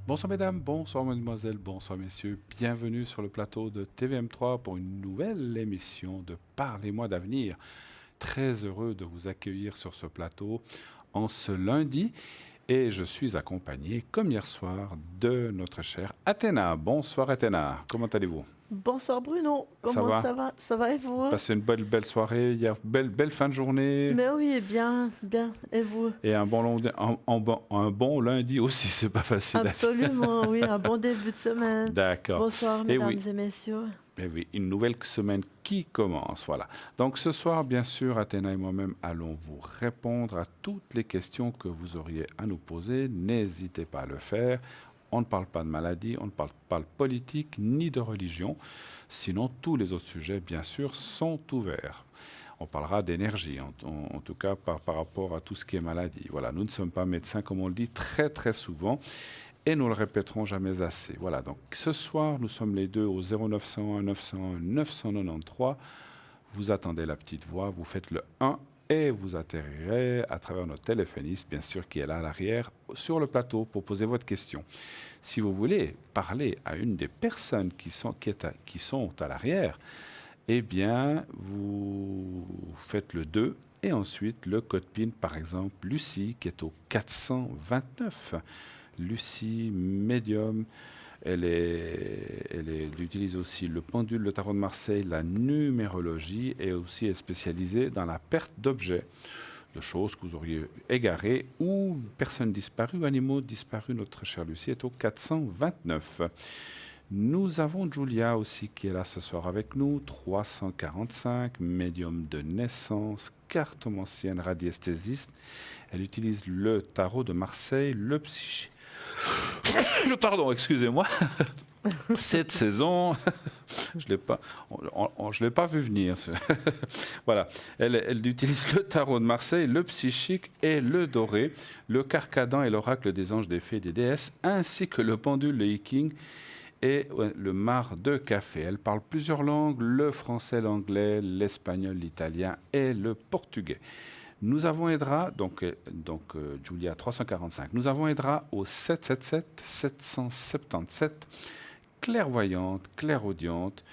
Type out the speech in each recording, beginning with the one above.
Bonsoir mesdames, bonsoir mademoiselle, bonsoir messieurs. Bienvenue sur le plateau de TVM3 pour une nouvelle émission de Parlez-moi d'avenir. Très heureux de vous accueillir sur ce plateau en ce lundi et je suis accompagné, comme hier soir, de notre chère Athéna. Bonsoir Athéna, comment allez-vous? Bonsoir Bruno, Ça comment va? ça va? Ça va et vous? Passez une belle soirée hier, belle fin de journée Mais oui, bien, bien. Et vous? et un bon lundi aussi, c'est pas facile à dire. Absolument, oui, un bon début de semaine. D'accord. Bonsoir Et mesdames oui, et messieurs. Eh oui, une nouvelle semaine qui commence, voilà. Donc ce soir, bien sûr, Athéna et moi-même allons vous répondre à toutes les questions que vous auriez à nous poser. N'hésitez pas à le faire. On ne parle pas de maladie, on ne parle pas de politique ni de religion. Sinon, tous les autres sujets, bien sûr, sont ouverts. On parlera d'énergie, en tout cas par rapport à tout ce qui est maladie. Voilà, nous ne sommes pas médecins, comme on le dit très souvent et nous le répéterons jamais assez. Voilà, donc ce soir, nous sommes les deux au 0901 901 993. Vous attendez la petite voix, vous faites le 1 et vous atterrirez à travers notre téléphoniste, bien sûr, qui est là à l'arrière, sur le plateau pour poser votre question. Si vous voulez parler à une des personnes qui sont à l'arrière, eh bien, vous faites le 2 et ensuite le code PIN, par exemple, Lucie, qui est au 429. Lucie, médium. Elle utilise aussi le pendule, le tarot de Marseille, la numérologie et aussi est spécialisée dans la perte d'objets, de choses que vous auriez égarées ou personnes disparues, animaux disparus. Notre chère Lucie est au 429. Nous avons Julia aussi qui est là ce soir avec nous, 345, médium de naissance, cartomancienne radiesthésiste. Elle utilise le tarot de Marseille, le psychique. Pardon, excusez-moi. Cette saison, je l'ai pas vu venir. Voilà, elle utilise le tarot de Marseille, le psychique et le doré, le carcadan et l'oracle des anges, des fées et des déesses, ainsi que le pendule, le hiking et le mar de café. Elle parle plusieurs langues, le français, l'anglais, l'espagnol, l'italien et le portugais. Nous avons Edra, Julia 345. Nous avons Edra au 777 777, clairvoyante, clairaudiente,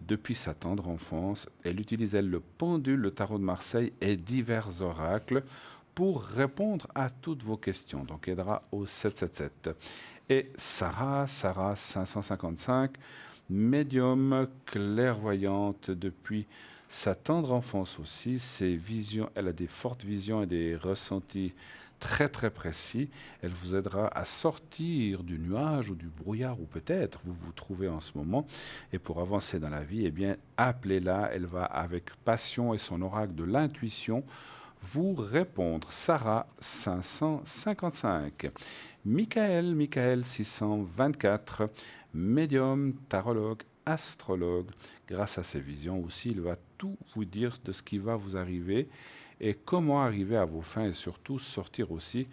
depuis sa tendre enfance. Elle utilise, elle, le pendule, le tarot de Marseille et divers oracles pour répondre à toutes vos questions. Donc Edra au 777. Et Sarah 555, médium, clairvoyante depuis sa tendre enfance aussi. Ses visions, elle a des fortes visions et des ressentis très précis. Elle vous aidera à sortir du nuage ou du brouillard où peut-être vous vous trouvez en ce moment. Et pour avancer dans la vie, eh bien, appelez-la. Elle va avec passion et son oracle de l'intuition vous répondre. Sarah 555. Michael 624, médium, tarologue, astrologue. Grâce à ses visions aussi, il va tout vous dire de ce qui va vous arriver et comment arriver à vos fins et surtout sortir aussi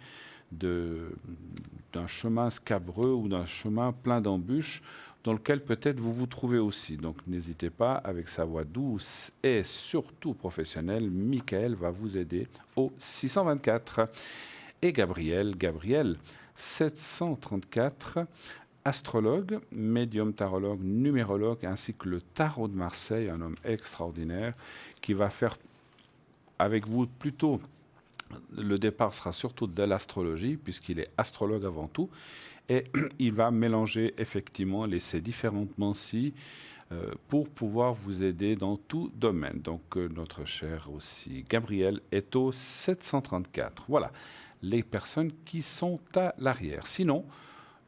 d'un chemin scabreux ou d'un chemin plein d'embûches dans lequel peut-être vous vous trouvez aussi. Donc n'hésitez pas, avec sa voix douce et surtout professionnelle, Michael va vous aider au 624. Et Gabriel 734, astrologue, médium tarologue, numérologue, ainsi que le tarot de Marseille, un homme extraordinaire qui va faire avec vous plutôt, le départ sera surtout de l'astrologie, puisqu'il est astrologue avant tout, et il va mélanger effectivement ces différentes mancies pour pouvoir vous aider dans tout domaine. Donc notre cher aussi Gabriel est au 734. Voilà les personnes qui sont à l'arrière. Sinon,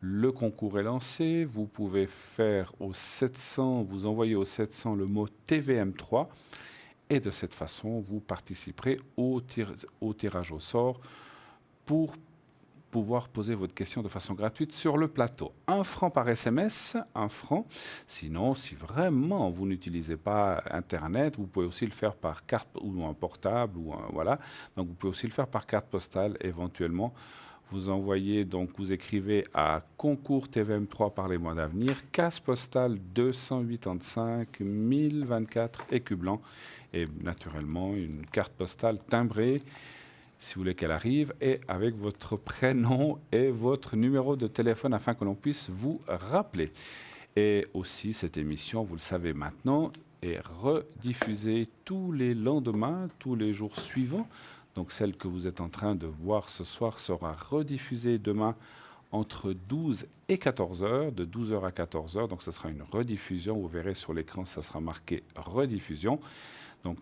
le concours est lancé. Vous pouvez faire au 700, vous envoyez au 700 le mot TVM3 et de cette façon, vous participerez au tirage au sort pour pouvoir poser votre question de façon gratuite sur le plateau. 1 franc par SMS, 1 franc. Sinon, si vraiment vous n'utilisez pas Internet, vous pouvez aussi le faire par carte ou un portable. Voilà. Donc, vous pouvez aussi le faire par carte postale éventuellement. Vous envoyez, donc vous écrivez à concours TVM3 Parlez-moi d'avenir, case postale 285 1024 écu blanc et naturellement une carte postale timbrée si vous voulez qu'elle arrive, et avec votre prénom et votre numéro de téléphone afin que l'on puisse vous rappeler. Et aussi, cette émission, vous le savez maintenant, est rediffusée tous les lendemains, tous les jours suivants. Donc celle que vous êtes en train de voir ce soir sera rediffusée demain entre 12 et 14 heures, de 12 heures à 14 heures. Donc ce sera une rediffusion. Vous verrez sur l'écran, ça sera marqué rediffusion. Donc,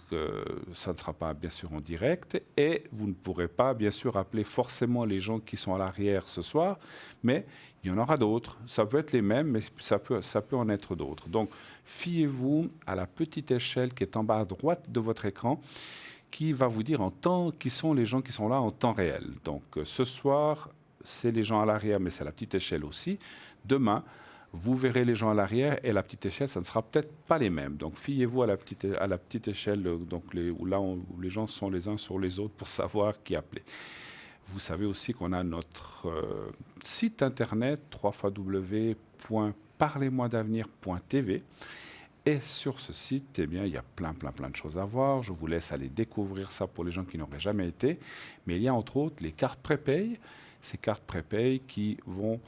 ça ne sera pas, bien sûr, en direct. Et vous ne pourrez pas, bien sûr, appeler forcément les gens qui sont à l'arrière ce soir. Mais il y en aura d'autres. Ça peut être les mêmes, mais ça peut en être d'autres. Donc, fiez-vous à la petite échelle qui est en bas à droite de votre écran, qui va vous dire qui sont les gens qui sont là en temps réel. Donc, ce soir, c'est les gens à l'arrière, mais c'est la petite échelle aussi. Demain, vous verrez les gens à l'arrière et la petite échelle, ça ne sera peut-être pas les mêmes. Donc, fiez-vous à la petite échelle donc où les gens sont les uns sur les autres pour savoir qui appeler. Vous savez aussi qu'on a notre site internet www.parlez-moi-d'avenir.tv. Et sur ce site, eh bien, il y a plein de choses à voir. Je vous laisse aller découvrir ça pour les gens qui n'auraient jamais été. Mais il y a entre autres les cartes prépay. Ces cartes prépay qui vont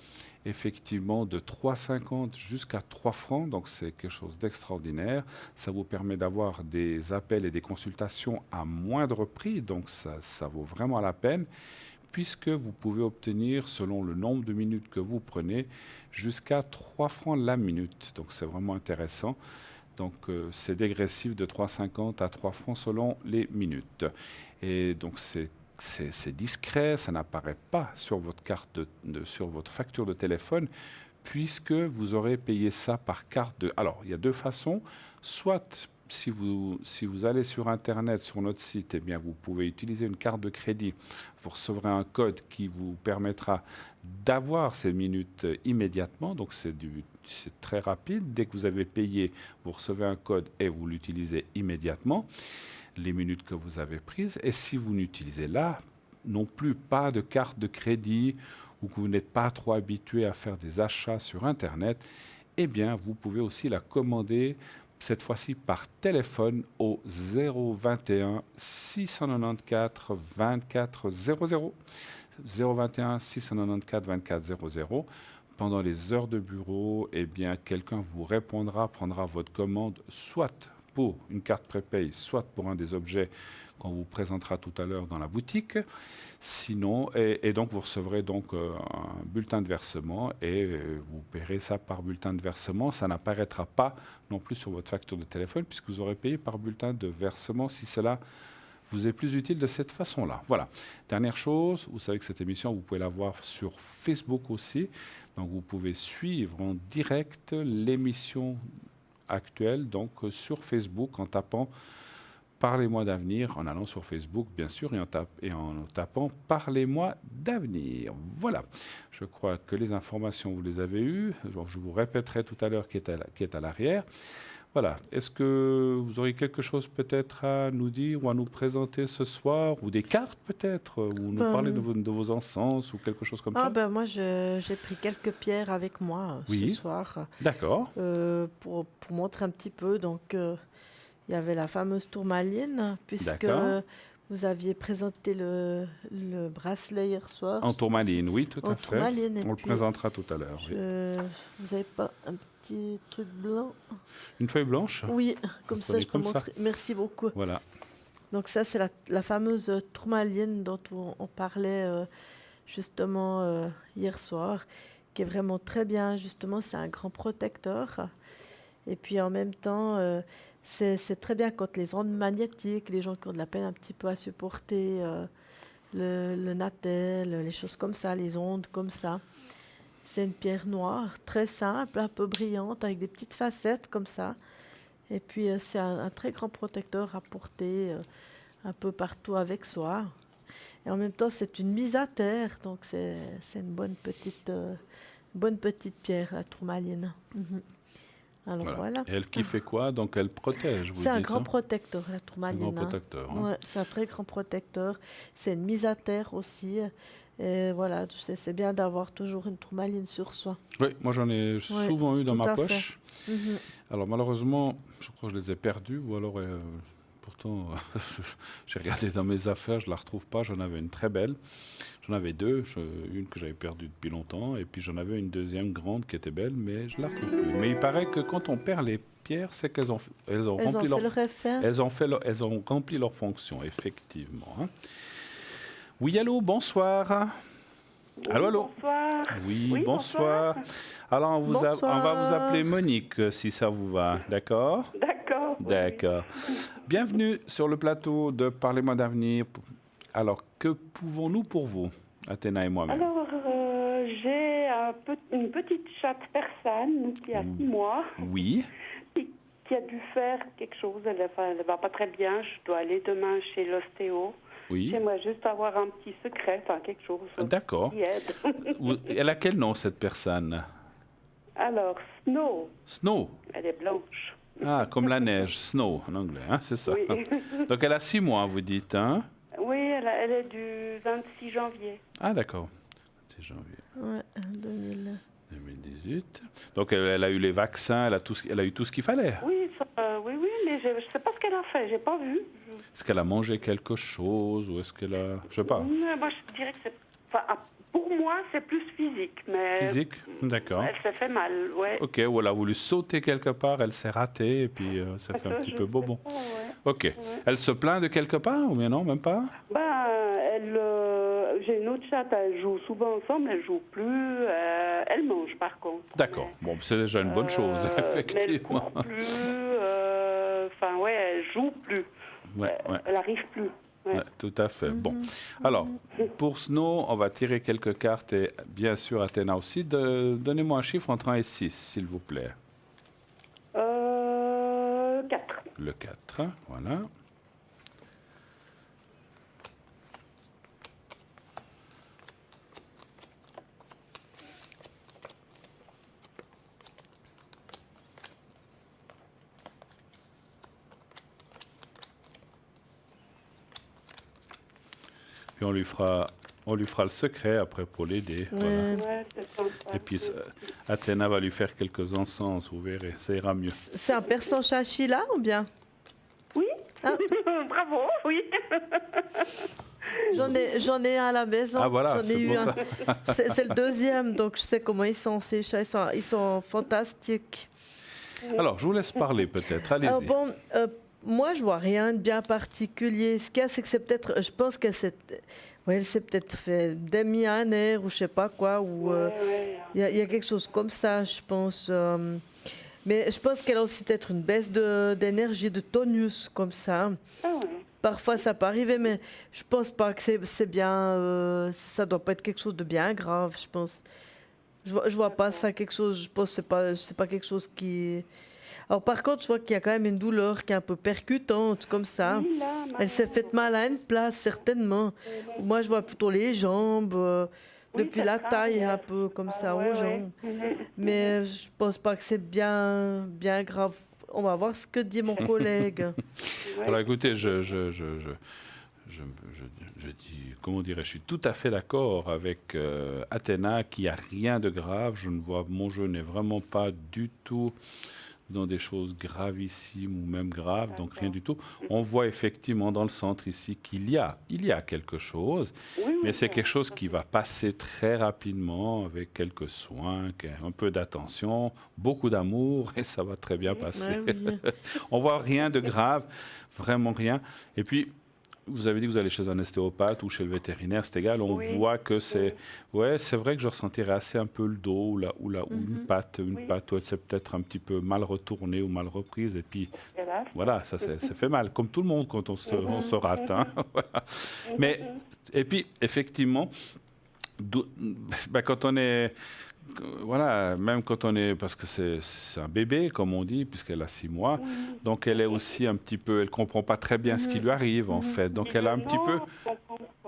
effectivement de 3,50 jusqu'à 3 francs. Donc c'est quelque chose d'extraordinaire. Ça vous permet d'avoir des appels et des consultations à moindre prix. Donc ça vaut vraiment la peine, puisque vous pouvez obtenir, selon le nombre de minutes que vous prenez, jusqu'à 3 francs la minute. Donc c'est vraiment intéressant. Donc c'est dégressif de 3,50 à 3 francs selon les minutes. Et donc c'est discret, ça n'apparaît pas sur votre sur votre facture de téléphone, puisque vous aurez payé ça par carte de... Alors, il y a deux façons. Soit, si vous allez sur Internet, sur notre site, eh bien, vous pouvez utiliser une carte de crédit. Vous recevrez un code qui vous permettra d'avoir ces minutes immédiatement. Donc, c'est très rapide. Dès que vous avez payé, vous recevez un code et vous l'utilisez immédiatement, les minutes que vous avez prises. Et si vous n'utilisez là non plus pas de carte de crédit ou que vous n'êtes pas trop habitué à faire des achats sur Internet, eh bien, vous pouvez aussi la commander, cette fois-ci par téléphone, au 021 694 24 00. 021 694 24 00. Pendant les heures de bureau, eh bien, quelqu'un vous répondra, prendra votre commande, soit pour une carte prépay, soit pour un des objets qu'on vous présentera tout à l'heure dans la boutique. Sinon, et donc vous recevrez donc un bulletin de versement et vous paierez ça par bulletin de versement. Ça n'apparaîtra pas non plus sur votre facture de téléphone, puisque vous aurez payé par bulletin de versement si cela vous est plus utile de cette façon-là. Voilà. Dernière chose, vous savez que cette émission, vous pouvez la voir sur Facebook aussi. Donc vous pouvez suivre en direct l'émission actuelle, donc sur Facebook, en tapant Parlez-moi d'avenir, en allant sur Facebook, bien sûr, et en tapant Parlez-moi d'avenir. Voilà. Je crois que les informations, vous les avez eues. Je vous répéterai tout à l'heure qui est à l'arrière. Voilà. Est-ce que vous auriez quelque chose peut-être à nous dire ou à nous présenter ce soir, ou des cartes peut-être, ou nous parler de vos encens ou quelque chose comme ça? Moi, j'ai pris quelques pierres avec moi ce soir. D'accord. Pour montrer un petit peu. Donc, il y avait la fameuse tourmaline, puisque vous aviez présenté le bracelet hier soir. En tourmaline, oui, tout à fait. On le présentera tout à l'heure. Vous n'avez pas un petit truc blanc? Une feuille blanche? Oui, comme ça, je peux montrer. Merci beaucoup. Voilà. Donc ça, c'est la fameuse tourmaline dont on parlait justement hier soir, qui est vraiment très bien. Justement, c'est un grand protecteur. Et puis en même temps, c'est très bien contre les ondes magnétiques, les gens qui ont de la peine un petit peu à supporter le natel, les choses comme ça, les ondes comme ça. C'est une pierre noire, très simple, un peu brillante, avec des petites facettes comme ça. Et puis c'est un très grand protecteur à porter un peu partout avec soi. Et en même temps, c'est une mise à terre, donc c'est une bonne petite pierre, la tourmaline. Alors voilà. Et elle qui fait quoi? Donc elle protège, c'est un grand protecteur, la tourmaline. Un grand protecteur. Ouais, c'est un très grand protecteur. C'est une mise à terre aussi. Et voilà, c'est bien d'avoir toujours une tourmaline sur soi. Oui, moi j'en ai souvent eu dans ma poche. Alors malheureusement, je crois que je les ai perdus, ou alors Pourtant, j'ai regardé dans mes affaires, je ne la retrouve pas. J'en avais une très belle. J'en avais deux, une que j'avais perdue depuis longtemps, et puis j'en avais une deuxième grande qui était belle, mais je ne la retrouve plus. Mais il paraît que quand on perd les pierres, c'est qu'elles ont, elles ont Elles ont rempli fait leur effet. elles ont rempli leur fonction, effectivement. Hein. Oui, allô, bonsoir. Oui, Allô, allô. bonsoir. Oui, Oui, bonsoir. Alors, on va Bonsoir. vous appeler Monique, si ça vous va, d'accord? D'accord. oui, D'accord. Bienvenue sur le plateau de Parlez-moi d'avenir. Alors, que pouvons-nous pour vous, Athéna et oui. moi-même? Alors, j'ai une petite chatte persane qui a 6 mois, Oui, qui a dû faire quelque chose. Elle ne va pas très bien. Je dois aller demain chez l'ostéo. oui. J'aimerais juste avoir un petit secret, enfin quelque chose D'accord. qui aide. Elle a quel nom, cette personne? Alors, Snow, Snow. elle est blanche. Ah, comme la neige, snow en anglais, hein, c'est ça. Oui, Donc, elle a 6 mois, vous dites, hein? oui elle est du 26 janvier. Ah, d'accord. C'est janvier Ouais, 2000. 2018. Donc, elle a eu les vaccins, elle a eu tout ce qu'il fallait. Oui, oui, mais je ne sais pas ce qu'elle a fait. J'ai pas vu. Est-ce qu'elle a mangé quelque chose ou est-ce qu'elle a... Je sais pas. Moi, je dirais que c'est... Enfin, pour moi, c'est plus physique, mais... Physique? D'accord. Elle s'est fait mal, ouais. Ok, ou elle a voulu sauter quelque part, elle s'est ratée et puis ça fait un petit Je peu sais bobon. pas, ouais. Ok. Elle se plaint de quelque part ou bien non, même pas? Ben, j'ai une autre chatte, elle joue souvent ensemble, elle joue plus. Elle mange, par contre. D'accord. Bon, c'est déjà une bonne chose, Mais elle effectivement. court plus. Enfin, ouais, elle joue plus. Ouais, ouais. Elle arrive plus. Ouais. Ouais, tout à fait. Bon. Alors, pour Snow, on va tirer quelques cartes et bien sûr Athéna aussi. Donnez-moi un chiffre entre 1 et 6, s'il vous plaît. 4. Le 4, voilà. Puis on lui fera le secret après pour l'aider. Voilà. Ouais. Ouais, c'est sympa. Et puis Athéna va lui faire quelques encens, vous verrez, ça ira mieux. C'est un persan chachila ou bien? Oui. Ah. Bravo, oui. J'en ai un à la maison. Ah voilà, J'en ai c'est eu pour un. ça. C'est le deuxième, donc je sais comment ils sont, ces chats. Ils sont fantastiques. Alors, je vous laisse parler peut-être, Alors allez-y. bon, moi, je vois rien de bien particulier. Ce qu'il y a, c'est que c'est peut-être... Je pense qu'elle s'est... Ouais, elle s'est peut-être fait démis à un air ou je sais pas quoi. Ou il y a quelque chose comme ça, je pense. Mais je pense qu'elle a aussi peut-être une baisse d'énergie, de tonus comme ça. Ah ouais. Parfois, ça peut arriver, mais je pense pas que c'est bien. Ça doit pas être quelque chose de bien grave, je pense. Je vois pas ça quelque chose. Je pense que c'est pas quelque chose qui. Alors par contre, je vois qu'il y a quand même une douleur qui est un peu percutante comme ça. Oui, là, Elle s'est faite mal à une place certainement. Moi, je vois plutôt les jambes, Oui, depuis ça la craque, taille ouais. un peu comme ça Ouais, aux ouais. jambes. Mais je pense pas que c'est bien grave. On va voir ce que dit mon collègue. Ouais. Alors écoutez, je dis, comment dirais-je, je suis tout à fait d'accord avec Athéna qu'il n'y a rien de grave. Mon jeu n'est vraiment pas du tout dans des choses gravissimes ou même graves, donc rien du tout. On voit effectivement dans le centre ici qu'il y a quelque chose, Oui, mais c'est oui, quelque chose qui va passer très rapidement avec quelques soins, un peu d'attention, beaucoup d'amour et ça va très bien passer. Ouais, oui. On voit rien de grave, vraiment rien. Et puis, vous avez dit que vous allez chez un ostéopathe ou chez le vétérinaire, c'est égal. On Oui. voit que c'est... Ouais, c'est vrai que je ressentirais assez un peu le dos ou une patte, Oui. où elle s'est peut-être un petit peu mal retournée ou mal reprise. Et puis, Hélas. voilà, ça fait mal, comme tout le monde quand on se rate. Hein. Voilà. Mais, et puis, effectivement, quand on est... Voilà, même quand on est... Parce que c'est un bébé, comme on dit, puisqu'elle a 6 mois. Donc, elle est aussi un petit peu... Elle ne comprend pas très bien ce qui lui arrive, en fait. Donc, elle a un petit peu...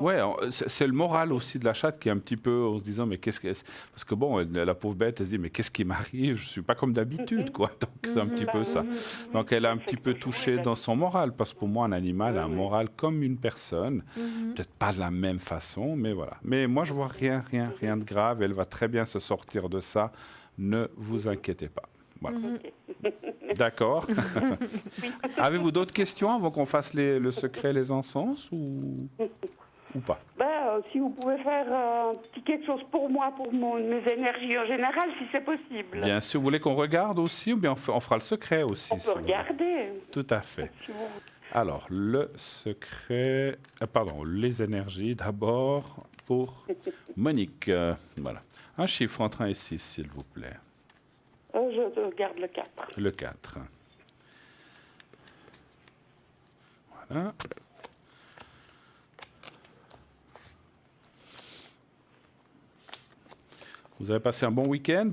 Ouais, c'est le moral aussi de la chatte qui est un petit peu en se disant, mais qu'est-ce que... Parce que bon, la pauvre bête, elle se dit, mais qu'est-ce qui m'arrive? Je ne suis pas comme d'habitude, quoi. Donc, c'est un petit peu ça. Donc, elle a un petit peu touché dans son moral, parce que pour moi, un animal a un moral comme une personne. Peut-être pas de la même façon, mais voilà. Mais moi, je vois rien de grave. Elle va très bien se sortir de ça. Ne vous inquiétez pas. Voilà. Ok. D'accord. Avez-vous d'autres questions avant qu'on fasse le secret, les encens ou pas? Si vous pouvez faire un petit quelque chose pour moi, pour mes énergies en général, si c'est possible. Bien sûr. Vous voulez qu'on regarde aussi ou bien on fera le secret aussi? On peut regarder. Tout à fait. Si vous... Alors, le secret... pardon, les énergies d'abord pour Monique. Voilà. Un chiffre entre 1 et 6, s'il vous plaît. Je regarde le 4. Le 4. Voilà. Vous avez passé un bon week-end?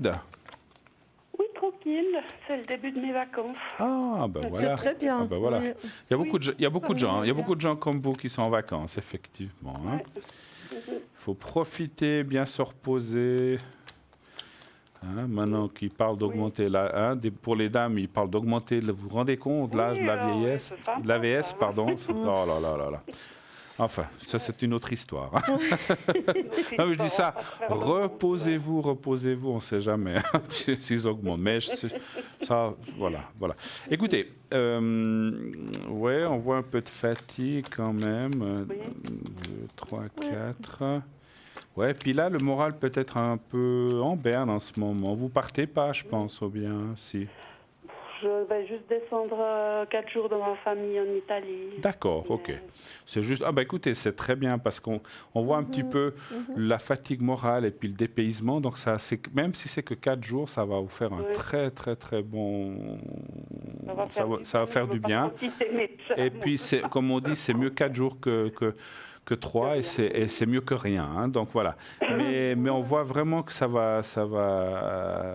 Oui, tranquille. C'est le début de mes vacances. Ah, ben voilà. C'est très bien. Ah, ben voilà. Oui. Il y a beaucoup de gens, il y a beaucoup de gens, hein. Il y a bien. beaucoup de gens comme vous qui sont en vacances, effectivement. Hein. Il faut profiter, bien se reposer. Hein, maintenant qu'ils parlent d'augmenter pour les dames, ils parlent d'augmenter. Vous vous rendez compte l'âge de la vieillesse, oui, c'est sympa, de la vieillesse, ça. pardon. Oh là là là là. Enfin, ça c'est une autre histoire. Hein. Non, mais je dis ça. Reposez-vous, reposez-vous. On ne sait jamais s'ils augmentent. Mais ça, voilà. Écoutez, ouais, on voit un peu de fatigue quand même. 2, 3, 4. Ouais, puis là, le moral peut être un peu en berne en ce moment. Vous partez pas, je pense, ou bien si. Je vais juste descendre 4 jours dans ma famille en Italie. D'accord, ok. C'est juste. Ah, bah écoutez, c'est très bien parce qu'on voit un petit peu la fatigue morale et puis le dépaysement. Donc, même si c'est que 4 jours, ça va vous faire un très, très, très bon. Ça va faire du bien. Et puis, comme on dit, c'est mieux 4 jours que 3 et c'est mieux que rien. Hein, donc voilà. Mais on voit vraiment que ça va.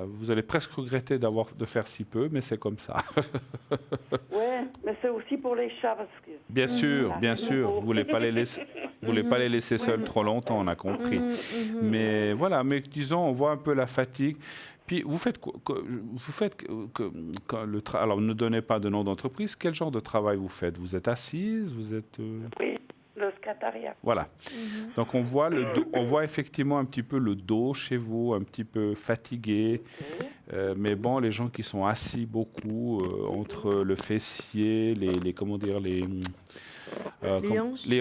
Vous allez presque regretter de faire si peu, mais c'est comme ça. Oui, mais c'est aussi pour les chats. Parce que... Bien sûr, bien sûr. Vous voulez pas les laisser seuls trop longtemps, on a compris. Mais voilà, mais disons, on voit un peu la fatigue. Puis vous faites alors ne donnez pas de nom d'entreprise. Quel genre de travail vous faites? Vous êtes assise? Vous êtes Oui. Le secrétariat. Voilà. Donc on voit on voit effectivement un petit peu le dos chez vous, un petit peu fatigué. Mais bon, les gens qui sont assis beaucoup entre le fessier, les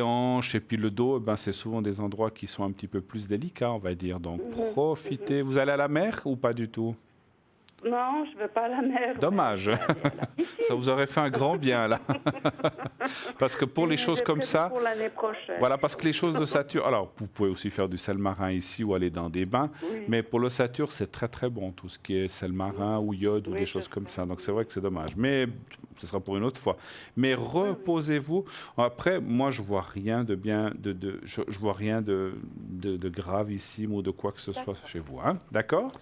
hanches et puis le dos, c'est souvent des endroits qui sont un petit peu plus délicats, on va dire. Donc profitez. Vous allez à la mer ou pas du tout? Non, je ne vais pas à la mer. Dommage. Ça vous aurait fait un grand bien, là. Parce que pour les choses comme ça... Pour l'année prochaine. Voilà, parce que les choses d'ossature... Alors, vous pouvez aussi faire du sel marin ici ou aller dans des bains. Oui. Mais pour l'ossature, c'est très, très bon, tout ce qui est sel marin ou iode ou des choses comme ça. Donc, c'est vrai que c'est dommage. Mais ce sera pour une autre fois. Mais reposez-vous. Après, moi, je vois rien de bien... je vois rien de gravissime ou de quoi que ce soit chez vous. Hein? D'accord?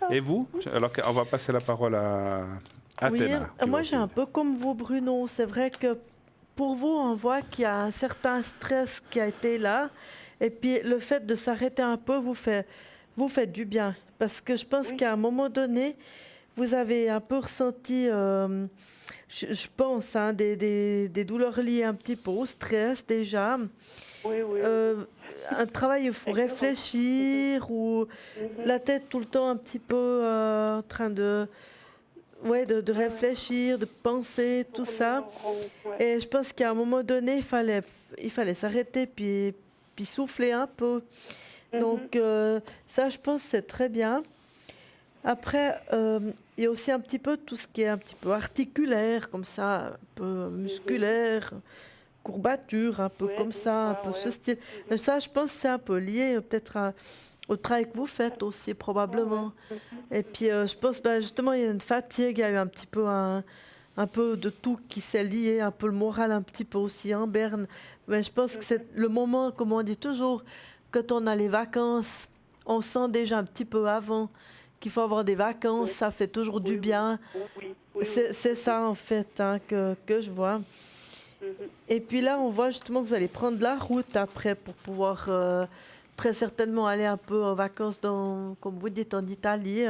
Et vous? Alors, on va passer la parole à Athéna. Oui, moi j'ai un peu comme vous, Bruno. C'est vrai que pour vous, on voit qu'il y a un certain stress qui a été là. Et puis le fait de s'arrêter un peu vous fait du bien. Parce que je pense qu'à un moment donné, vous avez un peu ressenti, je pense, des douleurs liées un petit peu au stress déjà. Oui. Un travail, il faut réfléchir ou la tête tout le temps un petit peu en train de réfléchir, de penser, tout ça. Et je pense qu'à un moment donné, il fallait s'arrêter puis souffler un peu. Donc ça, je pense, c'est très bien. Après, il y a aussi un petit peu tout ce qui est un petit peu articulaire, comme ça, un peu musculaire. Courbature, un peu comme ça, un peu ce style. Mais ça, je pense que c'est un peu lié peut-être au travail que vous faites aussi, probablement. Et puis, je pense justement, il y a une fatigue, il y a eu un petit peu un peu de tout qui s'est lié, un peu le moral un petit peu aussi en berne. Mais je pense que c'est le moment, comme on dit toujours, quand on a les vacances, on sent déjà un petit peu avant qu'il faut avoir des vacances, ça fait toujours du bien. C'est ça, en fait, hein, que je vois. Et puis là, on voit justement que vous allez prendre la route après pour pouvoir très certainement aller un peu en vacances comme vous dites, en Italie.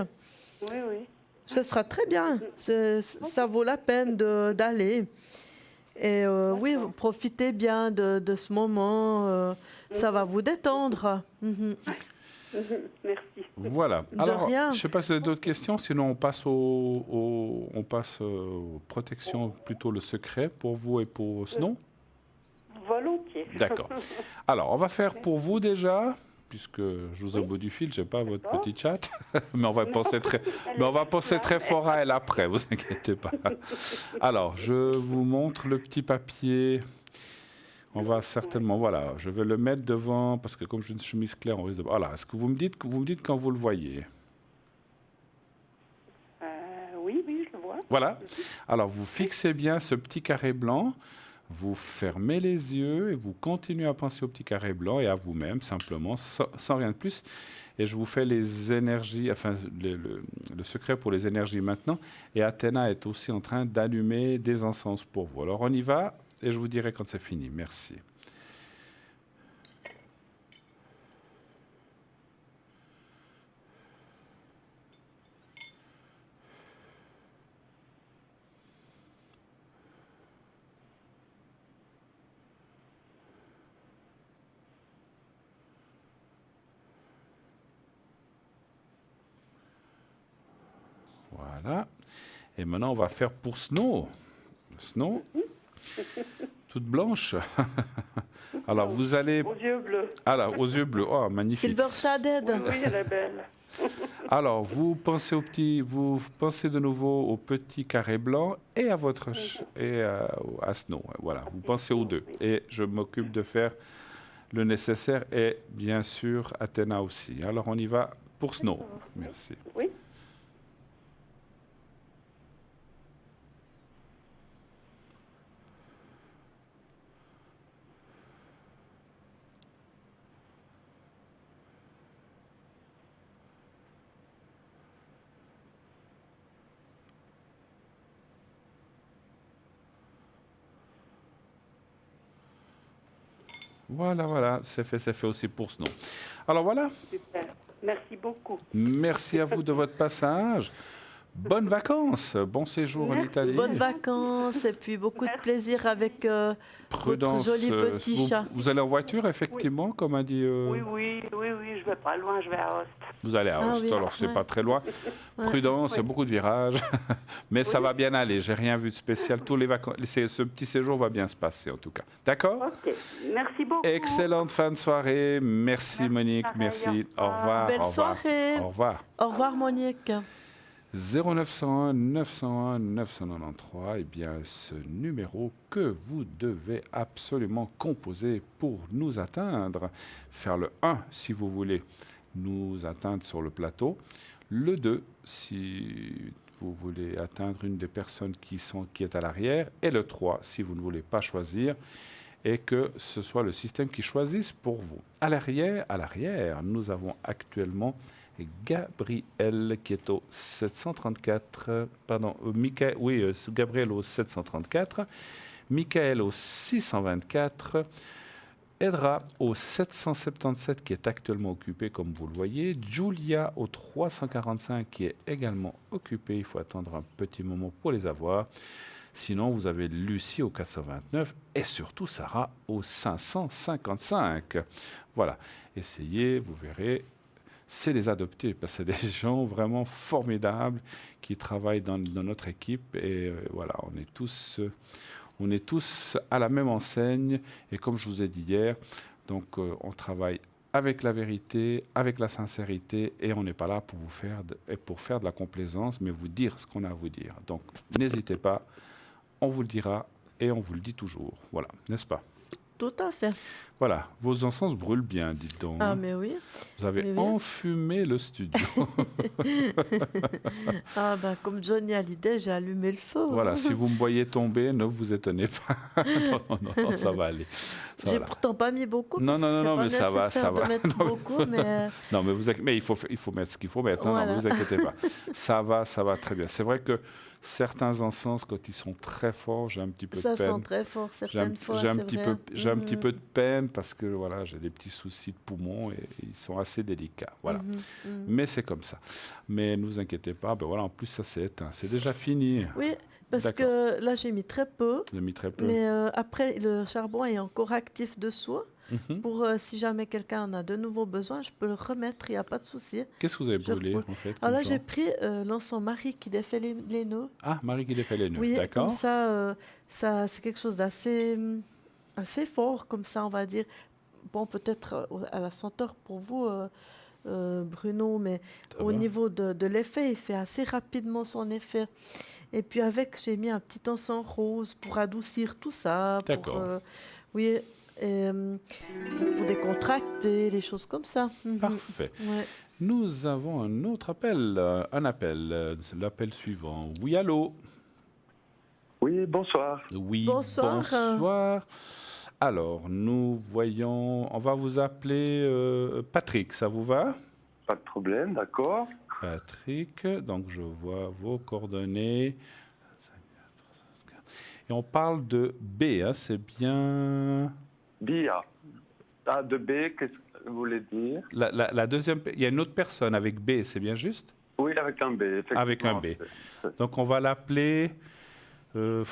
Oui. Ce sera très bien. Ça vaut la peine d'aller. Et oui, vous profitez bien de ce moment. Ça va vous détendre. Merci. Voilà. De Alors, rien. je ne sais pas si vous avez d'autres questions, sinon on passe aux protections, plutôt le secret pour vous et pour Snow. Volontiers. D'accord. Alors, on va faire pour vous déjà, puisque je vous ai au bout du fil, je n'ai pas votre D'accord. petit chat, mais on va penser très fort à elle après, vous inquiétez pas. Alors, je vous montre le petit papier. On va certainement, voilà, je vais le mettre devant, parce que comme j'ai une chemise claire, on risque de... Voilà, est-ce que vous me dites quand vous le voyez? Oui, je le vois. Voilà. Alors, vous fixez bien ce petit carré blanc, vous fermez les yeux et vous continuez à penser au petit carré blanc et à vous-même, simplement, sans rien de plus. Et je vous fais les énergies, enfin, le secret pour les énergies maintenant. Et Athéna est aussi en train d'allumer des encens pour vous. Alors, on y va et je vous dirai quand c'est fini. Merci. Voilà. Et maintenant, on va faire pour Snow. Snow, toute blanche. Alors, vous allez... Aux yeux bleus. Alors, aux yeux bleus. Oh, magnifique. Silver Shaded. Oui, elle est belle. Alors, vous pensez de nouveau au petit carré blanc et à à Snow. Voilà, vous pensez aux deux. Et je m'occupe de faire le nécessaire et bien sûr Athéna aussi. Alors, on y va pour Snow. Merci. Oui. Voilà, c'est fait aussi pour Snow. Alors voilà, Super. Merci beaucoup. merci à vous de votre passage. Bonnes vacances, bon séjour en Merci. Italie. Bonnes vacances et puis beaucoup de plaisir avec Prudence, votre joli petit chat. vous allez en voiture, effectivement, comme a dit... Oui, je vais pas loin, je vais à Host. Vous allez à Ah Host, oui, alors c'est ouais. pas très loin. Ouais. Prudence, Oui. beaucoup de virages, mais ça va bien aller. J'ai rien vu de spécial. Tous les vacances, ce petit séjour va bien se passer en tout cas. D'accord? Ok. Merci beaucoup. Excellente fin de soirée. Merci Merci, Monique, pareil, merci. au Au revoir. revoir. Belle au revoir. soirée. Au revoir. Au revoir Monique. 0901 901 993, eh bien ce numéro que vous devez absolument composer pour nous atteindre. Faire le 1 si vous voulez nous atteindre sur le plateau. Le 2 si vous voulez atteindre une des personnes qui est à l'arrière. Et le 3 si vous ne voulez pas choisir et que ce soit le système qui choisisse pour vous. À l'arrière, nous avons actuellement Gabriel qui est au 734, Gabriel au 734, Michael au 624, Edra au 777 qui est actuellement occupé comme vous le voyez, Julia au 345 qui est également occupé, il faut attendre un petit moment pour les avoir. Sinon, vous avez Lucie au 429 et surtout Sarah au 555. Voilà, essayez, vous verrez. C'est les adoptés, parce que c'est des gens vraiment formidables qui travaillent dans notre équipe. Et voilà, on est tous à la même enseigne. Et comme je vous ai dit hier, donc on travaille avec la vérité, avec la sincérité, et on n'est pas là pour faire de la complaisance, mais vous dire ce qu'on a à vous dire. Donc n'hésitez pas, on vous le dira et on vous le dit toujours. Voilà, n'est-ce pas? Tout à fait. Voilà, vos encens brûlent bien, dites donc. Ah mais oui. Vous avez Mais oui. enfumé le studio. Ah ben comme Johnny Hallyday, j'ai allumé le feu. Voilà, si vous me voyez tomber, ne vous étonnez pas. non, ça va aller. Ça J'ai va. pourtant pas mis beaucoup. Non, parce non, que non, c'est non, pas mais ça va, nécessaire ça de va. mettre Non, mais- beaucoup, mais Non, mais il faut mettre ce qu'il faut mettre. Non, Voilà. non, ne vous inquiétez pas. Ça va très bien. C'est vrai que certains encens, quand ils sont très forts, j'ai un petit peu ça de peine. sent très fort J'ai un, certaines fois. j'ai un c'est petit vrai. peu, j'ai un petit Mhm. peu de peine parce que voilà, j'ai des petits soucis de poumons et ils sont assez délicats. Voilà. Mhm, mhm. Mais c'est comme ça. Mais ne vous inquiétez pas. Ben voilà, en plus ça s'est éteint. C'est déjà fini. Oui, parce D'accord. que là j'ai mis très peu, J'ai mis très peu. mais après le charbon est encore actif dessous. Mhm. pour si jamais quelqu'un en a de nouveau besoin, je peux le remettre, il n'y a pas de souci. Qu'est-ce que vous avez Je brûlé, repose. en fait, Alors là, comme j'ai genre? pris l'encens Marie qui défait les nœuds. Ah, Marie qui les fait les nœuds, Oui, comme d'accord. ça c'est quelque chose d'assez assez fort, comme ça, on va dire. Bon, peut-être à la senteur pour vous, Bruno, mais Ça au va. niveau de l'effet, il fait assez rapidement son effet. Et puis avec, j'ai mis un petit encens rose pour adoucir tout ça, D'accord. oui, et, pour décontracter, des choses comme ça. Mhm. Parfait. Ouais. Nous avons un autre appel, c'est l'appel suivant. Oui, allô? Oui, bonsoir. Oui, Bonsoir. bonsoir. Alors, nous voyons, on va vous appeler Patrick, ça vous va? Pas de problème, d'accord. Patrick, donc je vois vos coordonnées. Et on parle de B, hein, c'est bien... BIA. A de B, qu'est-ce que vous voulez dire? La deuxième, il y a une autre personne avec B, c'est bien juste? Oui, avec un B, effectivement. Avec un B. Donc on va l'appeler, je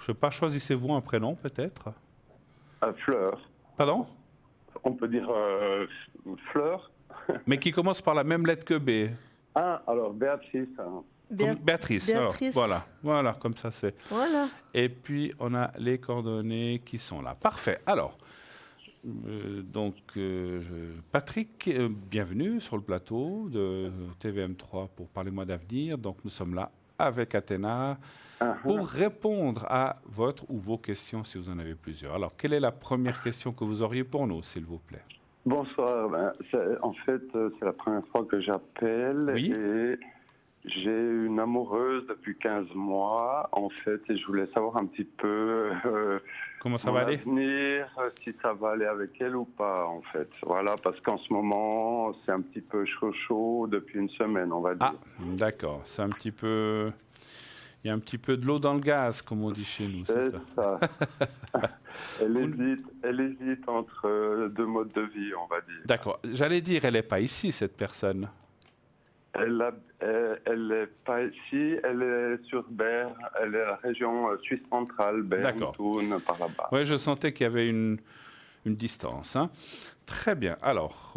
sais pas, choisissez-vous un prénom peut-être? Fleur. Pardon? On peut dire Fleur. Mais qui commence par la même lettre que B. Ah, alors Béatrice. Hein. Comme Béatrice. Alors, Béatrice. voilà, comme ça c'est. Voilà. Et puis on a les coordonnées qui sont là. Parfait. Alors, Patrick, bienvenue sur le plateau de TVM3 pour Parlez-moi d'avenir. Donc nous sommes là avec Athéna pour répondre à votre ou vos questions si vous en avez plusieurs. Alors, quelle est la première question que vous auriez pour nous, s'il vous plaît? Bonsoir. En fait, c'est la première fois que j'appelle. Oui. Et j'ai une amoureuse depuis 15 mois, en fait, et je voulais savoir un petit peu Comment ça mon va aller? avenir, si ça va aller avec elle ou pas, en fait. Voilà, parce qu'en ce moment, c'est un petit peu chaud depuis une semaine, on va dire. Ah, d'accord. C'est un petit peu... Il y a un petit peu de l'eau dans le gaz, comme on dit chez nous, c'est C'est ça? ça. Elle hésite entre deux modes de vie, on va dire. D'accord. J'allais dire, elle n'est pas ici, cette personne. Elle n'est pas ici, elle est sur Berne, elle est la région suisse centrale, Berne, D'accord. Thun, par là-bas. Oui, je sentais qu'il y avait une distance, hein. Très bien. Alors,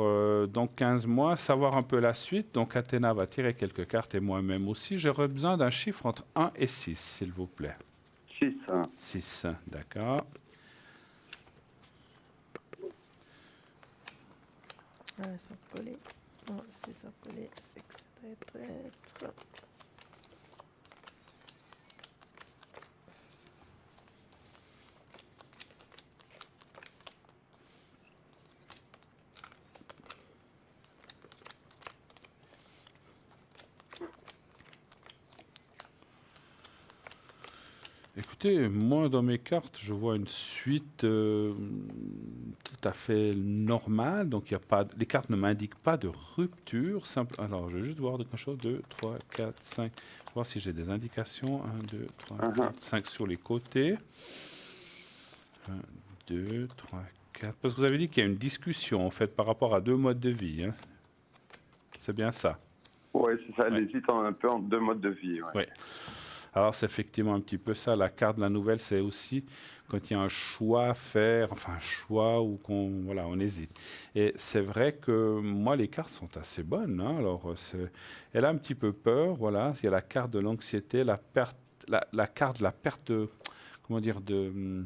donc 15 mois, savoir un peu la suite. Donc, Athéna va tirer quelques cartes et moi-même aussi. J'aurais besoin d'un chiffre entre 1 et 6, s'il vous plaît. 6. 6, d'accord. Ah, ils sont collés. Non, c'est ça collé, c'est que ça doit être... Écoutez, moi, dans mes cartes, je vois une suite tout à fait normale. Donc, il y a pas, les cartes ne m'indiquent pas de rupture. Simple. Alors, je vais juste voir quelque chose. 2, 3, 4, 5. Voir si j'ai des indications. 1, 2, 3, 4, 5 sur les côtés. 1, 2, 3, 4. Parce que vous avez dit qu'il y a une discussion, en fait, par rapport à deux modes de vie, hein. C'est bien ça? Oui, c'est ça, elle Ouais. hésite un peu entre deux modes de vie. Ouais. Ouais. Alors, c'est effectivement un petit peu ça. La carte de la nouvelle, c'est aussi quand il y a un choix à faire, enfin un choix où on hésite. Et c'est vrai que moi, les cartes sont assez bonnes, hein. Alors, elle a un petit peu peur, voilà. Il y a la carte de l'anxiété, la carte de la perte de, comment dire, de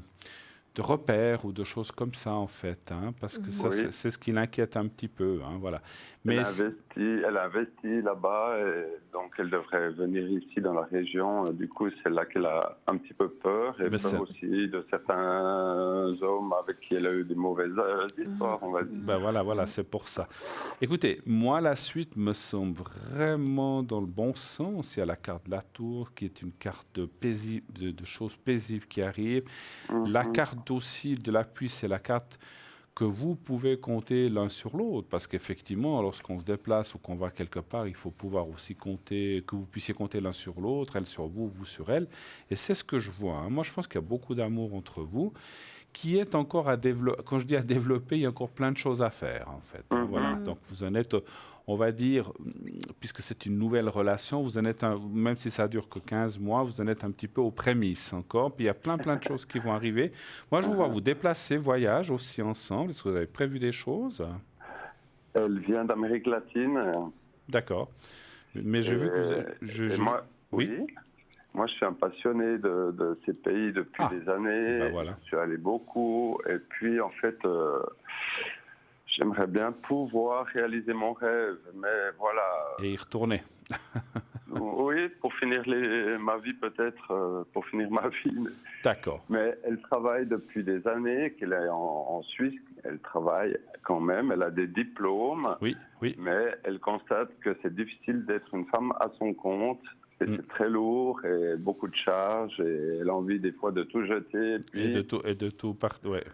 repères ou de choses comme ça, en fait, hein, parce que ça, Oui. c'est ce qui l'inquiète un petit peu, hein, voilà. Elle Mais a investi là-bas, et donc elle devrait venir ici dans la région. Du coup, c'est là qu'elle a un petit peu peur, et Mais c'est- peur aussi de certains hommes avec qui elle a eu des mauvaises histoires, on va dire. ben voilà, c'est pour ça. Écoutez, moi, la suite me semble vraiment dans le bon sens. Il y a la carte de la tour, qui est une carte de choses paisibles qui arrivent. La carte aussi de l'appui, c'est la carte que vous pouvez compter l'un sur l'autre, parce qu'effectivement, lorsqu'on se déplace ou qu'on va quelque part, il faut pouvoir aussi compter, que vous puissiez compter l'un sur l'autre, elle sur vous, vous sur elle. Et c'est ce que je vois, hein. Moi, je pense qu'il y a beaucoup d'amour entre vous, qui est encore à développer. Quand je dis à développer, il y a encore plein de choses à faire, en fait. Voilà. Donc, vous en êtes, on va dire, puisque c'est une nouvelle relation, vous en êtes, même si ça dure que 15 mois, vous en êtes un petit peu aux prémices encore. Puis il y a plein de choses qui vont arriver. Moi, je vous vois vous déplacer, voyage aussi ensemble. Est-ce que vous avez prévu des choses? Elle vient d'Amérique latine. D'accord. Mais j'ai vu que vous êtes... Moi, oui. Moi, je suis un passionné de ces pays depuis des années. Ben voilà. Je suis allé beaucoup. Et puis, en fait, j'aimerais bien pouvoir réaliser mon rêve. Mais voilà. Et y retourner. Oui, pour finir ma vie peut-être, pour finir ma vie. D'accord. Mais elle travaille depuis des années, qu'elle est en Suisse. Elle travaille quand même, elle a des diplômes. Oui. Mais elle constate que c'est difficile d'être une femme à son compte. Et c'est très lourd et beaucoup de charges et elle a envie des fois de tout jeter. Et de tout partout, ouais.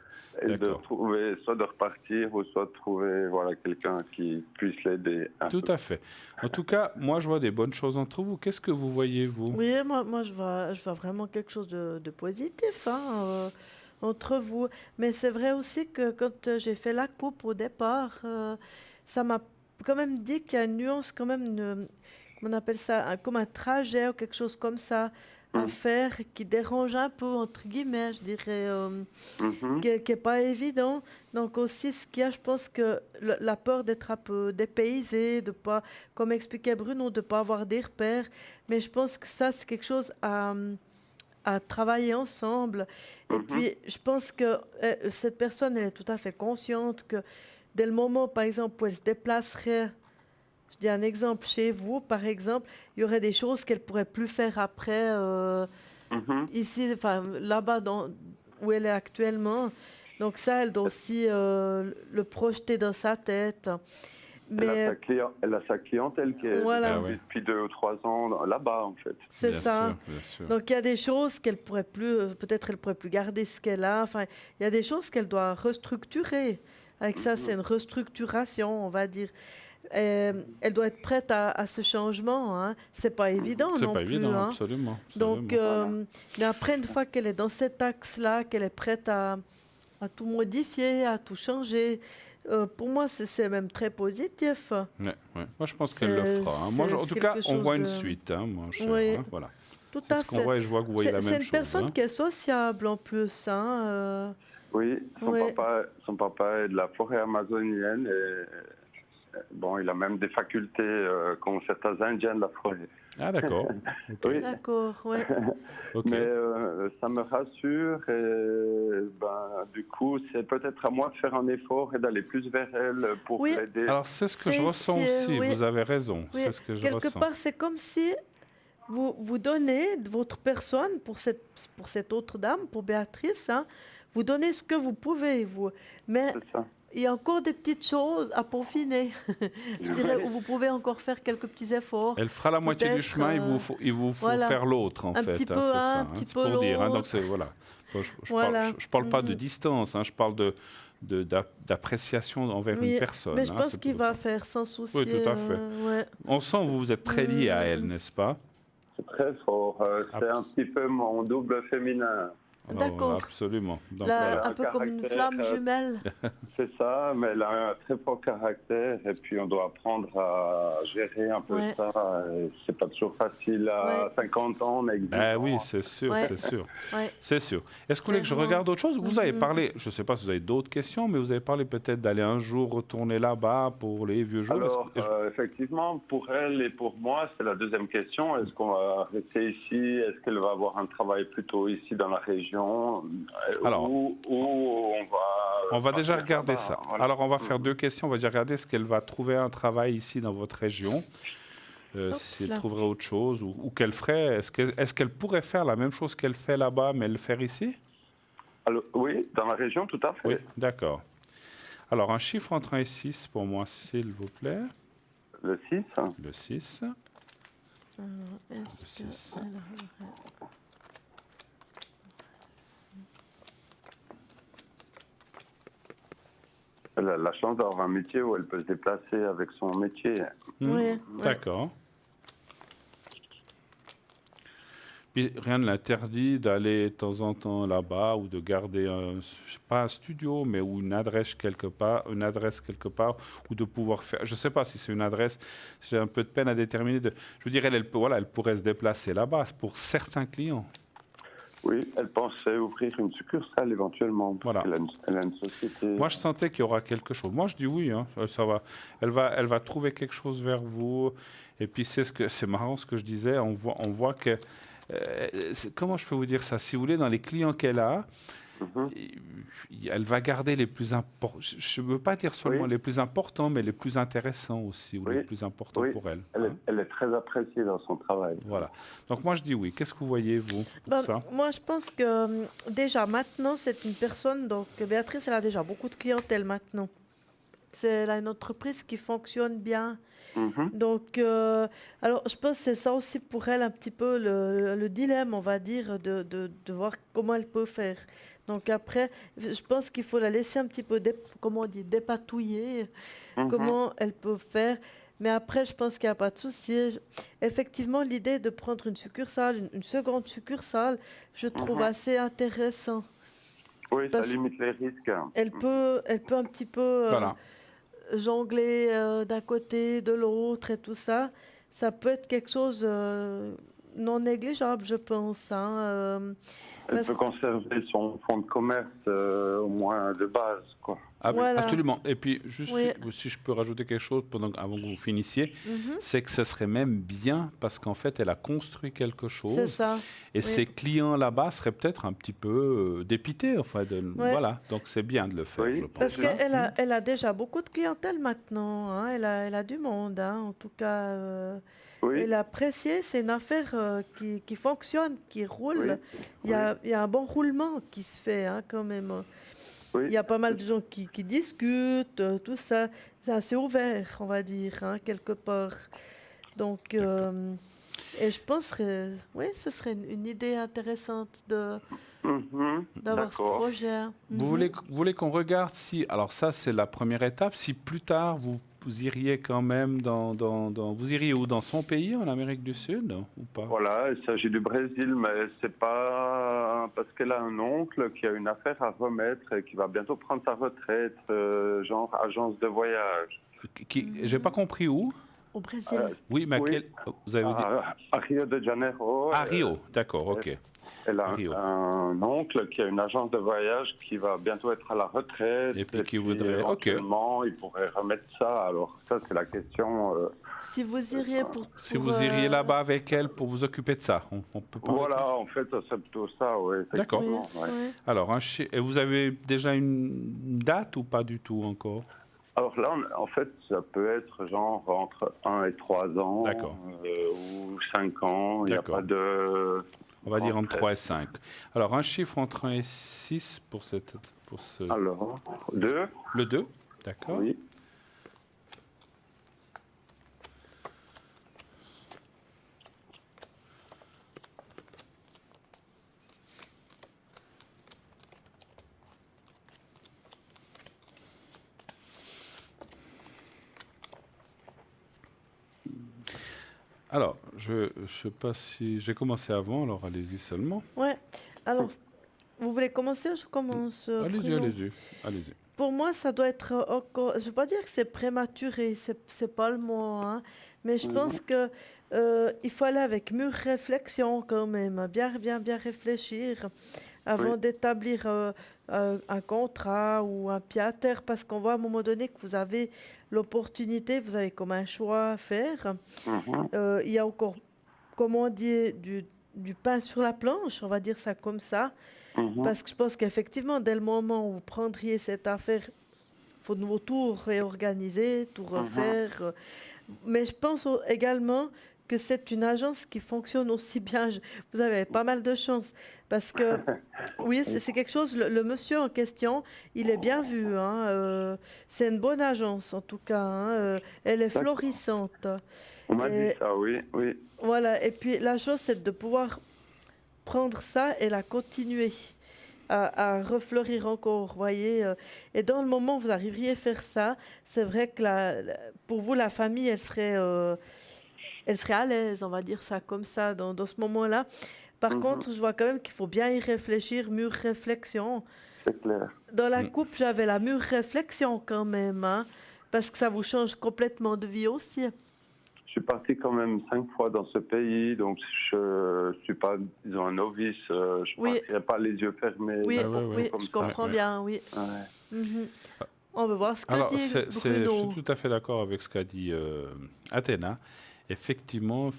Et de trouver, soit de repartir ou soit de trouver quelqu'un qui puisse l'aider. Tout à fait. En tout cas, moi je vois des bonnes choses entre vous. Qu'est-ce que vous voyez, vous? Oui, moi je vois vraiment quelque chose de positif entre vous. Mais c'est vrai aussi que quand j'ai fait la coupe au départ, ça m'a quand même dit qu'il y a une nuance, quand même, on appelle ça comme un trajet ou quelque chose comme ça à faire qui dérange un peu, entre guillemets, je dirais, qui n'est pas évident. Donc aussi, ce qu'il y a, je pense que la peur d'être un peu dépaysé, de pas, comme expliquait Bruno, de ne pas avoir des repères. Mais je pense que ça, c'est quelque chose à travailler ensemble. Et puis, je pense que cette personne, elle est tout à fait consciente que dès le moment, par exemple, où elle se déplacerait, je dis un exemple, chez vous, par exemple, il y aurait des choses qu'elle ne pourrait plus faire après, ici, enfin, là-bas, où elle est actuellement. Donc ça, elle doit aussi le projeter dans sa tête. Mais elle a sa clientèle qui est depuis 2 ou 3 ans là-bas, en fait. C'est Bien ça. sûr, bien sûr. Donc il y a des choses qu'elle pourrait plus, peut-être elle pourrait plus garder ce qu'elle a. Enfin, il y a des choses qu'elle doit restructurer. Avec ça, c'est une restructuration, on va dire. Elle doit être prête à ce changement. Hein. C'est pas évident non plus. C'est pas évident, hein. absolument. Donc, mais après, une fois qu'elle est dans cet axe-là, qu'elle est prête à tout modifier, à tout changer, pour moi, c'est même très positif. Ouais. Moi, je pense qu'elle le fera. Hein. Moi, en tout cas, on voit une suite. Hein, moi, oui. Voilà. Tout C'est à ce qu'on fait. voit et je vois que vous voyez la même chose. C'est une personne hein. qui est sociable en plus. Hein, Oui, son papa est de la forêt amazonienne et bon, il a même des facultés comme certains Indiens de la forêt. Ah, d'accord. Okay. Oui. D'accord, oui. Okay. Mais ça me rassure et du coup, c'est peut-être à moi de faire un effort et d'aller plus vers elle pour l'aider. Alors, c'est ce que je ressens aussi, oui. Vous avez raison, Oui. c'est ce que je Quelque ressens. part, c'est comme si vous donnez de votre personne pour cette autre dame, pour Béatrice, hein, vous donnez ce que vous pouvez, vous. Mais il y a encore des petites choses à peaufiner, je dirais, où vous pouvez encore faire quelques petits efforts. Elle fera la moitié du chemin, il vous faut faire l'autre, en fait. Petit peu hein, un, petit c'est peu pour dire. Hein, l'autre. donc, voilà. Je parle pas de distance, hein, je parle d'appréciation envers une personne. Mais je pense qu'il va faire sans souci. Oui, tout à fait. On sent que vous êtes très lié à elle, n'est-ce pas? C'est très fort. C'est un petit peu mon double féminin. D'accord. Absolument. Donc, là, un peu comme une flamme jumelle. C'est ça, mais elle a un très fort caractère et puis on doit apprendre à gérer un peu ça. C'est pas toujours facile à 50 ans, on existe. Oui, c'est sûr, c'est sûr. Ouais. C'est sûr. Est-ce que vous voulez que je regarde autre chose? Vous avez parlé, je ne sais pas si vous avez d'autres questions, mais vous avez parlé peut-être d'aller un jour retourner là-bas pour les vieux jours. Alors, effectivement, pour elle et pour moi, c'est la deuxième question. Est-ce qu'on va rester ici? Est-ce qu'elle va avoir un travail plutôt ici dans la région? Alors, où on va déjà regarder ça. Voilà. Alors, on va faire 2 questions. On va déjà regarder est-ce qu'elle va trouver un travail ici dans votre région, si elle trouverait autre chose, ou qu'elle ferait. Est-ce qu'elle pourrait faire la même chose qu'elle fait là-bas, mais le faire ici? Alors, oui, dans la région, tout à fait. Oui, d'accord. Alors, un chiffre entre 1 et 6 pour moi, s'il vous plaît. Le 6. Le 6. Est-ce Le 6. Elle a la chance d'avoir un métier où elle peut se déplacer avec son métier. Oui. D'accord. Puis rien ne l'interdit d'aller de temps en temps là-bas ou de garder je sais pas un studio, mais ou une adresse quelque part, ou de pouvoir faire. Je ne sais pas si c'est une adresse. J'ai un peu de peine à déterminer. Je veux dire, elle pourrait se déplacer là-bas pour certains clients. Oui, elle pensait ouvrir une succursale éventuellement. Voilà. Elle a une société. Moi, je sentais qu'il y aura quelque chose. Moi, je dis oui, hein, ça va. Elle va trouver quelque chose vers vous. Et puis, c'est marrant ce que je disais. On voit que. Comment je peux vous dire ça? Si vous voulez, dans les clients qu'elle a, elle va garder les plus importants. Je ne veux pas dire seulement les plus importants, mais les plus intéressants aussi, ou les plus importants pour elle. Elle est très appréciée dans son travail. Voilà. Donc moi, je dis oui. Qu'est-ce que vous voyez, vous, pour ça? Moi, je pense que déjà, maintenant, c'est une personne... Donc, Béatrice, elle a déjà beaucoup de clientèle maintenant. Elle a une entreprise qui fonctionne bien. Donc, alors, je pense que c'est ça aussi pour elle un petit peu le dilemme, on va dire, de voir comment elle peut faire. Donc après, je pense qu'il faut la laisser un petit peu, comment on dit, dépatouiller, comment elle peut faire. Mais après, je pense qu'il n'y a pas de souci. Effectivement, l'idée de prendre une succursale, une seconde succursale, je trouve assez intéressant. Oui, ça limite les risques. Elle peut un petit peu... jongler d'un côté, de l'autre et tout ça, ça peut être quelque chose non négligeable, je pense. Elle peut conserver son fonds de commerce au moins de base, quoi. Ah, voilà. Absolument. Et puis, juste si je peux rajouter quelque chose avant que vous finissiez, c'est que ce serait même bien parce qu'en fait, elle a construit quelque chose. C'est ça. Et ses clients là-bas seraient peut-être un petit peu dépités. Enfin, voilà. Donc, c'est bien de le faire, je pense. Parce qu'elle a déjà beaucoup de clientèle maintenant. Hein. Elle a du monde, hein. En tout cas. Elle a apprécié. C'est une affaire qui fonctionne, qui roule. Il y a un bon roulement qui se fait, hein, quand même. Il y a pas mal de gens qui discutent, tout ça. C'est assez ouvert, on va dire, hein, quelque part. Donc, et je pense que ce serait une idée intéressante d'avoir ce projet. Vous voulez qu'on regarde si... Alors ça, c'est la première étape. Si plus tard, vous iriez quand même vous iriez où, dans son pays, en Amérique du Sud, ou pas? Voilà, il s'agit du Brésil, mais c'est pas parce qu'elle a un oncle qui a une affaire à remettre et qui va bientôt prendre sa retraite, genre agence de voyage. J'ai pas compris où? Au Brésil. Oui, mais vous avez dit... À Rio de Janeiro. À Rio, d'accord, ok. Elle a un oncle qui a une agence de voyage qui va bientôt être à la retraite. Et puis qui voudrait... Éventuellement, il pourrait remettre ça. Alors ça, c'est la question... Si vous iriez Si vous iriez là-bas avec elle pour vous occuper de ça, on peut pas... Voilà, en fait, c'est plutôt ça, oui. D'accord. Oui. Alors, et vous avez déjà une date ou pas du tout encore? Alors là, en fait, ça peut être genre entre 1 et 3 ans ou 5 ans. Il n'y a pas de... On va dire entre 3 et 5. Alors, un chiffre entre 1 et 6 pour ce... Alors, 2. Le 2, d'accord. Oui. Alors, je ne sais pas si... J'ai commencé avant, alors allez-y seulement. Ouais. Alors, vous voulez commencer ou je commence? Allez-y. Pour moi, ça doit être encore... Je ne veux pas dire que c'est prématuré, c'est pas le mot, hein, mais je pense que il faut aller avec mûre réflexion quand même, bien réfléchir avant d'établir un contrat ou un pied à terre, parce qu'on voit à un moment donné que vous avez l'opportunité, vous avez comme un choix à faire. Il y a encore, comment on dit, du pain sur la planche, on va dire ça comme ça. Parce que je pense qu'effectivement, dès le moment où vous prendriez cette affaire, il faut de nouveau tout réorganiser, tout refaire. Mais je pense également que c'est une agence qui fonctionne aussi bien. Vous avez pas mal de chance. Parce que, oui, c'est quelque chose, le monsieur en question, il est bien vu. Hein, c'est une bonne agence, en tout cas. Hein, elle est florissante. On m'a dit ça, oui. Voilà, et puis la chose, c'est de pouvoir prendre ça et la continuer à refleurir encore, voyez. Et dans le moment où vous arriveriez à faire ça, c'est vrai que pour vous, la famille, elle serait à l'aise, on va dire ça comme ça, dans ce moment-là. Par contre, je vois quand même qu'il faut bien y réfléchir, mûre réflexion. C'est clair. Dans la coupe, j'avais la mûre réflexion quand même, hein, parce que ça vous change complètement de vie aussi. Je suis parti quand même 5 fois dans ce pays, donc je suis pas, disons, un novice. Je ne partirai pas les yeux fermés. Oui, ouais, je comprends bien, oui. Ouais. On va voir ce que Alors, dit je Bruno. suis tout à fait d'accord avec ce qu'a dit Athéna. Effectivement,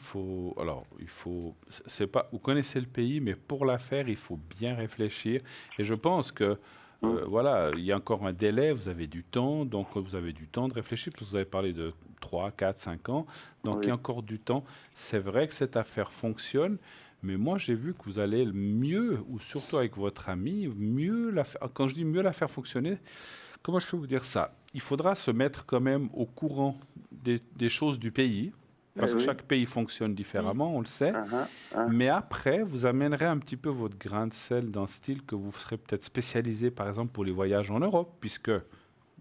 c'est pas, vous connaissez le pays, mais pour la faire, il faut bien réfléchir. Et je pense que, voilà, il y a encore un délai, vous avez du temps, donc vous avez du temps de réfléchir, parce que vous avez parlé de 3, 4, 5 ans, donc il y a encore du temps. C'est vrai que cette affaire fonctionne, mais moi, j'ai vu que vous allez mieux, ou surtout avec votre ami, mieux la faire. Quand je dis mieux la faire fonctionner, comment je peux vous dire ça? Il faudra se mettre quand même au courant des choses du pays, parce que chaque pays fonctionne différemment, on le sait. Mais après, vous amènerez un petit peu votre grain de sel dans le style que vous serez peut-être spécialisé, par exemple, pour les voyages en Europe, puisque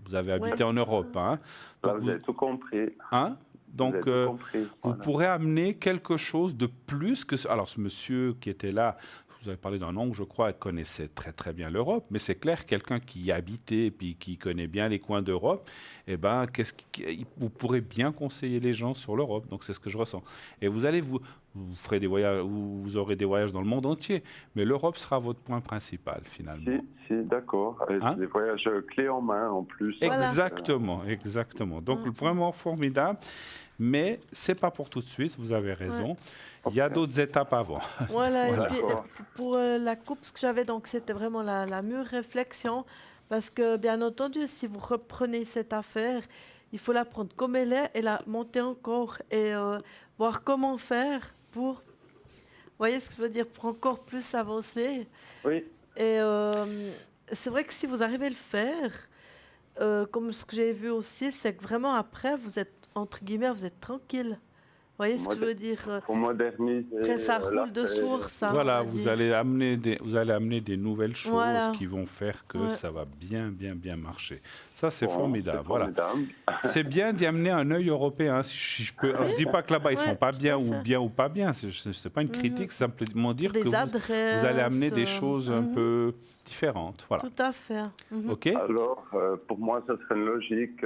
vous avez habité en Europe. Hein. Là, Donc vous avez tout compris. Hein? Donc, Vous avez tout compris, vous pourrez amener quelque chose de plus que... Alors, ce monsieur qui était là, vous avez parlé d'un oncle, je crois, connaissait très très bien l'Europe, mais c'est clair, quelqu'un qui y habitait et puis qui connaît bien les coins d'Europe, eh ben, vous pourrez bien conseiller les gens sur l'Europe. Donc c'est ce que je ressens. Et vous ferez des voyages, vous aurez des voyages dans le monde entier, mais l'Europe sera votre point principal finalement. Si, d'accord. Avec des voyages clés en main en plus. Exactement, exactement. Donc vraiment formidable. Mais c'est pas pour tout de suite, vous avez raison. Il y a d'autres étapes avant. Voilà, et puis, pour la coupe, ce que j'avais, donc c'était vraiment la mûre réflexion, parce que bien entendu, si vous reprenez cette affaire, il faut la prendre comme elle est et la monter encore et voir comment faire pour, vous voyez ce que je veux dire, pour encore plus avancer. Oui. Et c'est vrai que si vous arrivez à le faire, comme ce que j'ai vu aussi, c'est que vraiment après, vous êtes, entre guillemets, vous êtes tranquille. Vous voyez ce que je veux dire? Pour moderniser. Après, ça roule de source. Hein, voilà, vous allez amener des nouvelles choses qui vont faire que ça va bien marcher. Ça, c'est formidable. Voilà. C'est bien d'y amener un œil européen. Si je peux. Je dis pas que là-bas ils sont pas bien ou pas bien. C'est pas une critique. C'est simplement dire que vous allez amener des choses un peu différentes. Voilà. Tout à fait. Ok. Alors, pour moi, ça serait une logique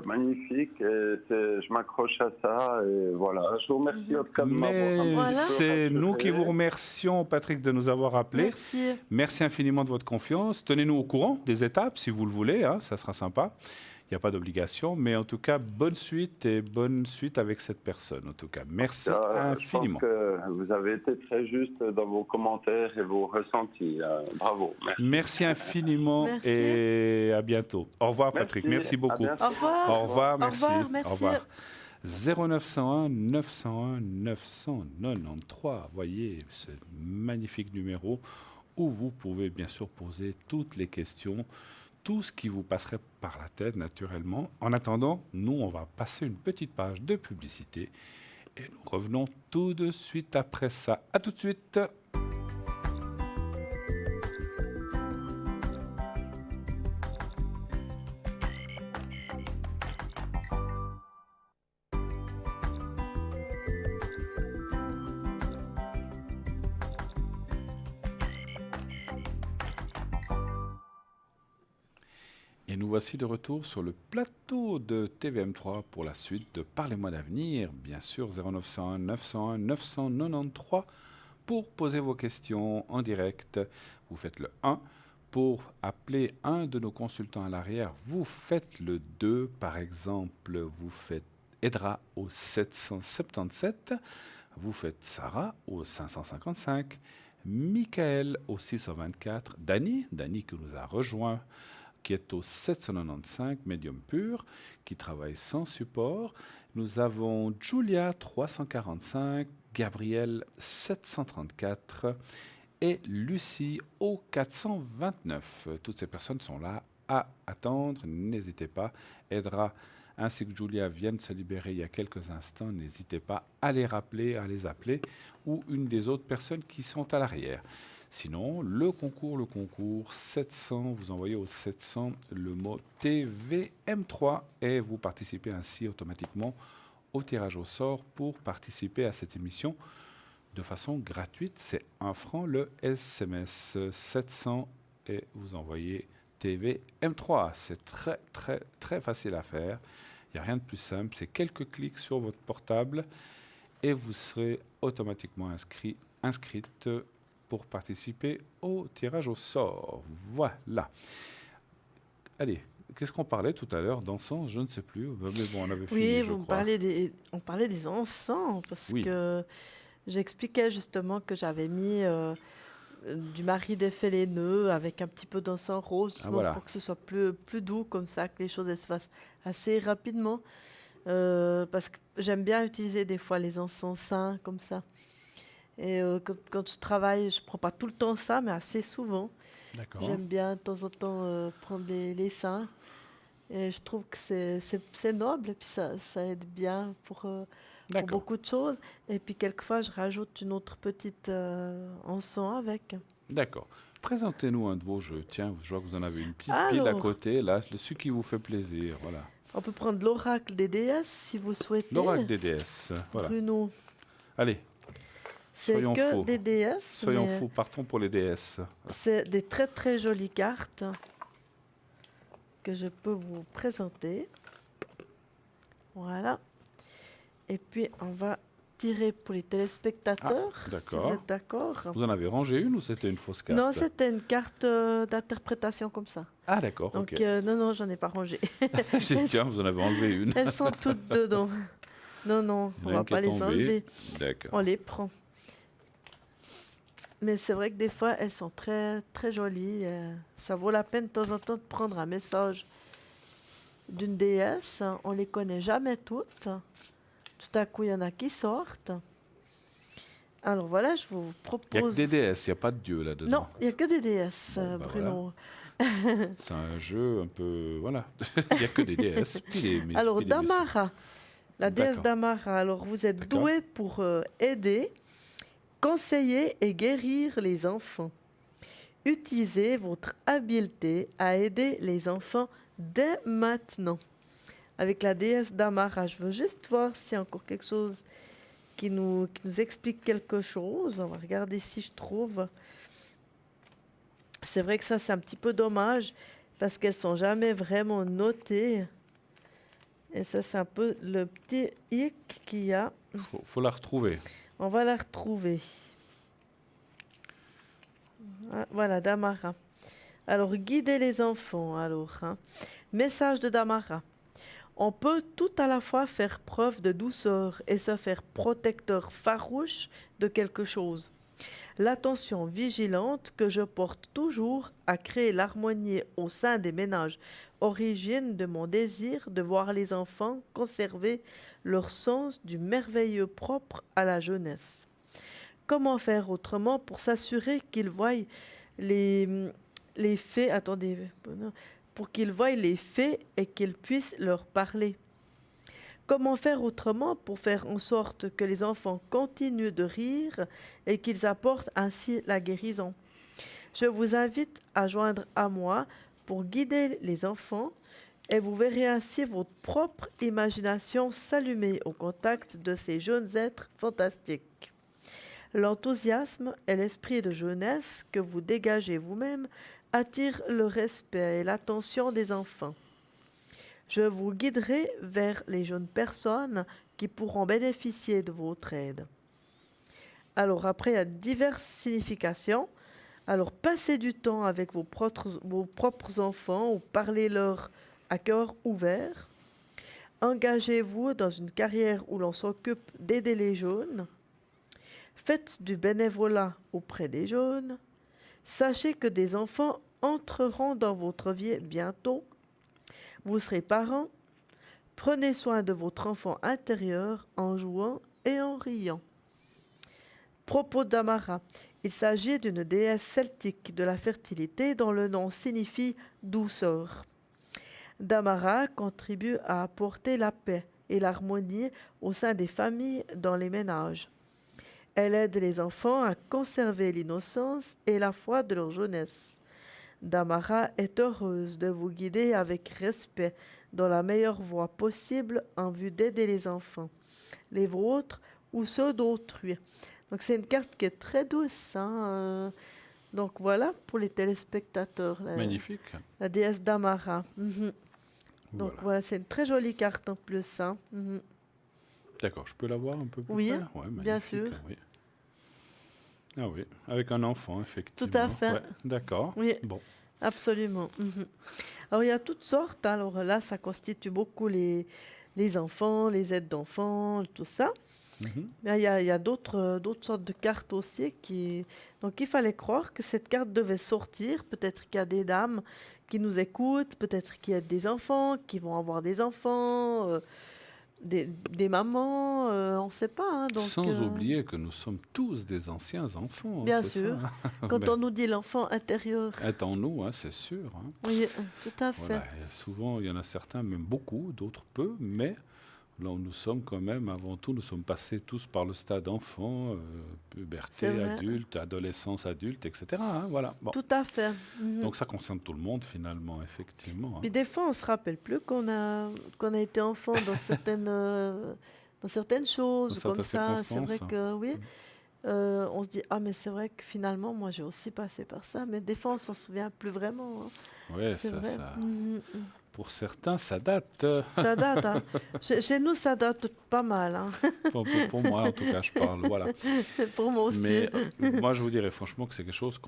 magnifique. Et je m'accroche à ça. Et voilà. Je vous remercie en tout cas de m'avoir. C'est nous qui vous remercions, Patrick, de nous avoir appelés. Merci. Merci infiniment de votre confiance. Tenez-nous au courant des étapes, si vous le voulez. Hein, ça sera sympa. Il n'y a pas d'obligation. Mais en tout cas, bonne suite avec cette personne. En tout cas, merci infiniment. Je pense que vous avez été très juste dans vos commentaires et vos ressentis. Bravo. Merci infiniment et à bientôt. Au revoir, Patrick. Merci beaucoup. Au revoir. Au revoir. Merci. Merci. Au revoir. 0901 901 993. Voyez ce magnifique numéro où vous pouvez bien sûr poser toutes les questions, tout ce qui vous passerait par la tête naturellement. En attendant, nous, on va passer une petite page de publicité et nous revenons tout de suite après ça. À tout de suite. Et nous voici de retour sur le plateau de TVM3 pour la suite de Parlez-moi d'avenir. Bien sûr, 0901 901 993 pour poser vos questions en direct. Vous faites le 1. Pour appeler un de nos consultants à l'arrière, vous faites le 2. Par exemple, vous faites Edra au 777. Vous faites Sarah au 555. Michael au 624. Dany qui nous a rejoint, qui est au 795, médium pur, qui travaille sans support. Nous avons Julia, 345, Gabriel, 734 et Lucie au 429. Toutes ces personnes sont là à attendre. N'hésitez pas. Edra ainsi que Julia viennent se libérer il y a quelques instants. N'hésitez pas à les rappeler, à les appeler, ou une des autres personnes qui sont à l'arrière. Sinon, le concours 700, vous envoyez au 700 le mot TVM3 et vous participez ainsi automatiquement au tirage au sort pour participer à cette émission de façon gratuite. C'est 1 franc le SMS 700 et vous envoyez TV M3. C'est très, très, très facile à faire. Il n'y a rien de plus simple. C'est quelques clics sur votre portable et vous serez automatiquement inscrite pour participer au tirage au sort. Voilà. Allez, qu'est-ce qu'on parlait tout à l'heure d'encens? Je ne sais plus. Mais bon, on avait fini, Oui, je vous me crois. on parlait des encens, parce Oui. que j'expliquais justement que j'avais mis du Marie défait les nœuds avec un petit peu d'encens rose, justement voilà. pour que ce soit plus doux, comme ça, que les choses elles se fassent assez rapidement. Parce que j'aime bien utiliser des fois les encens sains comme ça. Et quand je travaille, je prends pas tout le temps ça, mais assez souvent. D'accord. J'aime bien de temps en temps prendre les sains. Et je trouve que c'est noble et puis ça aide bien pour D'accord. beaucoup de choses. Et puis quelquefois, je rajoute une autre petite encens avec. D'accord. Présentez-nous un de vos jeux. Tiens, je vois que vous en avez une petite pile à Alors, côté. Là, celui qui vous fait plaisir. Voilà. on peut prendre l'oracle des déesses si vous souhaitez. L'oracle des déesses. Voilà. Bruno, Allez, c'est soyons que faux. des déesses. Soyons mais fous. Partons pour les déesses. c'est des très très jolies cartes que je peux vous présenter. Voilà. Et puis, on va tirer pour les téléspectateurs, si d'accord. vous êtes d'accord. Vous en avez rangé une ou c'était une fausse carte? Non, c'était une carte d'interprétation comme ça. Ah, d'accord. Donc, Ok. non, j'en ai pas rangé. Tiens, vous en avez enlevé une. Elles sont toutes dedans. Non, Il y en on a va une qui pas est les tombée. enlever. D'accord. On les prend. Mais c'est vrai que des fois, elles sont très, très jolies. Ça vaut la peine de temps en temps de prendre un message d'une déesse. On les connaît jamais toutes. Tout à coup, il y en a qui sortent. Alors voilà, je vous Il n'y a que propose... des déesses, il n'y a pas de dieu là-dedans. Non, il n'y a que des déesses, Bon, bah Bruno. C'est un jeu un peu. Voilà. Il n'y a que des déesses. Alors, puis les messieurs. Damara, la déesse D'accord. Damara. Alors, vous êtes D'accord. doué pour aider, conseiller et guérir les enfants. Utilisez votre habileté à aider les enfants dès maintenant. Avec la déesse Damara, je veux juste voir s'il y a encore quelque chose qui nous explique quelque chose. On va regarder si je trouve. C'est vrai que ça, c'est un petit peu dommage parce qu'elles sont jamais vraiment notées. Et ça, c'est un peu le petit hic qu'il y a. Faut la retrouver. On va la retrouver. Ah, voilà, Damara. Alors, guider les enfants, alors. Message de Damara. On peut tout à la fois faire preuve de douceur et se faire protecteur farouche de quelque chose. L'attention vigilante que je porte toujours à créer l'harmonie au sein des ménages origine de mon désir de voir les enfants conserver leur sens du merveilleux propre à la jeunesse. Comment faire autrement pour s'assurer qu'ils voient les faits, pour qu'ils voient les faits et qu'ils puissent leur parler? Comment faire autrement pour faire en sorte que les enfants continuent de rire et qu'ils apportent ainsi la guérison? Je vous invite à joindre à moi pour guider les enfants et vous verrez ainsi votre propre imagination s'allumer au contact de ces jeunes êtres fantastiques. L'enthousiasme et l'esprit de jeunesse que vous dégagez vous-même attirent le respect et l'attention des enfants. Je vous guiderai vers les jeunes personnes qui pourront bénéficier de votre aide. Alors après, il y a diverses significations. Alors passez du temps avec vos propres enfants ou parlez-leur à cœur ouvert. Engagez-vous dans une carrière où l'on s'occupe d'aider les jeunes. Faites du bénévolat auprès des jeunes. Sachez que des enfants entreront dans votre vie bientôt. Vous serez parents. Prenez soin de votre enfant intérieur en jouant et en riant. Propos d'Amara. Il s'agit d'une déesse celtique de la fertilité dont le nom signifie douceur. Damara contribue à apporter la paix et l'harmonie au sein des familles dans les ménages. Elle aide les enfants à conserver l'innocence et la foi de leur jeunesse. Damara est heureuse de vous guider avec respect dans la meilleure voie possible en vue d'aider les enfants, les vôtres ou ceux d'autrui, Donc c'est une carte qui est très douce. Donc voilà, pour les téléspectateurs, Magnifique. la déesse d'Amara. Mhm. Donc Voilà. voilà, c'est une très jolie carte en plus. Mhm. D'accord, je peux la voir un peu plus Oui, près? Ouais, bien magnifique, sûr. oui. Ah oui, avec un enfant, effectivement. Tout à fait. Ouais, d'accord. Oui, Bon. absolument. Mhm. Alors il y a toutes sortes. Alors là, ça constitue beaucoup les enfants, les aides d'enfants, tout ça. Mhm. Mais il y a d'autres sortes de cartes aussi donc il fallait croire que cette carte devait sortir. Peut-être qu'il y a des dames qui nous écoutent, peut-être qu'il y a des enfants qui vont avoir des enfants, des mamans, on ne sait pas. Donc, Sans oublier que nous sommes tous des anciens enfants, bien c'est sûr, ça, hein. quand Ben, on nous dit l'enfant intérieur, attends-nous, hein, c'est sûr, hein. oui, tout à fait. Voilà, et souvent, il y en a certains, même beaucoup, d'autres peu, mais là où nous sommes quand même, avant tout, nous sommes passés tous par le stade enfant, puberté, C'est vrai. adulte, adolescence, adulte, etc., hein, voilà. Bon. Tout à fait. Mhm. Donc ça concerne tout le monde finalement, effectivement, hein. Puis des fois, on se rappelle plus qu'on a été enfant dans certaines choses, Dans comme certaines ça. C'est vrai circonstances, que oui. On se dit, ah, mais c'est vrai que finalement, moi, j'ai aussi passé par ça. Mais des fois, on s'en souvient plus vraiment. Ouais, C'est vrai. ça, Mhm, mhm. pour certains, ça date. Ça date. Chez nous, ça date pas mal. Pour moi, en tout cas, je parle. Voilà. Pour moi aussi. Mais moi, je vous dirais franchement que c'est quelque chose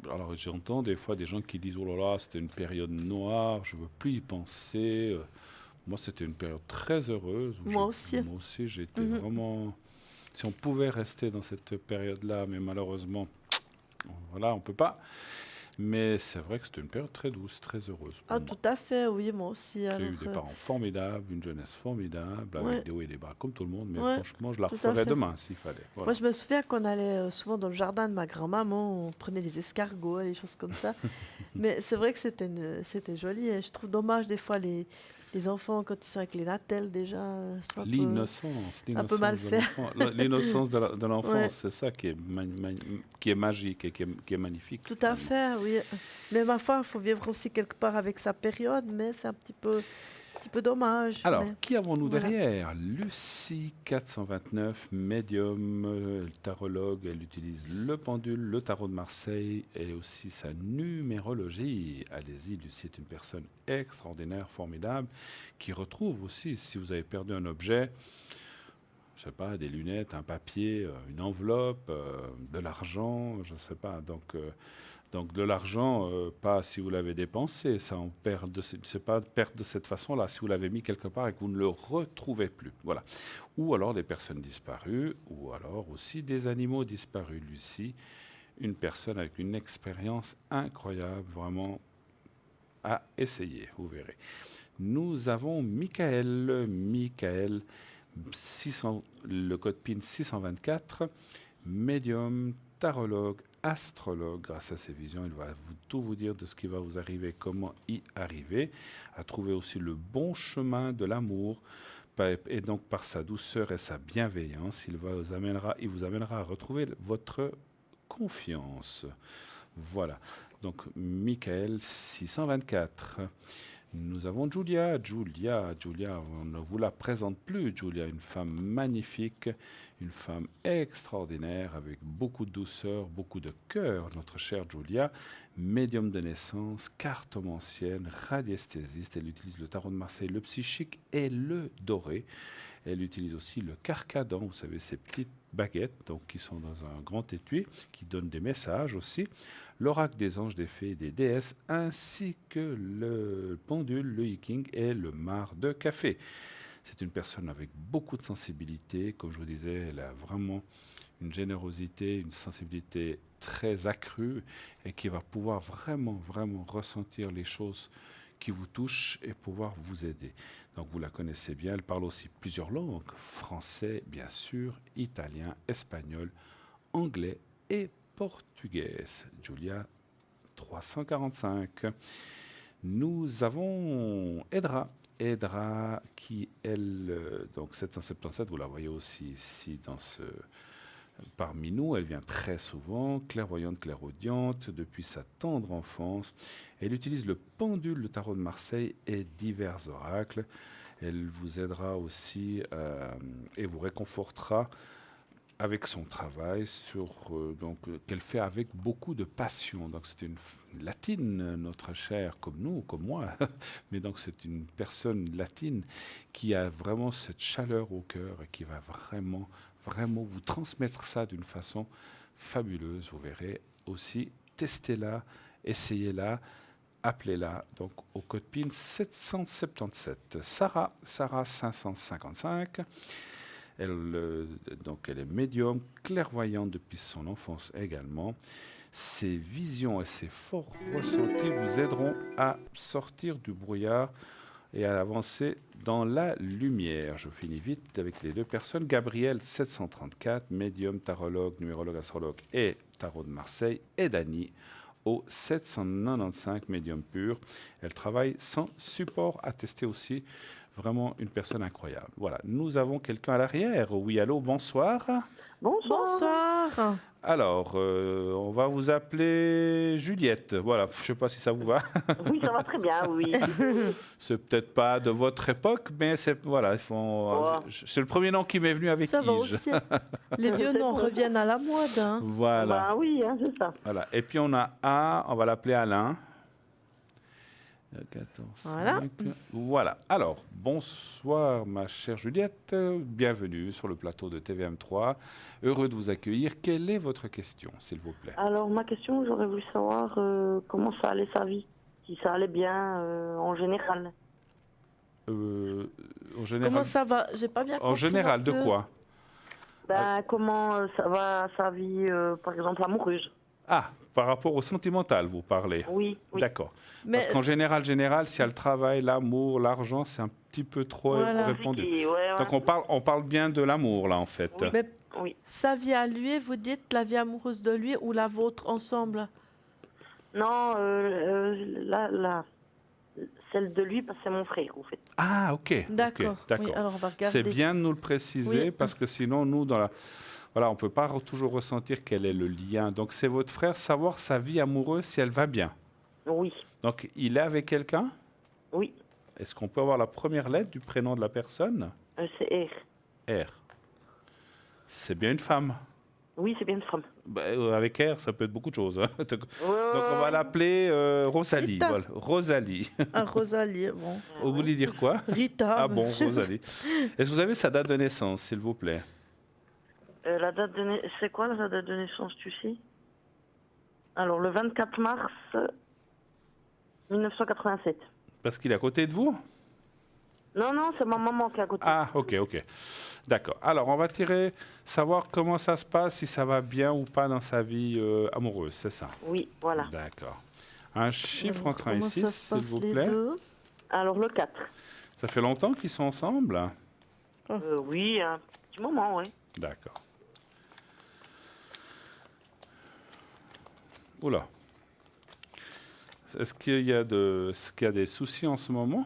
alors, j'entends des fois des gens qui disent, oh là là, c'était une période noire, je veux plus y penser. Moi, c'était une période très heureuse. Où Moi aussi. Moi aussi, j'étais Mhm. vraiment. Si on pouvait rester dans cette période-là, mais malheureusement, voilà, on peut pas. Mais c'est vrai que c'était une période très douce, très heureuse pour Ah, moi. tout à fait, oui, moi aussi. J'ai Alors, eu des parents formidables, une jeunesse formidable, Ouais. avec des hauts et des bas, comme tout le monde. Mais Ouais, franchement, je la tout à referais fait. demain s'il fallait. moi, Voilà. je me souviens qu'on allait souvent dans le jardin de ma grand-maman, on prenait les escargots, des choses comme ça. Mais c'est vrai que c'était joli. Et je trouve dommage des fois les enfants quand ils sont avec les natelles déjà. C'est un peu- L'innocence, un peu mal de fait. l'enfant. L'innocence de l'enfance, Ouais. c'est ça qui est, qui est magique et qui est magnifique. Tout à finalement. fait, oui. Mais ma foi, il faut vivre aussi quelque part avec sa période, mais c'est un petit peu dommage. Alors, mais qui avons-nous voilà. derrière? Lucie 429, médium, tarologue. Elle utilise le pendule, le tarot de Marseille et aussi sa numérologie. Allez-y, Lucie est une personne extraordinaire, formidable, qui retrouve aussi, si vous avez perdu un objet, je sais pas, des lunettes, un papier, une enveloppe, de l'argent, je ne sais pas. Donc de l'argent, pas si vous l'avez dépensé, ça en perd c'est pas perdre de cette façon-là, si vous l'avez mis quelque part et que vous ne le retrouvez plus. Voilà. Ou alors des personnes disparues, ou alors aussi des animaux disparus. Lucie, une personne avec une expérience incroyable, vraiment à essayer, vous verrez. Nous avons Michael 600, le code PIN 624, médium, tarologue, astrologue. Grâce à ses visions, il va tout vous dire de ce qui va vous arriver, comment y arriver, à trouver aussi le bon chemin de l'amour, et donc par sa douceur et sa bienveillance, il vous amènera à retrouver votre confiance. Voilà. Donc Michael 624. Nous avons Julia, on ne vous la présente plus. Julia, une femme magnifique, une femme extraordinaire, avec beaucoup de douceur, beaucoup de cœur. Notre chère Julia, médium de naissance, cartomancienne, radiesthésiste. Elle utilise le tarot de Marseille, le psychique et le doré. Elle utilise aussi le carcadon, vous savez, ces petites baguettes donc, qui sont dans un grand étui, qui donnent des messages aussi. L'oracle des anges, des fées et des déesses, ainsi que le pendule, le hiking et le mar de café. C'est une personne avec beaucoup de sensibilité. Comme je vous disais, elle a vraiment une générosité, une sensibilité très accrue et qui va pouvoir vraiment ressentir les choses qui vous touchent et pouvoir vous aider. Donc vous la connaissez bien, elle parle aussi plusieurs langues, français bien sûr, italien, espagnol, anglais et portugais. Julia 345. Nous avons Edra qui, elle, donc 777, vous la voyez aussi ici parmi nous. Elle vient très souvent, clairvoyante, clairaudiente, depuis sa tendre enfance. Elle utilise le pendule, le tarot de Marseille et divers oracles. Elle vous aidera aussi et vous réconfortera avec son travail, qu'elle fait avec beaucoup de passion. Donc c'est une latine, notre chère, comme nous, comme moi, mais donc c'est une personne latine qui a vraiment cette chaleur au cœur et qui va vraiment, vraiment vous transmettre ça d'une façon fabuleuse. Vous verrez aussi, testez-la, essayez-la, appelez-la donc au code PIN 777. Sarah 555. Elle est médium, clairvoyante depuis son enfance également. Ses visions et ses forts ressentis vous aideront à sortir du brouillard et à avancer dans la lumière. Je finis vite avec les deux personnes. Gabriel 734, médium, tarologue, numérologue, astrologue et tarot de Marseille. Et Dany au 795, médium pur. Elle travaille sans support, attesté aussi. Vraiment une personne incroyable. Voilà, nous avons quelqu'un à l'arrière. Oui, allô, bonsoir. Bonsoir. Alors, on va vous appeler Juliette. Voilà, je ne sais pas si ça vous va. Oui, ça va très bien, oui. C'est peut-être pas de votre époque, mais c'est voilà, c'est le premier nom qui m'est venu avec Ça va Ige. aussi. Les vieux noms reviennent à la mode. Hein. Voilà. Bah oui, hein, c'est ça. Voilà. Et puis on va l'appeler Alain. 14, Voilà. 5. Voilà. Alors, bonsoir ma chère Juliette. Bienvenue sur le plateau de TVM3. Heureux de vous accueillir. Quelle est votre question, s'il vous plaît? Alors, ma question, j'aurais voulu savoir comment ça allait sa vie. Si ça allait bien en général. En général, Comment ça va? J'ai pas bien compris. en général, de non plus. quoi? Ben, comment ça va sa vie, par exemple, amoureuse. Ah, par rapport au sentimental, vous parlez. Oui, oui. D'accord. Mais Parce qu'en général, s'il y a le travail, l'amour, l'argent, c'est un petit peu trop Voilà. répandu. Ouais, ouais. Donc on parle bien de l'amour, là, en fait. Oui. mais Oui. sa vie à lui, vous dites la vie amoureuse de lui ou la vôtre ensemble? Non, celle de lui, parce que c'est mon frère, en fait. Ah, ok. D'accord. ok, d'accord. Oui, alors on va C'est regarder. bien de nous le préciser, Oui. parce que sinon, nous, voilà, on ne peut pas toujours ressentir quel est le lien. Donc, c'est votre frère, savoir sa vie amoureuse, si elle va bien. Oui, Donc, il est avec quelqu'un? oui. Est-ce qu'on peut avoir la première lettre du prénom de la personne? C'est R. R. C'est bien une femme. Oui, c'est bien une femme. Avec R, ça peut être beaucoup de choses. Hein. Donc, on va Ouais. l'appeler Rosalie. Rita. Voilà. Rosalie. Un Rosalie, bon. Vous voulez dire quoi? Rita. Ah bon, Rosalie. Est-ce que vous avez sa date de naissance, s'il vous plaît? La date de c'est quoi la date de naissance, tu sais? Alors, le 24 mars 1987. Parce qu'il est à côté de vous? Non, non, c'est ma maman qui est à côté. Ah, ok. D'accord. Alors, on va savoir comment ça se passe, si ça va bien ou pas dans sa vie amoureuse, c'est ça? Oui, voilà. D'accord. Un chiffre Alors, entre 1 et comment 6, ça se s'il passe, vous les plaît. deux Alors, le 4. Ça fait longtemps qu'ils sont ensemble? Oui, un petit moment, oui. D'accord. Oula. Est-ce qu'il y a des soucis en ce moment?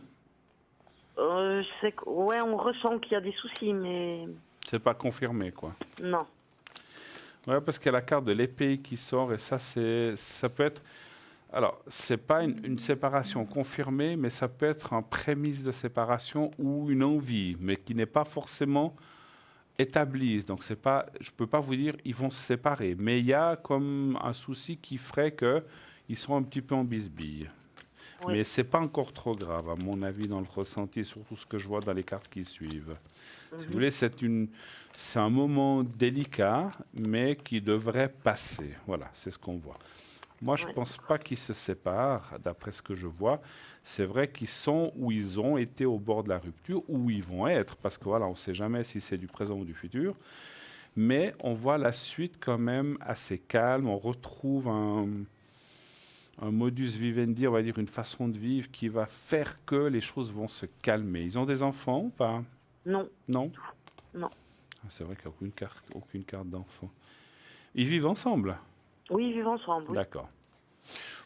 Ouais, on ressent qu'il y a des soucis, mais C'est pas confirmé, quoi. non. Ouais, parce qu'il y a la carte de l'épée qui sort et ça peut être. Alors, c'est pas une séparation confirmée, mais ça peut être un prémisse de séparation ou une envie, mais qui n'est pas forcément établie. Donc, je peux pas vous dire ils vont se séparer, mais il y a comme un souci qui ferait que ils sont un petit peu en bisbille. Oui. Mais c'est pas encore trop grave, à mon avis, dans le ressenti, surtout ce que je vois dans les cartes qui suivent. Si vous voulez, c'est un moment délicat, mais qui devrait passer. Voilà, c'est ce qu'on voit. Moi, je ne pense pas qu'ils se séparent, d'après ce que je vois. C'est vrai qu'ils sont où ils ont été au bord de la rupture, où ils vont être, parce que voilà, on ne sait jamais si c'est du présent ou du futur. Mais on voit la suite quand même assez calme. On retrouve un modus vivendi, on va dire une façon de vivre qui va faire que les choses vont se calmer. Ils ont des enfants ou pas? Non. Non? Non. Ah, c'est vrai qu'il n'y a aucune carte d'enfant. Ils vivent ensemble? Oui, ils vivent ensemble. Oui. D'accord.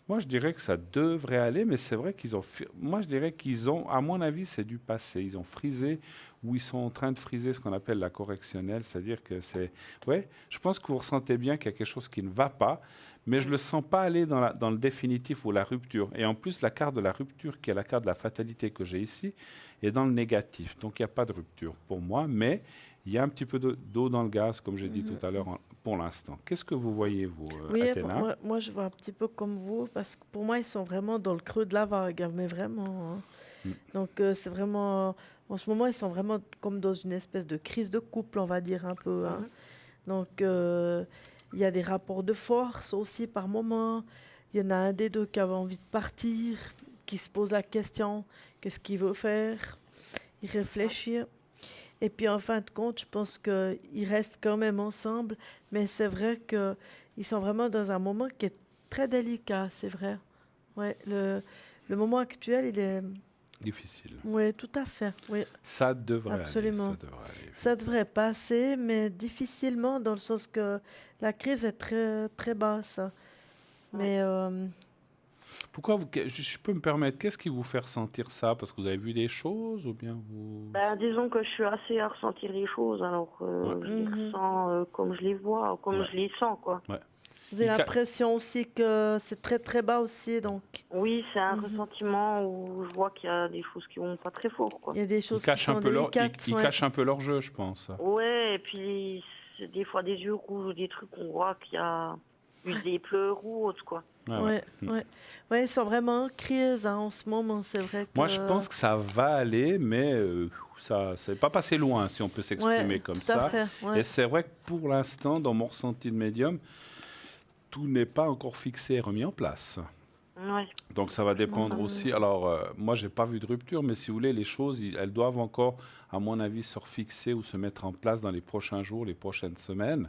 Moi, je dirais que ça devrait aller, mais c'est vrai qu'ils ont... Moi, je dirais qu'ils ont, à mon avis, c'est du passé. Ils ont frisé où ils sont en train de friser ce qu'on appelle la correctionnelle, c'est-à-dire que c'est... Ouais, je pense que vous ressentez bien qu'il y a quelque chose qui ne va pas, mais je ne le sens pas aller dans le définitif ou la rupture. Et en plus, la carte de la rupture, qui est la carte de la fatalité que j'ai ici, est dans le négatif. Donc, il n'y a pas de rupture pour moi, mais il y a un petit peu d'eau dans le gaz, comme j'ai dit tout à l'heure, pour l'instant. Qu'est-ce que vous voyez, vous, Oui, Athéna? moi, je vois un petit peu comme vous, parce que pour moi, ils sont vraiment dans le creux de la vague, hein, mais vraiment. Hein. Donc, c'est vraiment... En ce moment, ils sont vraiment comme dans une espèce de crise de couple, on va dire un peu. Hein. Donc, il y a des rapports de force aussi par moment. Il y en a un des deux qui avait envie de partir, qui se pose la question, qu'est-ce qu'il veut faire? Il réfléchit. Et puis, en fin de compte, je pense qu'ils restent quand même ensemble, mais c'est vrai qu'ils sont vraiment dans un moment qui est très délicat, c'est vrai. Ouais, le moment actuel, il est... Difficile. Oui, tout à fait. Oui, Ça devrait absolument. aller. Ça devrait aller. Ça devrait passer, mais difficilement, dans le sens que la crise est très, très basse. Mais Pourquoi je peux me permettre, qu'est-ce qui vous fait ressentir ça? Parce que vous avez vu des choses ou bien vous... Ben, disons que je suis assez à ressentir les choses, alors je les ressens comme je les vois, comme je les sens, quoi. Ouais. vous avez l'impression aussi que c'est très, très bas aussi, donc Oui, c'est un ressentiment où je vois qu'il y a des choses qui vont pas très fort, quoi. il y a des Ils choses qui cachent un sont peu délicates. ils ouais. cachent un peu leur jeu, je pense. Ouais, et puis c'est des fois des yeux rouges ou des trucs, on voit qu'il y a eu des pleurs ou autre, quoi. Ouais, ils sont vraiment en crise hein, en ce moment, c'est vrai que... Moi, je pense que ça va aller, mais ça n'est pas passé loin, si on peut s'exprimer comme tout à ça. fait, ouais. Et c'est vrai que pour l'instant, dans mon ressenti de médium, tout n'est pas encore fixé et remis en place. Ouais. Donc ça va dépendre aussi. Alors, moi, je n'ai pas vu de rupture, mais si vous voulez, les choses, elles doivent encore, à mon avis, se refixer ou se mettre en place dans les prochains jours, les prochaines semaines.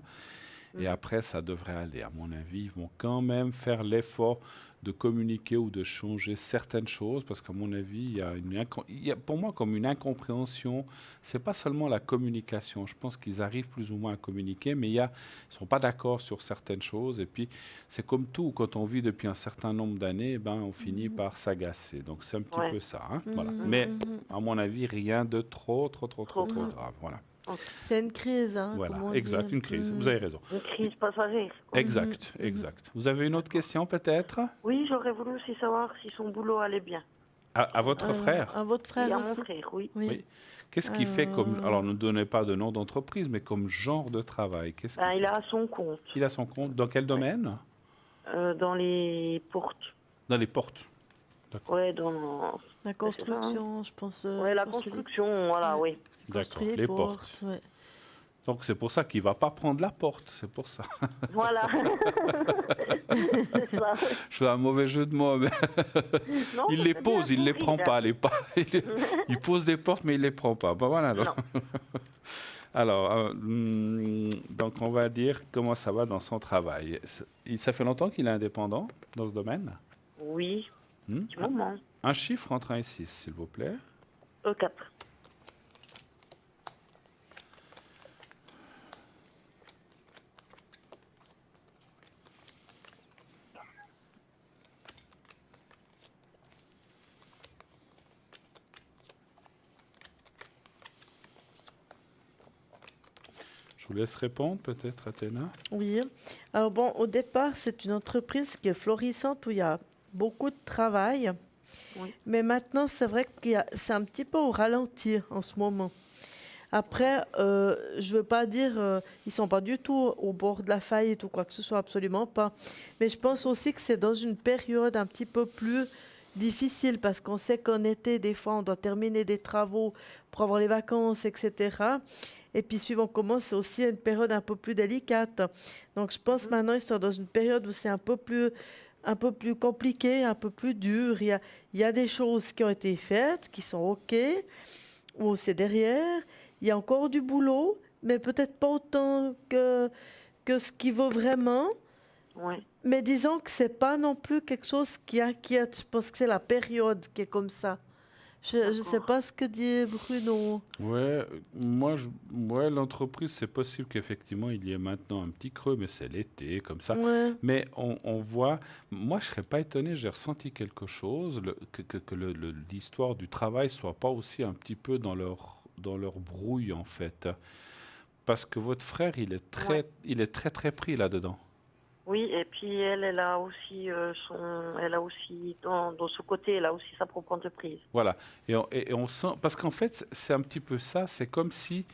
Et après, ça devrait aller. À mon avis, ils vont quand même faire l'effort de communiquer ou de changer certaines choses, parce qu'à mon avis, il y a pour moi comme une incompréhension. C'est pas seulement la communication. Je pense qu'ils arrivent plus ou moins à communiquer, mais ils sont pas d'accord sur certaines choses. Et puis, c'est comme tout, quand on vit depuis un certain nombre d'années, on finit par s'agacer. Donc, c'est un petit peu ça. Hein, voilà. Mais, à mon avis, rien de trop grave. Voilà. C'est une crise, hein, Voilà, comme on exact, dit. une crise. Vous avez raison. Une crise passagère, quoi. Exact, exact. Vous avez une autre question peut-être Oui, j'aurais voulu aussi savoir si son boulot allait bien. à votre frère? À votre Et frère à aussi. mon frère, oui. Oui. Qu'est-ce qu'il fait comme... Alors, ne donnez pas de nom d'entreprise, mais comme genre de travail. Qu'est-ce qu'il Il fait? a à son compte, Il a son compte. Dans quel domaine? dans les portes. Dans les portes. Ouais, dans... La construction, je pense. Ouais, la construction, voilà, oui. D'accord, Construire les portes. ouais. Donc, c'est pour ça qu'il ne va pas prendre la porte. C'est pour ça. Voilà. C'est ça. Je fais un mauvais jeu de mots, mais Non, il les c'est pose, bien il ne les compris, prend là. pas. Il pose des portes, mais il ne les prend pas. Voilà. Non. Alors, donc on va dire comment ça va dans son travail. Ça fait longtemps qu'il est indépendant dans ce domaine? Oui, petit moment. Un chiffre entre 1 et 6, s'il vous plaît. 4. Je vous laisse répondre peut-être, Athéna. Oui. Alors bon, au départ, c'est une entreprise qui est florissante où il y a beaucoup de travail. Oui. Mais maintenant, c'est vrai que c'est un petit peu au ralenti en ce moment. Après, je ne veux pas dire ils ne sont pas du tout au bord de la faillite ou quoi que ce soit, absolument pas. Mais je pense aussi que c'est dans une période un petit peu plus difficile parce qu'on sait qu'en été, des fois, on doit terminer des travaux pour avoir les vacances, etc. Et puis, suivant comment, c'est aussi une période un peu plus délicate. Donc, je pense maintenant, ils sont dans une période où c'est un peu plus compliqué, un peu plus dur. Il y a des choses qui ont été faites, qui sont OK, ou c'est derrière. Il y a encore du boulot, mais peut-être pas autant que ce qui vaut vraiment. Ouais. Mais disons que c'est pas non plus quelque chose qui inquiète. Je pense que c'est la période qui est comme ça. Je ne sais pas ce que dit Bruno. Ouais, l'entreprise, c'est possible qu'effectivement, il y ait maintenant un petit creux, mais c'est l'été, comme ça. Ouais. Mais on voit, moi, je ne serais pas étonné, j'ai ressenti quelque chose, que l'histoire du travail soit pas aussi un petit peu dans dans leur brouille, en fait. Parce que votre frère, Ouais. il est très, très pris là-dedans. Oui, et puis elle a aussi elle a aussi dans ce côté, elle a aussi sa propre entreprise. Voilà. Et on sent... Parce qu'en fait, c'est un petit peu ça. C'est comme si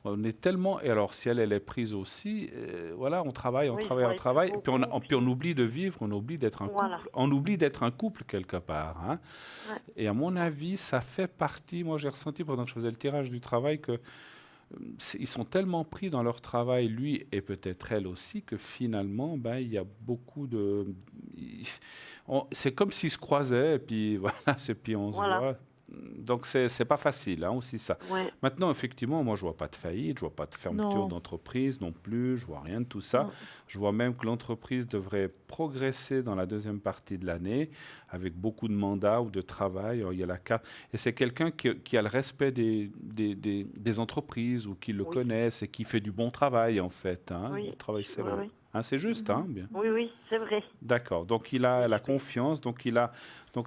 on est tellement... Et alors, si elle est prise aussi, voilà, on travaille, Oui, il travaille plus et puis beaucoup, puis on oublie de vivre, on oublie d'être un Voilà. couple. On oublie d'être un couple quelque part, hein. Ouais. Et à mon avis, ça fait partie... Moi, j'ai ressenti pendant que je faisais le tirage du travail que ils sont tellement pris dans leur travail, lui et peut-être elle aussi, que finalement, ben, il y a beaucoup de... C'est comme s'ils se croisaient, et puis voilà, puis on se Voilà. voit. Donc, c'est pas facile, hein, aussi ça. Ouais. Maintenant, effectivement, moi, je vois pas de faillite, je vois pas de fermeture Non. d'entreprise non plus, je vois rien de tout ça. Non. Je vois même que l'entreprise devrait progresser dans la deuxième partie de l'année avec beaucoup de mandats ou de travail. Alors, il y a la carte. Et c'est quelqu'un qui a le respect des entreprises ou qui le Oui. connaissent et qui fait du bon travail, en fait, hein, Oui. du travail Oui, sérieux. oui. Hein, c'est juste, hein, bien. Oui, c'est vrai. D'accord. Donc il a la confiance. Donc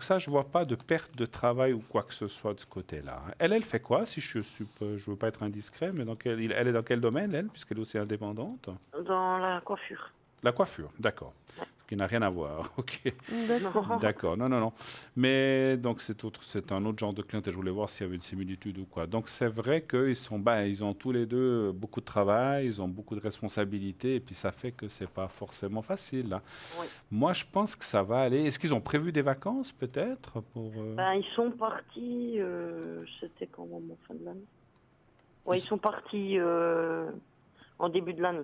ça, je vois pas de perte de travail ou quoi que ce soit de ce côté-là. Elle fait quoi? Si je veux pas être indiscret, mais elle est dans quel domaine, elle, puisqu'elle est aussi indépendante? Dans la coiffure. La coiffure, d'accord. Ouais. Ce qui n'a rien à voir. Ok. D'accord. D'accord. Non. Mais donc c'est un autre genre de clientèle. Je voulais voir s'il y avait une similitude ou quoi. Donc c'est vrai ils ont tous les deux beaucoup de travail, ils ont beaucoup de responsabilités, et puis ça fait que c'est pas forcément facile, là. Oui. Moi, je pense que ça va aller. Est-ce qu'ils ont prévu des vacances, peut-être, Ben, ils sont partis, c'était quand même en fin de l'année. Ouais, ils sont partis en début de l'année.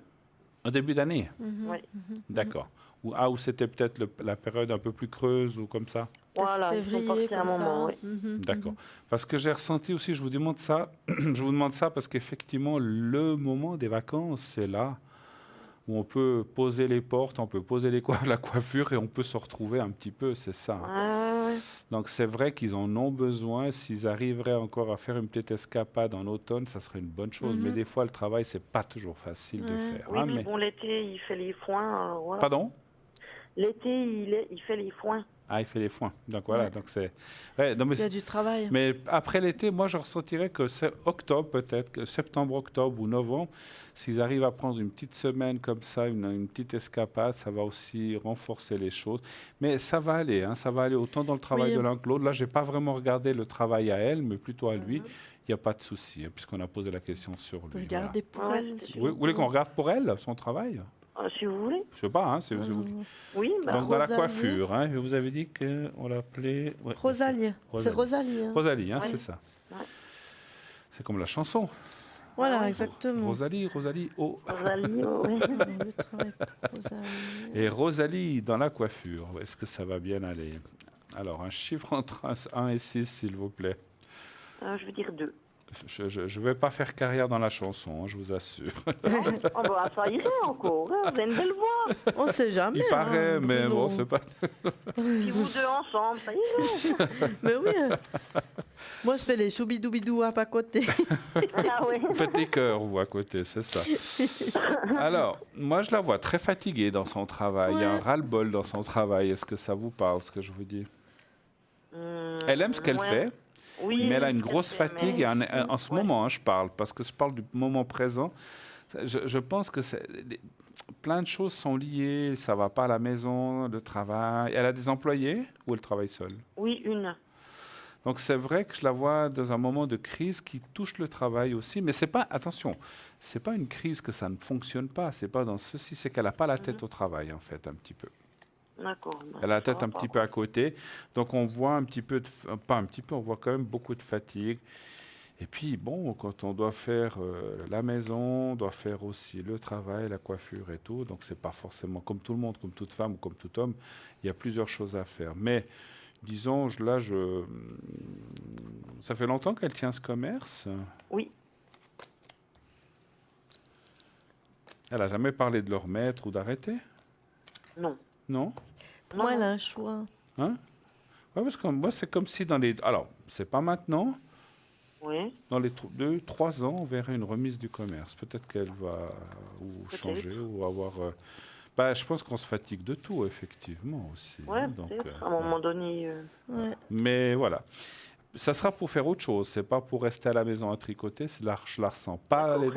en début d'année? Mhm. Ouais. D'accord. Ou c'était peut-être la période un peu plus creuse ou comme ça? Peut-être Voilà, ils sont février, partis à un comme ça. moment, oui. D'accord. Parce que j'ai ressenti aussi, je vous demande ça, je vous demande ça parce qu'effectivement, le moment des vacances, c'est là où on peut poser les portes, on peut poser la coiffure et on peut se retrouver un petit peu, c'est ça, hein. Ouais. Donc c'est vrai qu'ils en ont besoin. S'ils arriveraient encore à faire une petite escapade en automne, ça serait une bonne chose. Mais des fois, le travail, c'est pas toujours facile de faire, Oui, hein, mais mais... bon, l'été, il fait les foins. Voilà. Pardon? L'été, il fait les foins. Ah, il fait les foins. Donc voilà, Ouais. donc c'est... Ouais, non, Il y a du travail. mais après l'été, moi, je ressentirais que c'est octobre, peut-être, que septembre, octobre ou novembre, s'ils arrivent à prendre une petite semaine comme ça, une petite escapade, ça va aussi renforcer les choses. Mais ça va aller, hein, ça va aller autant dans le travail Oui. de l'un que l'autre. Là, je n'ai pas vraiment regardé le travail à elle, mais plutôt à lui. Il n'y a pas de souci, hein, puisqu'on a posé la question sur On peut lui. regarder pour Ouais, elle. c'est Voilà. Vous voulez qu'on regarde pour elle, son travail? Si vous voulez. Je sais pas, hein, c'est vous. Oui, bah, Donc dans la Rosalie. coiffure, hein, vous avez dit qu'on l'appelait... ouais, Rosalie. C'est Rosalie. Rosalie. hein. Rosalie, hein, Ouais. c'est ça. Ouais. C'est comme la chanson. Voilà, Ouais. exactement. Rosalie, oh. Rosalie, ouais. Le travail pour Rosalie. Et Rosalie, dans la coiffure, est-ce que ça va bien aller? Alors, un chiffre entre 1 et 6, s'il vous plaît. Je veux dire 2. Je ne vais pas faire carrière dans la chanson, hein, je vous assure. Oh, bah, ça irait encore. Hein. Vous avez une belle voix. On ne sait jamais. Il paraît, hein, mais Bruno. bon, c'est pas... Puis vous deux ensemble, ça irait. Mais oui. Moi, je fais les choubidou à pas côté. Ah ouais. Faites des cœurs, vous, à côté, c'est ça. Alors, moi, je la vois très fatiguée dans son travail. Il y a un Ouais. ras-le-bol dans son travail. Est-ce que ça vous parle, ce que je vous dis? Elle aime ce qu'elle ouais. fait, Oui, mais elle a une c'est grosse ce qu'elle fatigue. fait, Et mais- en ce ouais. moment, hein, je parle, parce que je parle du moment présent. Je pense que plein de choses sont liées. Ça va pas à la maison, le travail. Elle a des employés ou elle travaille seule? Oui, une. Donc c'est vrai que je la vois dans un moment de crise qui touche le travail aussi, mais c'est pas, attention, c'est pas une crise que ça ne fonctionne pas, c'est pas dans ceci, c'est qu'elle n'a pas la tête au travail en fait, un petit peu. D'accord. Elle a la tête un petit peu à côté, donc on voit un petit peu, pas un petit peu, on voit quand même beaucoup de fatigue. Et puis bon, quand on doit faire la maison, on doit faire aussi le travail, la coiffure et tout, donc c'est pas forcément comme tout le monde, comme toute femme ou comme tout homme, il y a plusieurs choses à faire. Mais disons, ça fait longtemps qu'elle tient ce commerce. Oui. Elle n'a jamais parlé de leur maître ou d'arrêter? Non. Non? Non. Moi, elle a un choix. Hein? Ouais, parce que moi, c'est comme si dans les... Alors, c'est pas maintenant. Oui. Dans les 2-3 ans, on verrait une remise du commerce. Peut-être qu'elle va ou Peut-être. changer ou avoir... je pense qu'on se fatigue de tout, effectivement, aussi. Ouais, hein, donc, peut-être. À un moment donné. Ouais. mais voilà. Ça sera pour faire autre chose, c'est pas pour rester à la maison à tricoter. Là, je la ressens pas aller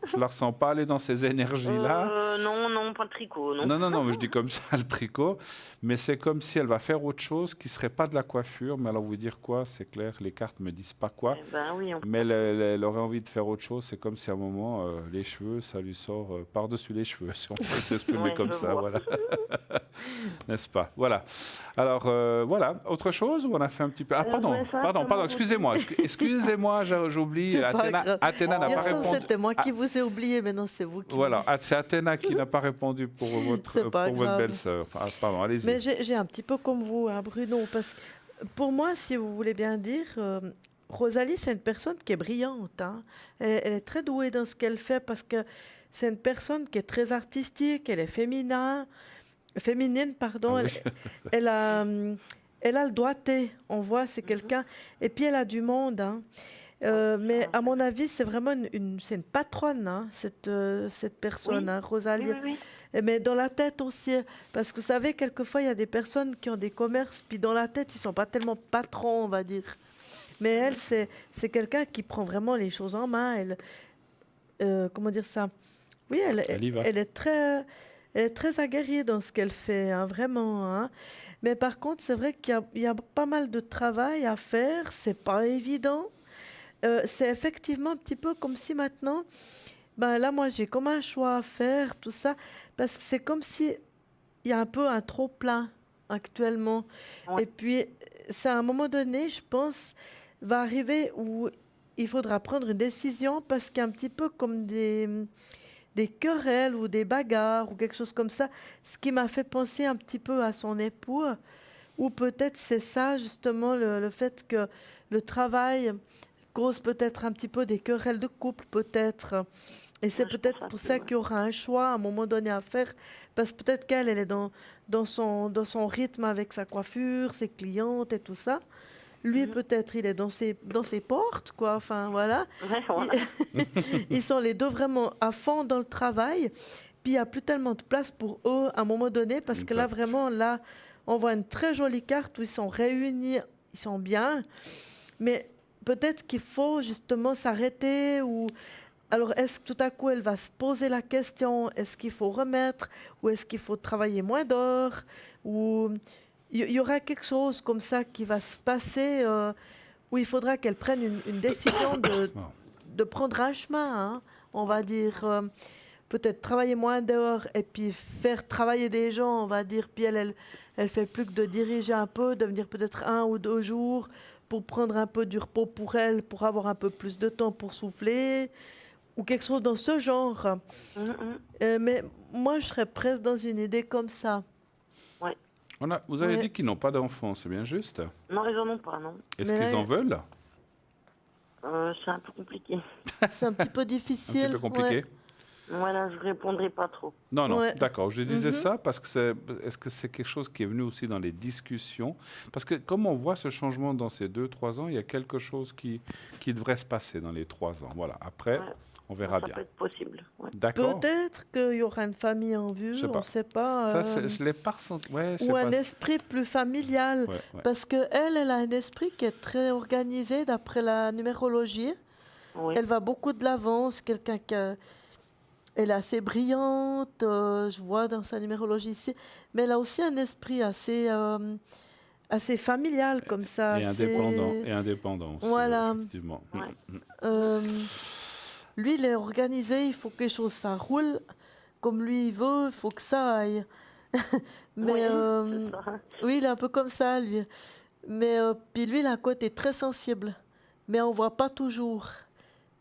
je la ressens pas aller dans ces énergies-là. Non, pas de tricot. Non. Non, mais je dis comme ça le tricot. Mais c'est comme si elle va faire autre chose qui serait pas de la coiffure. Mais alors vous dire quoi, c'est clair, les cartes me disent pas quoi. Eh ben oui, Mais elle aurait envie de faire autre chose. C'est comme si à un moment, les cheveux, ça lui sort par-dessus les cheveux, si on peut s'exprimer comme ça. Voilà. N'est-ce pas? Voilà. Alors, voilà. Autre chose ou on a fait un petit peu... Ah, pardon, excusez-moi, j'oublie. Athéna n'a pas répondu. C'était moi qui vous ai oublié, mais non, c'est vous qui... Voilà, c'est Athéna qui n'a pas répondu pour votre belle-sœur. Ah, pardon, allez-y. Mais j'ai un petit peu comme vous, hein, Bruno, parce que pour moi, si vous voulez bien dire, Rosalie, c'est une personne qui est brillante. Hein. Elle est très douée dans ce qu'elle fait parce que c'est une personne qui est très artistique, elle est féminine, pardon. Ah, oui. Elle a le doigté, on voit, c'est quelqu'un. Et puis elle a du monde. Hein. Mais à mon avis, c'est vraiment c'est une patronne, hein, cette personne, oui. Hein, Rosalie. Oui. Mais dans la tête aussi, parce que vous savez, quelquefois, il y a des personnes qui ont des commerces, puis dans la tête, ils ne sont pas tellement patrons, on va dire. Mais elle, c'est quelqu'un qui prend vraiment les choses en main. Comment dire ça? Oui, elle est très aguerrie dans ce qu'elle fait, hein, vraiment. Hein. Mais par contre, c'est vrai qu'il y a pas mal de travail à faire, c'est pas évident. C'est effectivement un petit peu comme si maintenant, ben là, moi, j'ai comme un choix à faire, tout ça, parce que c'est comme si il y a un peu un trop-plein actuellement. Ouais. Et puis, c'est à un moment donné, je pense, va arriver où il faudra prendre une décision, parce qu'il y a un petit peu comme des querelles ou des bagarres ou quelque chose comme ça, ce qui m'a fait penser un petit peu à son époux, ou peut-être c'est ça, justement, le fait que le travail cause peut-être un petit peu des querelles de couple, peut-être. Et c'est peut-être pour ça qu'il y aura un choix à un moment donné à faire, parce que peut-être qu'elle est dans son rythme avec sa coiffure, ses clientes et tout ça. Lui, peut-être, il est dans ses portes, quoi. Enfin, voilà. Ouais. Ils sont les deux vraiment à fond dans le travail. Puis, il n'y a plus tellement de place pour eux à un moment donné, parce que là, vraiment, là, on voit une très jolie carte où ils sont réunis, ils sont bien. Mais peut-être qu'il faut justement s'arrêter ou... Alors, est-ce que tout à coup, elle va se poser la question, est-ce qu'il faut remettre ou est-ce qu'il faut travailler moins d'heures ou... Il y aura quelque chose comme ça qui va se passer où il faudra qu'elle prenne une décision de prendre un chemin, hein, on va dire. Peut-être travailler moins d'heures et puis faire travailler des gens, on va dire. Puis elle fait plus que de diriger un peu, de venir peut-être 1 ou 2 jours pour prendre un peu du repos pour elle, pour avoir un peu plus de temps pour souffler ou quelque chose dans ce genre. Mais moi, je serais presque dans une idée comme ça. Ouais. Vous avez dit qu'ils n'ont pas d'enfants, c'est bien juste? Non, ils n'en ont pas, non. Est-ce qu'ils en veulent? C'est un peu compliqué. C'est un petit peu difficile. Un petit peu compliqué. Ouais. Voilà, je ne répondrai pas trop. Non, d'accord. Je disais ça parce que est-ce que c'est quelque chose qui est venu aussi dans les discussions? Parce que comme on voit ce changement dans ces 2-3 ans, il y a quelque chose qui devrait se passer dans les 3 ans. Voilà. Après, on verra bien. Ça peut être possible. Ouais. D'accord. Peut-être qu'il y aura une famille en vue, on ne sait pas. Ça, je l'ai pas ressenti. Ou un esprit plus familial. Parce qu'elle a un esprit qui est très organisé d'après la numérologie. Oui. Elle va beaucoup de l'avant. C'est quelqu'un qui elle est assez brillante, je vois dans sa numérologie ici. Mais elle a aussi un esprit assez familial comme ça. Et indépendant aussi, voilà. Effectivement. Ouais. Lui, il est organisé, il faut que les choses, ça roule comme lui il veut, il faut que ça aille. Mais oui, il est un peu comme ça, lui. Mais puis lui, il a un côté très sensible, mais on ne voit pas toujours.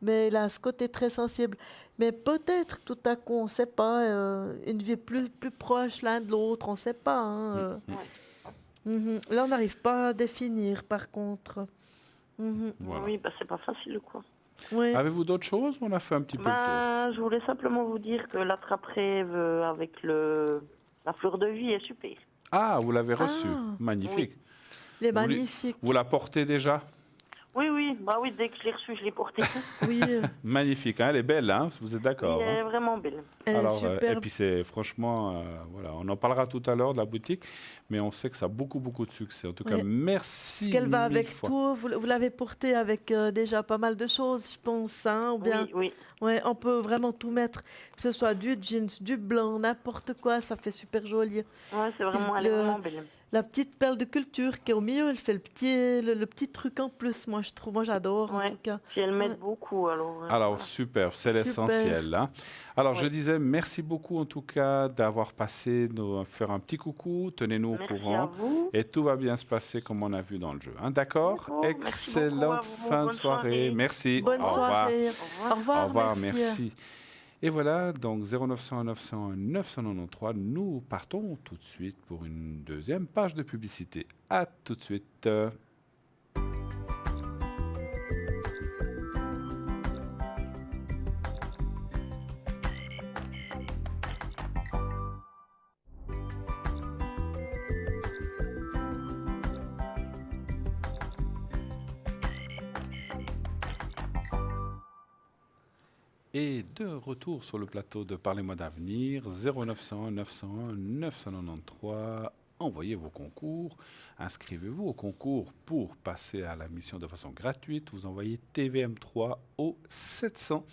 Mais il a ce côté très sensible. Mais peut-être, tout à coup, on ne sait pas, une vie plus proche l'un de l'autre, on ne sait pas. Hein, Là, on n'arrive pas à définir, par contre. Voilà. Oui, c'est pas facile, quoi. Ouais. Avez-vous d'autres choses ou on a fait un petit peu le tour? Je voulais simplement vous dire que l'attrape-rêve avec la fleur de vie est super. Ah, vous l'avez reçu. Magnifique. Oui. Il est magnifique. Vous la portez déjà? Oui, oui, bah oui, dès que je l'ai reçue, je l'ai portée. Oui, Magnifique, hein, elle est belle, hein, vous êtes Oui, d'accord, elle hein? est vraiment belle. elle est Alors, et superbe. puis c'est franchement, voilà, on en parlera tout à l'heure de la boutique, mais on sait que ça a beaucoup, beaucoup de succès. En tout cas, Ouais. merci Parce qu'elle va mille avec fois. tout. Vous l'avez portée avec déjà pas mal de choses, je pense, hein, ou bien. Oui, oui. Ouais, on peut vraiment tout mettre, que ce soit du jeans, du blanc, n'importe quoi, ça fait super joli. Ouais, c'est vraiment, elle est Le- vraiment belle. La petite perle de culture qui est au milieu, elle fait le petit truc en plus, moi je trouve, moi j'adore en Ouais. tout cas. Puis elle m'aide Ouais. beaucoup, alors. Alors, voilà. super, c'est Super. l'essentiel, hein. Alors, je Ouais. disais merci beaucoup en tout cas d'avoir passé, faire un petit coucou, tenez-nous au Merci à courant. vous. Et tout va bien se passer comme on a vu dans le jeu, hein, d'accord? D'accord, merci beaucoup à Excellente vous. fin de Bonne soirée. soirée. Merci. Bonne Au revoir. soirée. Au revoir. Au revoir, Au revoir, merci. merci. Et voilà, donc 0901 901 993, nous partons tout de suite pour une deuxième page de publicité. À tout de suite. Et de retour sur le plateau de Parlez-moi d'avenir, 0901 901 993. Envoyez vos concours, inscrivez-vous au concours pour passer à la mission de façon gratuite. Vous envoyez TVM3 au 700,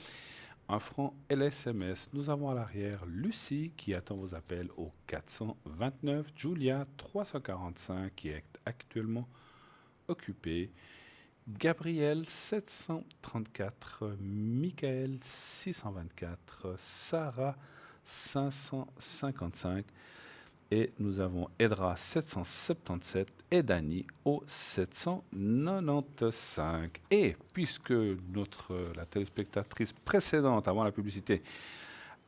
un franc LSMS. Nous avons à l'arrière Lucie qui attend vos appels au 429, Julia 345 qui est actuellement occupée, Gabriel 734, Michael 624, Sarah 555 et nous avons Edra 777 et Dani au 795. Et puisque la téléspectatrice précédente avant la publicité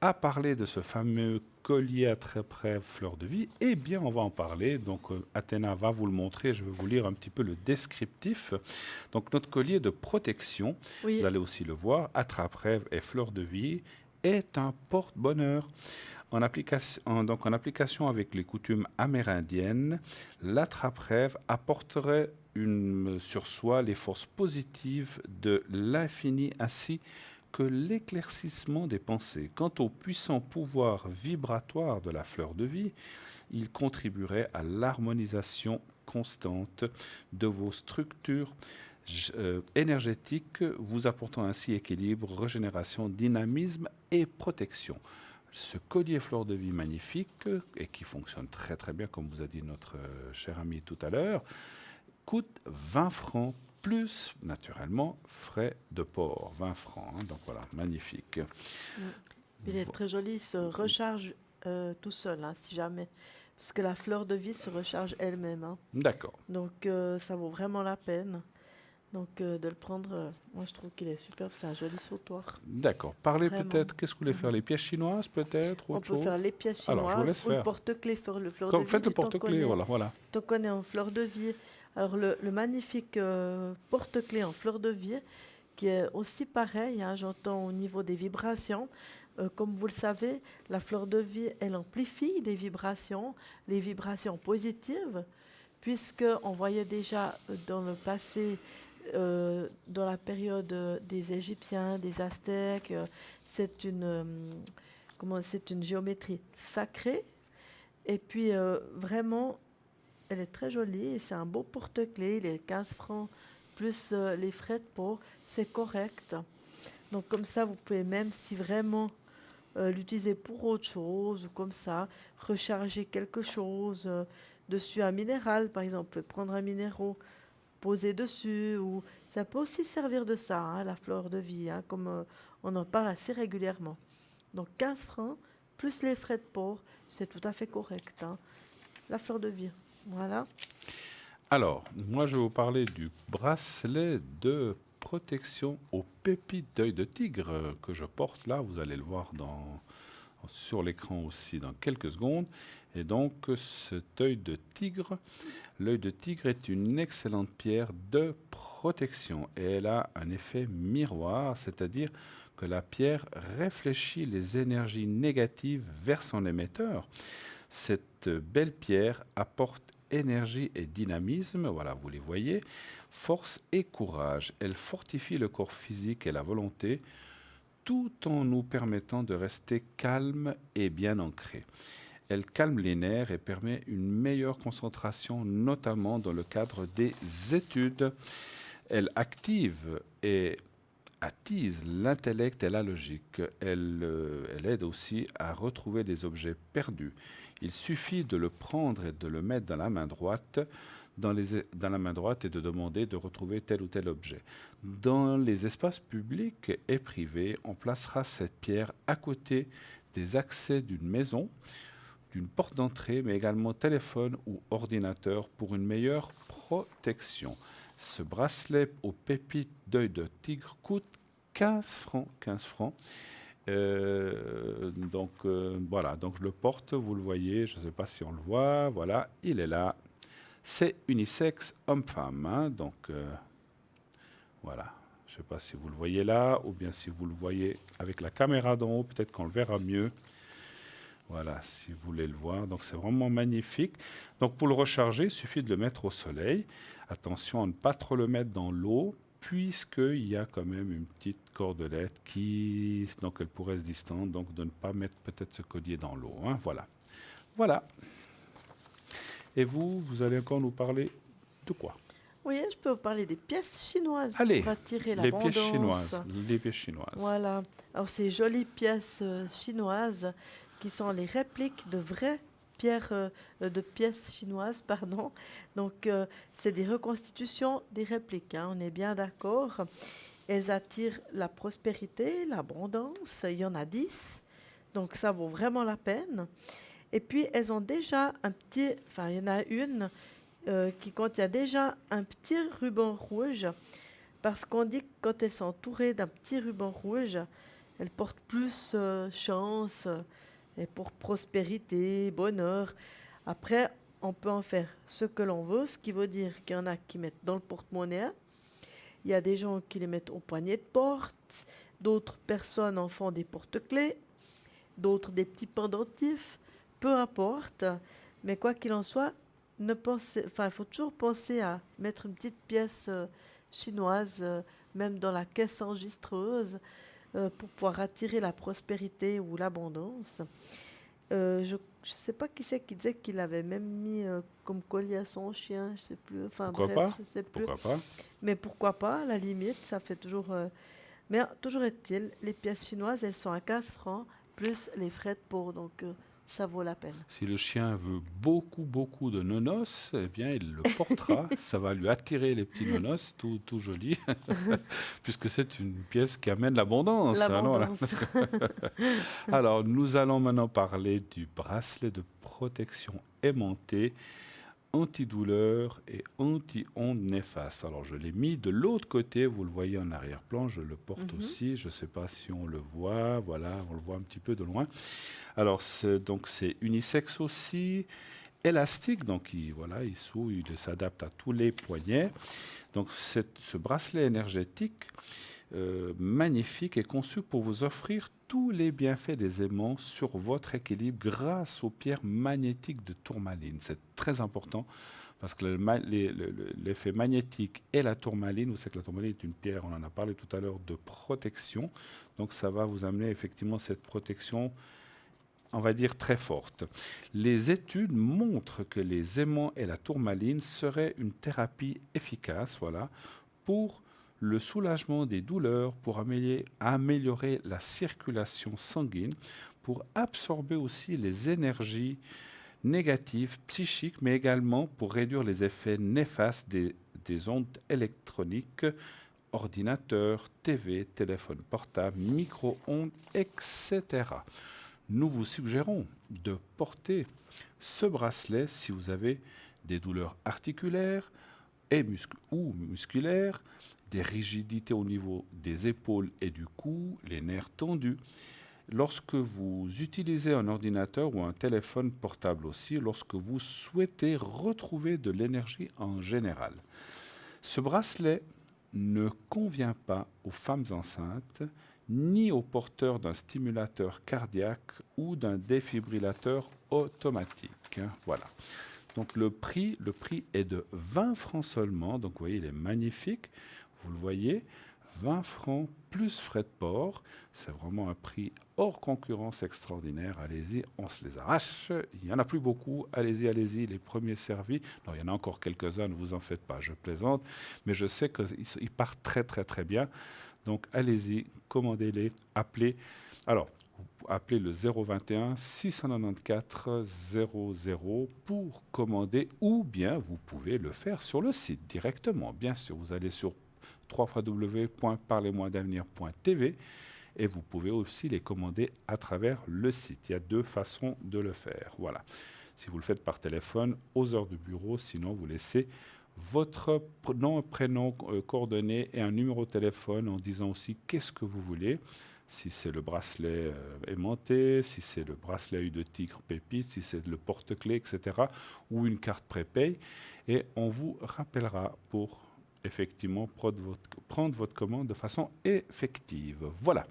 a parlé de ce fameux collier à trèfle fleur de vie, eh bien on va en parler. Donc Athéna va vous le montrer, je vais vous lire un petit peu le descriptif. Donc notre collier de protection, Oui, vous allez aussi le voir, attrape-rêve et fleur de vie, est un porte-bonheur. En application avec les coutumes amérindiennes, l'attrape-rêve apporterait sur soi les forces positives de l'infini ainsi que l'éclaircissement des pensées. Quant au puissant pouvoir vibratoire de la fleur de vie, il contribuerait à l'harmonisation constante de vos structures énergétiques, vous apportant ainsi équilibre, régénération, dynamisme et protection. Ce collier fleur de vie magnifique, et qui fonctionne très très bien, comme vous a dit notre cher ami tout à l'heure, coûte 20 francs plus, naturellement, frais de port. 20 francs, hein, donc voilà, magnifique. il est très joli, il se recharge tout seul, hein, si jamais. Parce que la fleur de vie se recharge elle-même, hein. D'accord. Donc ça vaut vraiment la peine. Donc de le prendre, moi je trouve qu'il est superbe, c'est un joli sautoir. D'accord. Parlez Vraiment. peut-être, qu'est-ce que vous voulez faire? Les pièces chinoises peut-être? On Autre peut chose? faire les pièces Alors, je vous chinoises laisse ou le faire. porte-clés, le fleur Comme de vie. faites le du temps porte-clés, qu'on est- voilà. tant qu'on est en fleur de vie. Alors le magnifique porte-clés en fleur de vie, qui est aussi pareil, hein, j'entends au niveau des vibrations. Comme vous le savez, la fleur de vie, elle amplifie les vibrations positives, puisqu'on voyait déjà dans le passé, dans la période des Égyptiens, des Aztèques, c'est une géométrie sacrée. Et puis vraiment, elle est très jolie et c'est un beau porte-clés. Il est 15 francs plus les frais de port, c'est correct. Donc comme ça, vous pouvez même si vraiment l'utiliser pour autre chose ou comme ça, recharger quelque chose dessus, un minéral par exemple. Vous pouvez prendre un minéraux, poser dessus ou ça peut aussi servir de ça, hein, la fleur de vie, hein, comme on en parle assez régulièrement. Donc 15 francs plus les frais de port, c'est tout à fait correct, hein. La fleur de vie. Voilà. Alors, moi je vais vous parler du bracelet de protection aux pépites d'œil de tigre que je porte là. Vous allez le voir sur l'écran aussi dans quelques secondes. Et donc, cet œil de tigre, l'œil de tigre est une excellente pierre de protection et elle a un effet miroir, c'est-à-dire que la pierre réfléchit les énergies négatives vers son émetteur. Cette belle pierre apporte énergie et dynamisme, voilà, vous les voyez, force et courage. Elle fortifie le corps physique et la volonté, tout en nous permettant de rester calme et bien ancré. Elle calme les nerfs et permet une meilleure concentration, notamment dans le cadre des études. Elle active et attise l'intellect et la logique. Elle aide aussi à retrouver des objets perdus. Il suffit de le prendre et de le mettre dans la main droite, dans la main droite et de demander de retrouver tel ou tel objet. Dans les espaces publics et privés, on placera cette pierre à côté des accès d'une maison, d'une porte d'entrée, mais également téléphone ou ordinateur pour une meilleure protection. Ce bracelet aux pépites d'œil de tigre coûte 15 francs. 15 francs. Voilà, donc je le porte, vous le voyez, je ne sais pas si on le voit, voilà, il est là. C'est unisexe homme-femme, hein, voilà. Je ne sais pas si vous le voyez là, ou bien si vous le voyez avec la caméra d'en haut, peut-être qu'on le verra mieux. Voilà, si vous voulez le voir. Donc, c'est vraiment magnifique. Donc, pour le recharger, il suffit de le mettre au soleil. Attention à ne pas trop le mettre dans l'eau, puisqu'il y a quand même une petite cordelette donc elle pourrait se distendre. Donc, de ne pas mettre peut-être ce collier dans l'eau, hein. Voilà. Voilà. Et vous allez encore nous parler de quoi? Oui, je peux vous parler des pièces chinoises Allez, pour attirer les l'abondance. pièces chinoises. Les pièces chinoises. Voilà. Alors, ces jolies pièces chinoises qui sont les répliques de vraies pièces chinoises, pardon. Donc, c'est des reconstitutions des répliques, hein, on est bien d'accord. Elles attirent la prospérité, l'abondance. Il y en a 10, donc ça vaut vraiment la peine. Et puis, elles ont déjà il y en a une qui contient déjà un petit ruban rouge, parce qu'on dit que quand elles sont entourées d'un petit ruban rouge, elles portent plus chance et pour prospérité, bonheur. Après, on peut en faire ce que l'on veut, ce qui veut dire qu'il y en a qui mettent dans le porte-monnaie, il y a des gens qui les mettent au poignet de porte, d'autres personnes en font des porte-clés, d'autres des petits pendentifs, peu importe. Mais quoi qu'il en soit, il faut toujours penser à mettre une petite pièce chinoise, même dans la caisse enregistreuse, pour pouvoir attirer la prospérité ou l'abondance. Je ne sais pas qui c'est qui disait qu'il avait même mis comme collier à son chien, je ne sais plus. Enfin, Pourquoi bref, pas? je sais plus. Pourquoi pas? Mais pourquoi pas, à la limite, ça fait toujours... Mais toujours est-il, les pièces chinoises, elles sont à 15 francs, plus les frais de port, donc ça vaut la peine. Si le chien veut beaucoup, beaucoup de nonos, eh bien, il le portera. Ça va lui attirer les petits nonos, tout jolis, puisque c'est une pièce qui amène l'abondance. L'abondance. Alors, nous allons maintenant parler du bracelet de protection aimanté, antidouleur et anti-ondes néfastes. Alors, je l'ai mis de l'autre côté, vous le voyez en arrière-plan, je le porte aussi, je ne sais pas si on le voit, voilà, on le voit un petit peu de loin. Alors, c'est unisexe aussi, élastique, donc il s'adapte à tous les poignets. Donc, ce bracelet énergétique magnifique est conçu pour vous offrir tous les bienfaits des aimants sur votre équilibre grâce aux pierres magnétiques de tourmaline. C'est très important parce que l'effet magnétique et la tourmaline, vous savez que la tourmaline est une pierre, on en a parlé tout à l'heure, de protection. Donc ça va vous amener effectivement cette protection, on va dire, très forte. Les études montrent que les aimants et la tourmaline seraient une thérapie efficace, voilà, pour le soulagement des douleurs, pour améliorer la circulation sanguine, pour absorber aussi les énergies négatives psychiques, mais également pour réduire les effets néfastes des ondes électroniques, ordinateurs, TV, téléphone portable, micro-ondes, etc. Nous vous suggérons de porter ce bracelet si vous avez des douleurs articulaires ou musculaires, des rigidités au niveau des épaules et du cou, les nerfs tendus. Lorsque vous utilisez un ordinateur ou un téléphone portable aussi, lorsque vous souhaitez retrouver de l'énergie en général. Ce bracelet ne convient pas aux femmes enceintes, ni aux porteurs d'un stimulateur cardiaque ou d'un défibrillateur automatique. Voilà. Donc le prix est de 20 francs seulement. Donc vous voyez, il est magnifique. Vous le voyez, 20 francs plus frais de port. C'est vraiment un prix hors concurrence extraordinaire. Allez-y, on se les arrache. Il n'y en a plus beaucoup. Allez-y, allez-y, les premiers servis. Non, il y en a encore quelques-uns, ne vous en faites pas, je plaisante. Mais je sais qu'ils partent très, très, très bien. Donc allez-y, commandez-les, appelez. Alors, vous appelez le 021 694 00 pour commander, ou bien vous pouvez le faire sur le site directement. Bien sûr, vous allez sur www.parlez-moi-d'avenir.tv et vous pouvez aussi les commander à travers le site. Il y a 2 façons de le faire. Voilà. Si vous le faites par téléphone, aux heures de bureau, sinon vous laissez votre nom, prénom, coordonnées et un numéro de téléphone en disant aussi qu'est-ce que vous voulez. Si c'est le bracelet aimanté, si c'est le bracelet à œil de tigre pépite, si c'est le porte-clés, etc. ou une carte prépay. Et on vous rappellera pour effectivement prendre votre commande de façon effective. Voilà.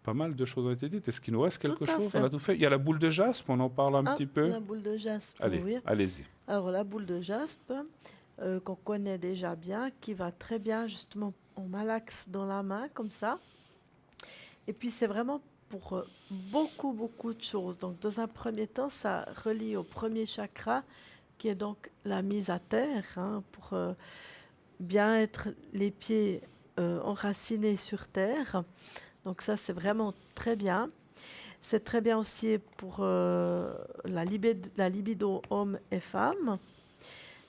Pas mal de choses ont été dites. Est-ce qu'il nous reste quelque chose? On a tout fait. Il y a la boule de jaspe, on en parle un petit peu. La boule de jaspe, Allez, oui. allez-y. Alors la boule de jaspe, qu'on connaît déjà bien, qui va très bien justement, on malaxe dans la main comme ça. Et puis c'est vraiment pour beaucoup, beaucoup de choses. Donc dans un premier temps, ça relie au premier chakra, qui est donc la mise à terre, hein, pour bien être les pieds enracinés sur terre. Donc ça, c'est vraiment très bien. C'est très bien aussi pour la libido homme et femme.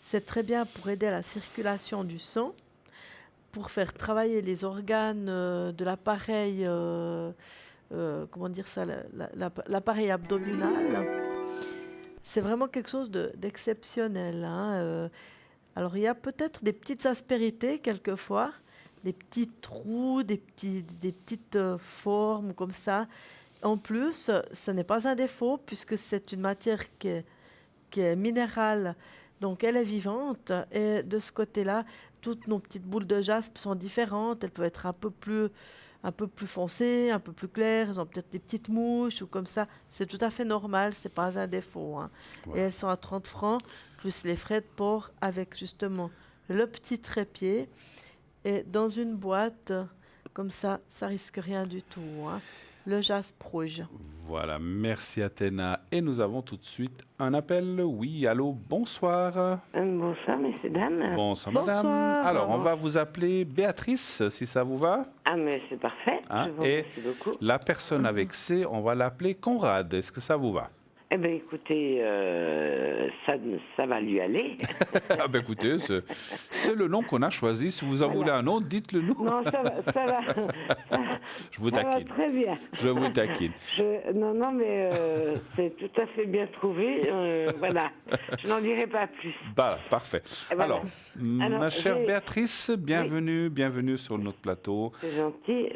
C'est très bien pour aider à la circulation du sang, pour faire travailler les organes de l'appareil, comment dire ça, l'appareil abdominal. C'est vraiment quelque chose d'exceptionnel, hein. Alors, il y a peut-être des petites aspérités quelquefois, des petits trous, des petites formes comme ça. En plus, ce n'est pas un défaut puisque c'est une matière qui est minérale, donc elle est vivante. Et de ce côté-là, toutes nos petites boules de jaspe sont différentes. Elles peuvent être un peu plus foncées, un peu plus claires. Elles ont peut-être des petites mouches ou comme ça. C'est tout à fait normal, c'est pas un défaut, hein. Ouais. Et elles sont à 30 francs, plus les frais de port avec justement le petit trépied. Et dans une boîte, comme ça risque rien du tout, hein. Le jaspe rouge. Voilà, merci Athéna. Et nous avons tout de suite un appel. Oui, allô, bonsoir. Bonsoir, messieurs, dames. Bonsoir, madame. Bonsoir. Alors, on va vous appeler Béatrice, si ça vous va. Ah, mais c'est parfait. Hein? Je vous Et remercie beaucoup. la personne avec C, on va l'appeler Conrad. Est-ce que ça vous va? Eh bien, écoutez, ça va lui aller. Ah ben écoutez, c'est le nom qu'on a choisi. Si vous en voulez un autre, dites-le nous. Non, ça va. Je vous ça taquine. va très bien. Je vous taquine. Non, mais c'est tout à fait bien trouvé. Voilà. Je n'en dirai pas plus. Bah, parfait. Voilà. Alors, ma chère Béatrice, bienvenue sur notre plateau. C'est gentil.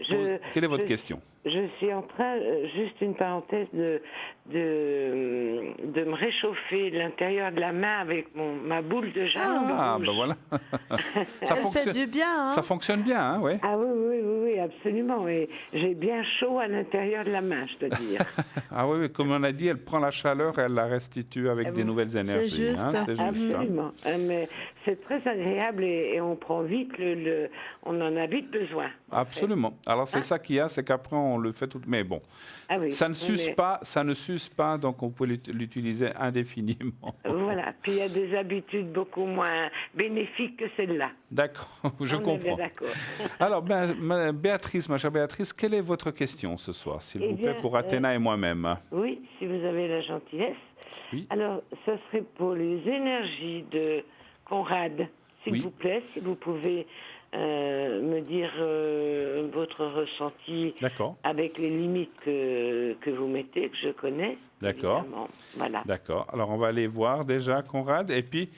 Quelle est votre question? Je suis en train, juste une parenthèse, de me réchauffer l'intérieur de la main avec ma boule de jaspe. Ah, ben voilà. Ça fait du bien, hein. Ça fonctionne bien, hein, ouais. Ah oui, absolument. Et j'ai bien chaud à l'intérieur de la main, je dois dire. Ah oui, comme on a dit, elle prend la chaleur et elle la restitue avec des nouvelles énergies. C'est juste. Hein, c'est juste, absolument. Hein. Mais c'est très agréable et on prend vite on en a vite besoin. Absolument. Alors c'est ça qu'il y a, c'est qu'après on le fait tout. Mais bon, oui, ça ne s'use pas, donc on peut l'utiliser indéfiniment. Voilà. Puis il y a des habitudes beaucoup moins bénéfiques que celles-là. D'accord, je comprends. D'accord. Alors, ma chère Béatrice, quelle est votre question ce soir, s'il vous plaît, pour Athéna et moi-même? Oui, si vous avez la gentillesse. Oui. Alors, ça serait pour les énergies de Conrad, s'il vous plaît, si vous pouvez me dire votre ressenti avec les limites que vous mettez, que je connais. D'accord. Voilà. D'accord. Alors, on va aller voir déjà, Conrad, et puis,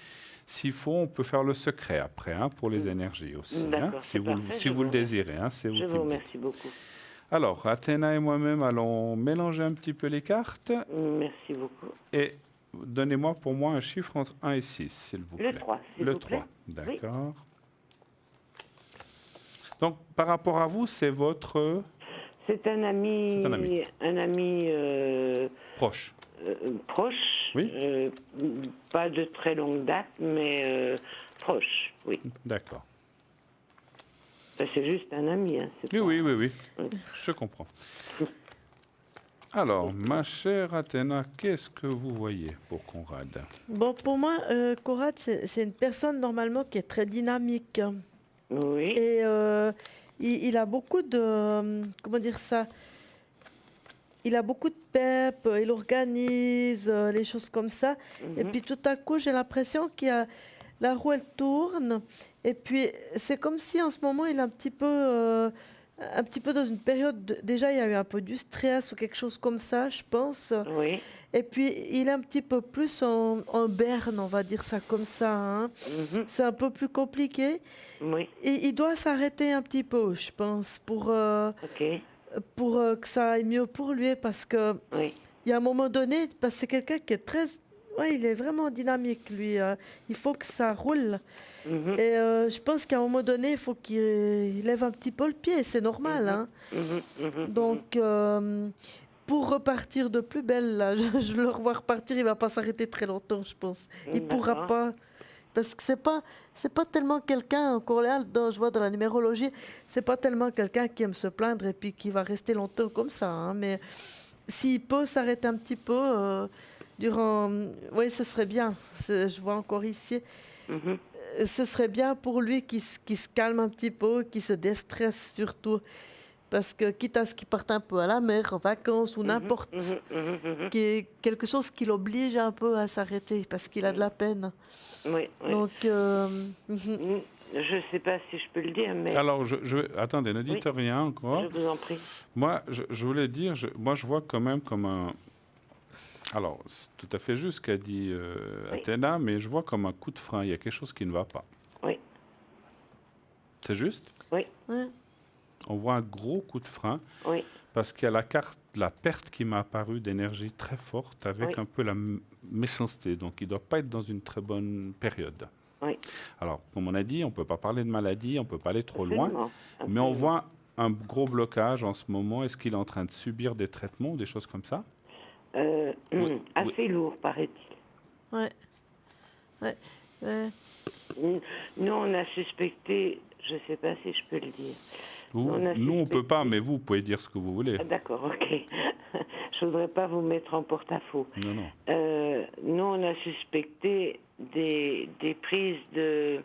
s'il faut, on peut faire le secret après, hein, pour les énergies aussi, hein, si vous le désirez. Hein, je vous remercie beaucoup. Alors, Athéna et moi-même allons mélanger un petit peu les cartes. Merci beaucoup. Et donnez-moi pour moi un chiffre entre 1 et 6, s'il vous plaît. Le 3, s'il vous plaît. Le 3, d'accord. Oui. Donc, par rapport à vous, c'est votre... C'est un ami. Un ami. Proche. Proche. Oui. Pas de très longue date, mais proche, oui. D'accord. C'est juste un ami. Hein, oui. Je comprends. Alors, ma chère Athéna, qu'est-ce que vous voyez pour Conrad? Bon, pour moi, Conrad, c'est une personne normalement qui est très dynamique. Oui. Et il a beaucoup de... comment dire ça? Il a beaucoup de pep, il organise les choses comme ça. Et puis tout à coup, j'ai l'impression qu'il y a... La roue, elle tourne. Et puis, c'est comme si en ce moment, il est un petit peu dans une période... Déjà, il y a eu un peu du stress ou quelque chose comme ça, je pense. Oui. Et puis, il est un petit peu plus en berne, on va dire ça comme ça. Hein. C'est un peu plus compliqué. Oui. Et il doit s'arrêter un petit peu, je pense, pour que ça aille mieux pour lui. Parce que il y a un moment donné, parce que c'est quelqu'un qui est très... Oui, il est vraiment dynamique, lui. Il faut que ça roule. Et je pense qu'à un moment donné, il faut qu'il lève un petit peu le pied. C'est normal. Hein. Donc, pour repartir de plus belle, là, je le revois repartir, il ne va pas s'arrêter très longtemps, je pense. Il ne pourra pas. Parce que c'est pas tellement quelqu'un, encore là, je vois dans la numérologie, c'est pas tellement quelqu'un qui aime se plaindre et puis qui va rester longtemps comme ça. Hein. Mais s'il peut s'arrêter un petit peu... oui, ce serait bien. Je vois encore ici. Ce serait bien pour lui qu'il se calme un petit peu, qu'il se déstresse surtout. Parce que quitte à ce qu'il parte un peu à la mer, en vacances ou n'importe, quelque chose qui l'oblige un peu à s'arrêter parce qu'il a de la peine. Oui. Donc, je ne sais pas si je peux le dire, mais... Alors, attendez, ne dites rien encore. Je vous en prie. Moi, je voulais dire, moi, je vois quand même comme un... Alors, c'est tout à fait juste ce qu'a dit Athéna, mais je vois comme un coup de frein. Il y a quelque chose qui ne va pas. Oui. C'est juste? Oui. On voit un gros coup de frein. Oui. Parce qu'il y a la perte qui m'a apparu d'énergie très forte avec un peu la méchanceté. Donc, il ne doit pas être dans une très bonne période. Oui. Alors, comme on a dit, on ne peut pas parler de maladie, on ne peut pas aller trop loin. Absolument. Mais on voit un gros blocage en ce moment. Est-ce qu'il est en train de subir des traitements ou des choses comme ça? Assez lourd, paraît-il. Ouais. Nous, on a suspecté, je ne sais pas si je peux le dire. Nous, on ne peut pas, mais vous pouvez dire ce que vous voulez. Ah, d'accord, ok. Je ne voudrais pas vous mettre en porte-à-faux. Non. Nous, on a suspecté des prises de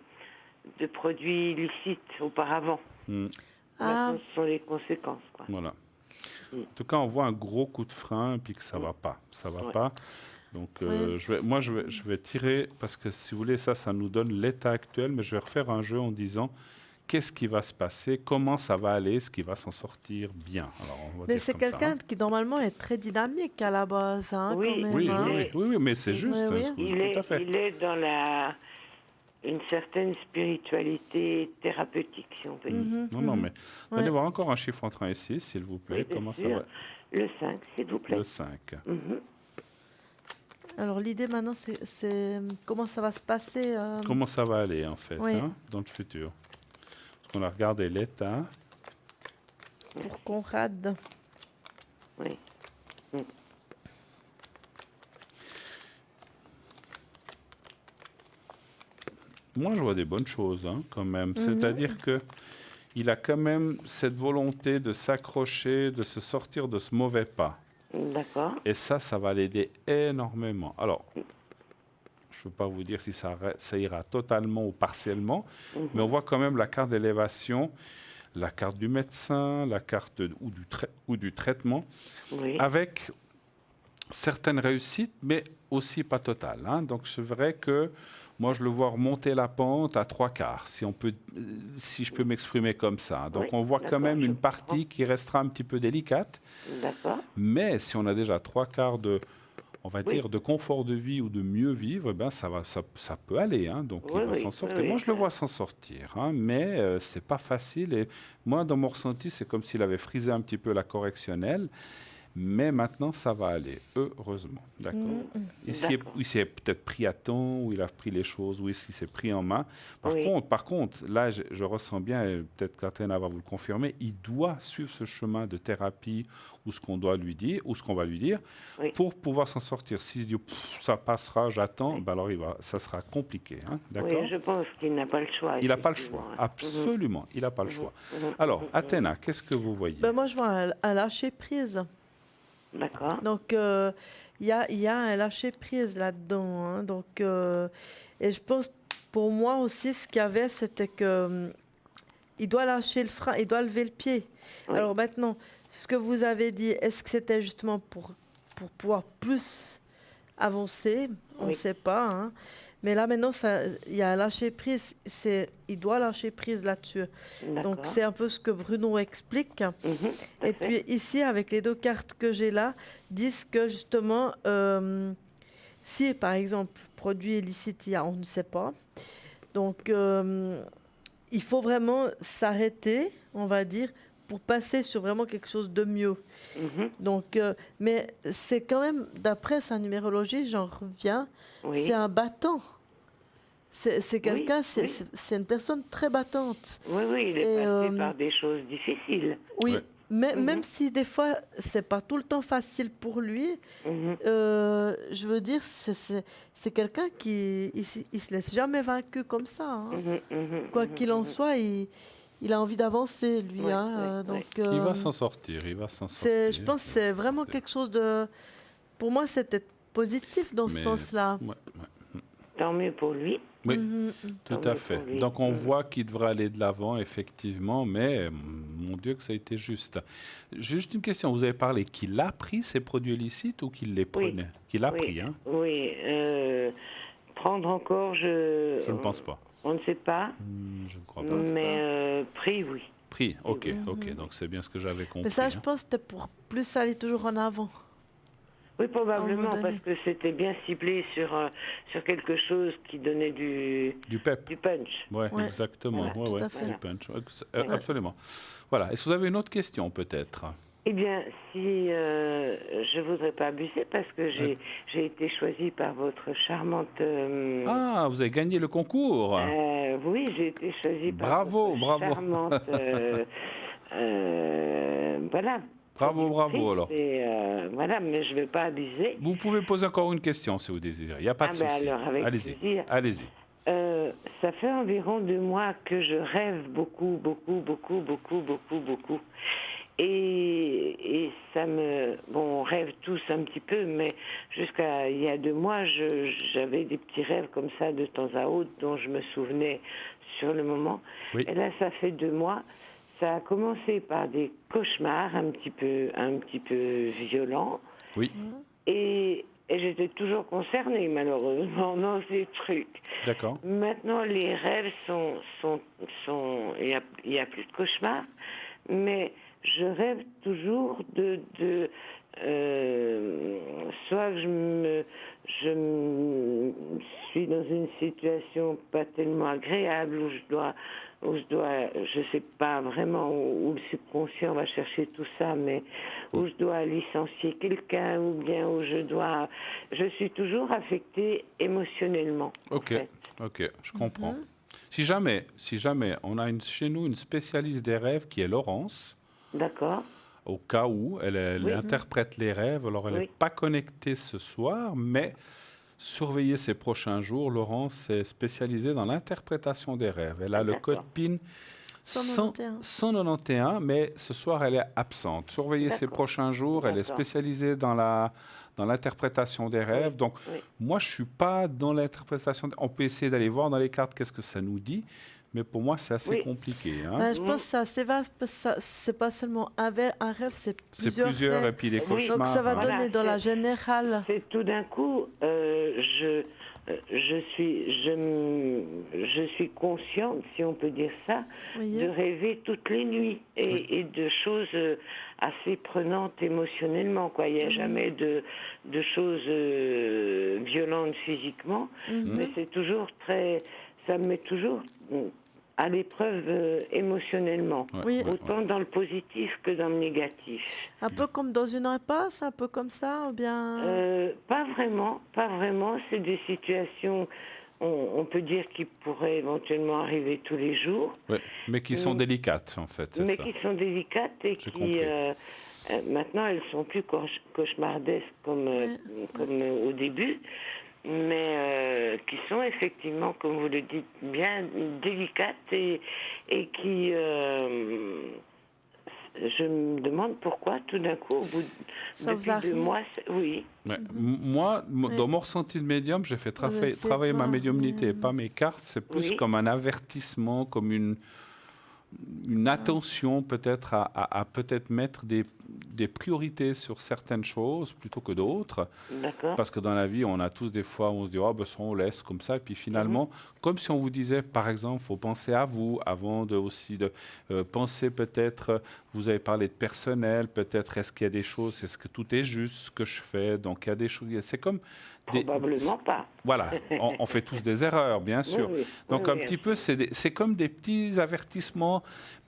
produits illicites auparavant. Maintenant, ce sont les conséquences. Quoi. Voilà. En tout cas, on voit un gros coup de frein, puis que ça ne va pas. Ça va pas. Donc, je vais tirer, parce que si vous voulez, ça nous donne l'état actuel, mais je vais refaire un jeu en disant qu'est-ce qui va se passer, comment ça va aller, ce qui va s'en sortir bien. Alors, mais c'est quelqu'un qui, normalement, est très dynamique à la base. Hein, oui, quand même, oui, mais c'est juste. Tout à fait. Il est dans une certaine spiritualité thérapeutique, si on peut dire. Non, mais allez voir encore un chiffre entre 1 et 6, s'il vous plaît. Comment ça va? Le 5, s'il vous plaît. Le 5. Alors, l'idée maintenant, c'est comment ça va se passer. Comment ça va aller, en fait, dans le futur. Parce qu'on a regardé l'état. Pour Conrad. Oui. Moi, je vois des bonnes choses, quand même. C'est-à-dire que il a quand même cette volonté de s'accrocher, de se sortir de ce mauvais pas. D'accord. Et ça va l'aider énormément. Alors, je ne peux pas vous dire si ça ira totalement ou partiellement, mais on voit quand même la carte d'élévation, la carte du médecin, la carte ou du traitement, avec certaines réussites, mais aussi pas totales. Donc, c'est vrai que moi, je le vois remonter la pente à 3/4, si je peux m'exprimer comme ça. Donc, on voit quand même une partie qui restera un petit peu délicate. D'accord. Mais si on a déjà 3/4 de confort de vie ou de mieux vivre, ça peut aller. Donc, il va s'en sortir. Moi, je le vois s'en sortir. Mais c'est pas facile. Et moi, dans mon ressenti, c'est comme s'il avait frisé un petit peu la correctionnelle. Mais maintenant, ça va aller, heureusement. D'accord. Il s'est peut-être pris à temps, ou il a pris les choses, ou il s'est pris en main. Par contre, là, je ressens bien, et peut-être Catherine va vous le confirmer, il doit suivre ce chemin de thérapie ou ce qu'on doit lui dire, ou ce qu'on va lui dire, pour pouvoir s'en sortir. S'il dit ça passera, j'attends, ben alors ça sera compliqué. Hein, d'accord. Oui, je pense qu'il n'a pas le choix. Il n'a pas le choix, absolument, il n'a pas le choix. Alors, Athéna, qu'est-ce que vous voyez? Moi, je vois un lâcher-prise. D'accord. Donc, il y a un lâcher-prise là-dedans. Hein. Donc, et je pense, pour moi aussi, ce qu'il y avait, c'était que il doit lâcher le frein, il doit lever le pied. Oui. Alors maintenant, ce que vous avez dit, est-ce que c'était justement pour pouvoir plus avancer? On ne sait pas. Hein. Mais là, maintenant, il y a un lâcher-prise. Il doit lâcher prise là-dessus. Donc, c'est un peu ce que Bruno explique. Et puis, ici, avec les 2 cartes que j'ai là, disent que, justement, si, par exemple, produit illicite, on ne sait pas. Donc, il faut vraiment s'arrêter, on va dire, pour passer sur vraiment quelque chose de mieux. Donc, mais c'est quand même, d'après sa numérologie, j'en reviens, c'est un battant. C'est quelqu'un, c'est une personne très battante. Oui, il est passé par des choses difficiles. Oui, mais même si des fois, c'est pas tout le temps facile pour lui, je veux dire, c'est quelqu'un qui il se laisse jamais vaincu comme ça. Hein. Quoi qu'il en soit, il a envie d'avancer, lui. Donc, il va s'en sortir, Je pense que c'est vraiment quelque chose de... Pour moi, c'était positif dans ce sens-là. Tant mieux pour lui. Oui, tout à fait. Donc, on voit qu'il devrait aller de l'avant, effectivement, mais mon Dieu que ça a été juste. Juste une question, vous avez parlé qu'il a pris ces produits illicites ou qu'il les prenait? Qu'il a pris, hein? Oui, prendre encore, je ne pense pas. On ne sait pas. Je ne crois pas. Mais prix, oui. Prix, ok. Donc c'est bien ce que j'avais compris. Mais ça, je pense que c'était pour plus aller toujours en avant. Oui, probablement, parce que c'était bien ciblé sur quelque chose qui donnait du punch. Oui, exactement. Tout à fait. Du punch. Absolument. Voilà. Est-ce que vous avez une autre question, peut-être? Eh bien, si je ne voudrais pas abuser, parce que j'ai été choisie par votre charmante... Ah, vous avez gagné le concours. Oui, j'ai été choisie par votre charmante... voilà. Bravo, alors. Et, voilà, mais je ne vais pas abuser. Vous pouvez poser encore une question, si vous désirez. Il n'y a pas de souci. Alors, avec plaisir. Allez-y. Ça fait environ 2 mois que je rêve beaucoup. Et ça me... Bon, on rêve tous un petit peu, mais jusqu'à il y a 2 mois, j'avais des petits rêves comme ça de temps à autre dont je me souvenais sur le moment. Oui. Et là, ça fait 2 mois. Ça a commencé par des cauchemars un petit peu violents. Oui. Et j'étais toujours concernée, malheureusement, dans ces trucs. D'accord. Maintenant, les rêves sont il y a plus de cauchemars, mais je rêve toujours de soit que je suis dans une situation pas tellement agréable où je sais pas vraiment où le subconscient va chercher tout ça, mais où je dois licencier quelqu'un ou bien où je suis toujours affectée émotionnellement. Ok, je comprends. Si jamais on a chez nous une spécialiste des rêves qui est Laurence. D'accord. Au cas où elle interprète les rêves, alors elle n'est pas connectée ce soir, mais surveillez ces prochains jours. Laurence est spécialisée dans l'interprétation des rêves. Elle a le code PIN 191, mais ce soir, elle est absente. Surveillez ces prochains jours. Elle est spécialisée dans l'interprétation des rêves. Donc, moi, je ne suis pas dans l'interprétation. On peut essayer d'aller voir dans les cartes qu'est-ce que ça nous dit. Mais pour moi, c'est assez compliqué. Hein. Je pense que c'est assez vaste parce que c'est pas seulement un rêve, c'est plusieurs rêves. Et puis les cauchemars. Donc ça va donner dans la générale. C'est tout d'un coup, je suis consciente, si on peut dire ça, de rêver toutes les nuits et de choses assez prenantes émotionnellement. Il n'y a jamais de choses violentes physiquement, mais c'est toujours très... Ça me met toujours à l'épreuve émotionnellement, autant dans le positif que dans le négatif. Un peu comme dans une impasse, un peu comme ça, ou bien Pas vraiment. C'est des situations, on peut dire, qui pourraient éventuellement arriver tous les jours. Oui, mais qui sont délicates, en fait. Mais qui sont délicates et qui... maintenant, elles sont plus cauchemardesques comme au début, mais qui sont effectivement, comme vous le dites, bien délicates et qui... je me demande pourquoi, tout d'un coup, au bout depuis 2 mois... Oui. Ouais. Moi, dans mon ressenti de médium, j'ai fait travailler ma médiumnité et pas mes cartes. C'est plus comme un avertissement, comme une attention peut-être à peut-être mettre des priorités sur certaines choses plutôt que d'autres. Parce que dans la vie, on a tous des fois, on se dit, on laisse comme ça. Et puis finalement, comme si on vous disait, par exemple, il faut penser à vous avant de penser peut-être, vous avez parlé de personnel, peut-être est-ce qu'il y a des choses, est-ce que tout est juste ce que je fais? Donc il y a des choses, c'est comme... Probablement pas. Voilà, on fait tous des erreurs, bien sûr. Donc un petit peu, c'est comme des petits avertissements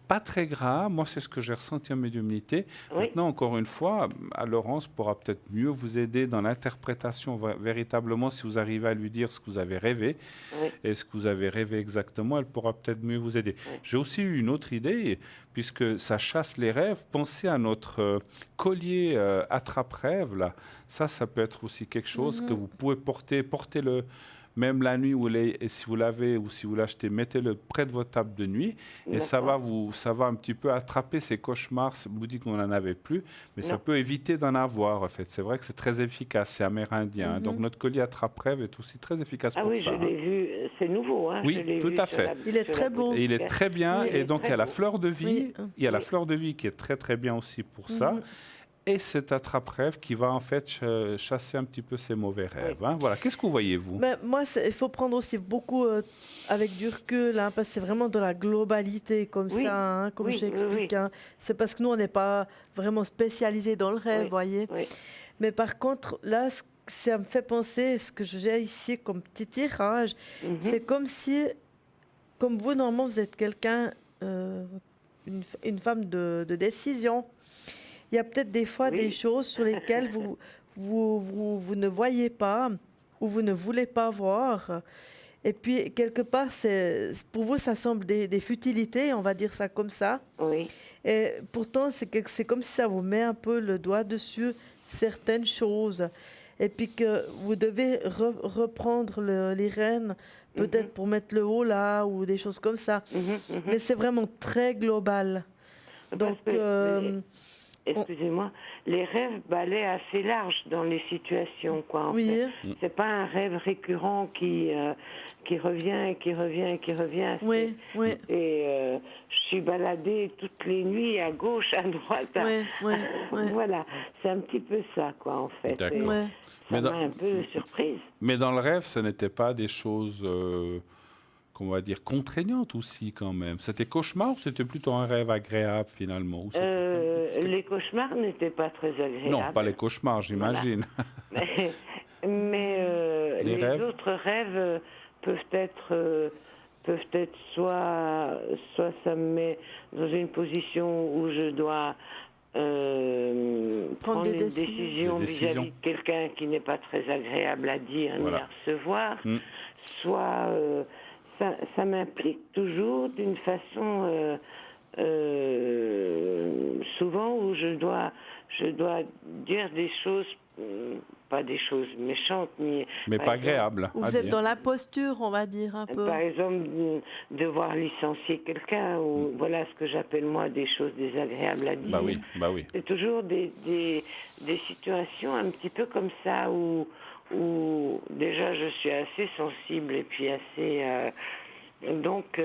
pas très graves. Moi, c'est ce que j'ai ressenti en médiumnité. Maintenant, encore une fois, Laurence pourra peut-être mieux vous aider dans l'interprétation véritablement si vous arrivez à lui dire ce que vous avez rêvé. Et ce que vous avez rêvé exactement, elle pourra peut-être mieux vous aider. J'ai aussi eu une autre idée, puisque ça chasse les rêves. Pensez à notre collier attrape-rêve, là. Ça peut être aussi quelque chose que vous pouvez portez-le même la nuit, et si vous l'avez ou si vous l'achetez, mettez-le près de votre table de nuit et ça va un petit peu attraper ces cauchemars. Vous dites qu'on n'en avait plus, mais ça peut éviter d'en avoir, en fait. C'est vrai que c'est très efficace, c'est amérindien. Donc notre collier attrape-rêve est aussi très efficace pour ça. Ah oui, je l'ai vu, c'est nouveau. Oui, tout à fait. Il est très beau. Et il est très bien, et donc il y a la fleur de vie, il y a la fleur de vie qui est très très bien aussi pour ça. Et cet attrape-rêve qui va en fait chasser un petit peu ces mauvais rêves. Hein. Voilà. Qu'est-ce que vous voyez, vous? Moi, il faut prendre aussi beaucoup avec du recul, parce que c'est vraiment de la globalité comme ça, comme j'explique. C'est parce que nous, on n'est pas vraiment spécialisé dans le rêve, voyez. Mais par contre, là, ça me fait penser, ce que j'ai ici comme petit tirage, c'est comme si, comme vous, normalement, vous êtes quelqu'un, une femme de décision. Il y a peut-être des fois des choses sur lesquelles vous ne voyez pas ou vous ne voulez pas voir. Et puis, quelque part, pour vous, ça semble des futilités, on va dire ça comme ça. Et pourtant, c'est comme si ça vous met un peu le doigt dessus certaines choses. Et puis que vous devez reprendre les rênes, peut-être pour mettre le haut là ou des choses comme ça. Mais c'est vraiment très global. Donc... Excusez-moi, les rêves balayent assez large dans les situations, quoi. En fait. C'est pas un rêve récurrent qui revient et qui revient et qui revient. Et je suis baladée toutes les nuits à gauche, à droite. Voilà, c'est un petit peu ça, quoi, en fait. Ça m'a un peu surprise. Mais dans le rêve, ce n'était pas des choses... on va dire, contraignante aussi quand même. C'était cauchemar ou c'était plutôt un rêve agréable finalement? Les cauchemars n'étaient pas très agréables. Non, pas les cauchemars, j'imagine. Voilà. mais les autres rêves peuvent être soit ça me met dans une position où je dois prendre une décision vis-à-vis de quelqu'un qui n'est pas très agréable à dire ni à recevoir, soit... Ça m'implique toujours d'une façon souvent où je dois dire des choses, pas des choses méchantes, mais pas agréables. Vous êtes dans la posture, on va dire un peu. Par exemple, devoir licencier quelqu'un, ou voilà ce que j'appelle moi des choses désagréables à dire. Bah oui. C'est toujours des situations un petit peu comme ça où déjà je suis assez sensible et puis assez donc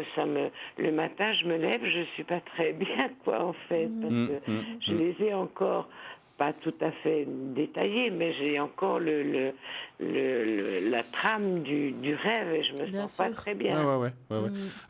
le matin je me lève, je suis pas très bien, quoi, en fait, parce que je les ai encore pas tout à fait détaillé, mais j'ai encore la trame du rêve et je me sens pas très bien. Ouais.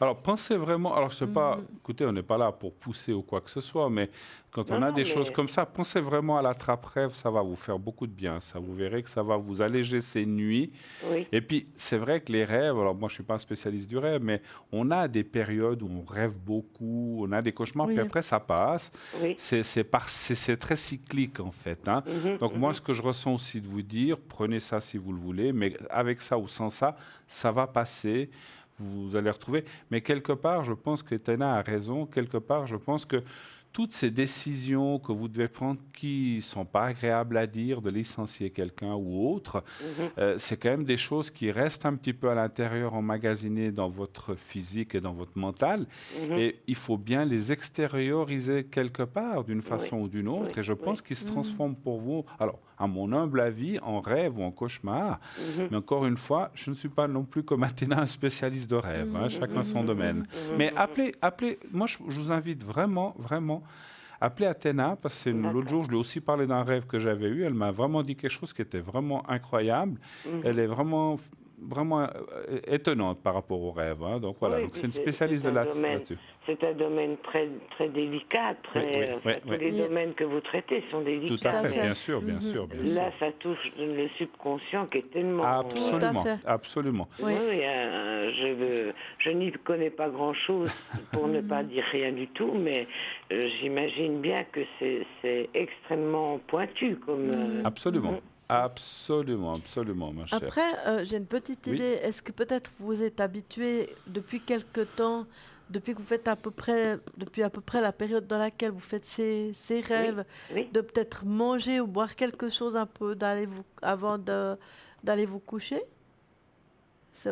Alors, pensez vraiment... Alors, je sais pas... Écoutez, on n'est pas là pour pousser ou quoi que ce soit, mais quand on a des choses comme ça, pensez vraiment à la trappe rêve, ça va vous faire beaucoup de bien. Ça, vous verrez que ça va vous alléger ces nuits. Oui. Et puis, c'est vrai que les rêves... Alors, moi, je suis pas un spécialiste du rêve, mais on a des périodes où on rêve beaucoup, on a des cauchemars, puis après, ça passe. Oui. C'est très cyclique, en fait. Hein. Donc, moi, ce que je ressens aussi de vous dire, prenez ça si vous le voulez, mais avec ça ou sans ça, ça va passer, vous allez retrouver. Mais quelque part, je pense que Tena a raison, quelque part, je pense que toutes ces décisions que vous devez prendre qui ne sont pas agréables à dire, de licencier quelqu'un ou autre, c'est quand même des choses qui restent un petit peu à l'intérieur, emmagasinées dans votre physique et dans votre mental. Et il faut bien les extérioriser quelque part, d'une façon ou d'une autre. Et je pense qu'ils se transforment pour vous, alors, à mon humble avis, en rêve ou en cauchemar. Mais encore une fois, je ne suis pas non plus comme Athéna un spécialiste de rêve, hein, chacun son domaine. Mais appelez, moi je vous invite vraiment, appelez Athéna, parce que l'autre jour, je lui ai aussi parlé d'un rêve que j'avais eu. Elle m'a vraiment dit quelque chose qui était vraiment incroyable. Elle est vraiment étonnante par rapport au rêve. Hein. Donc voilà, donc c'est une spécialiste là-dessus. C'est un domaine très, très délicat. Tous les domaines que vous traitez sont délicats. Tout à fait, bien sûr. Là, ça touche le subconscient qui est tellement... Absolument. Oui, je n'y connais pas grand-chose pour ne pas dire rien du tout, mais j'imagine bien que c'est extrêmement pointu comme... Absolument, ma chère. Après, j'ai une petite idée. Est-ce que peut-être vous êtes habitué depuis quelque temps, depuis que vous faites depuis à peu près la période dans laquelle vous faites ces rêves, de peut-être manger ou boire quelque chose un peu avant d'aller vous coucher?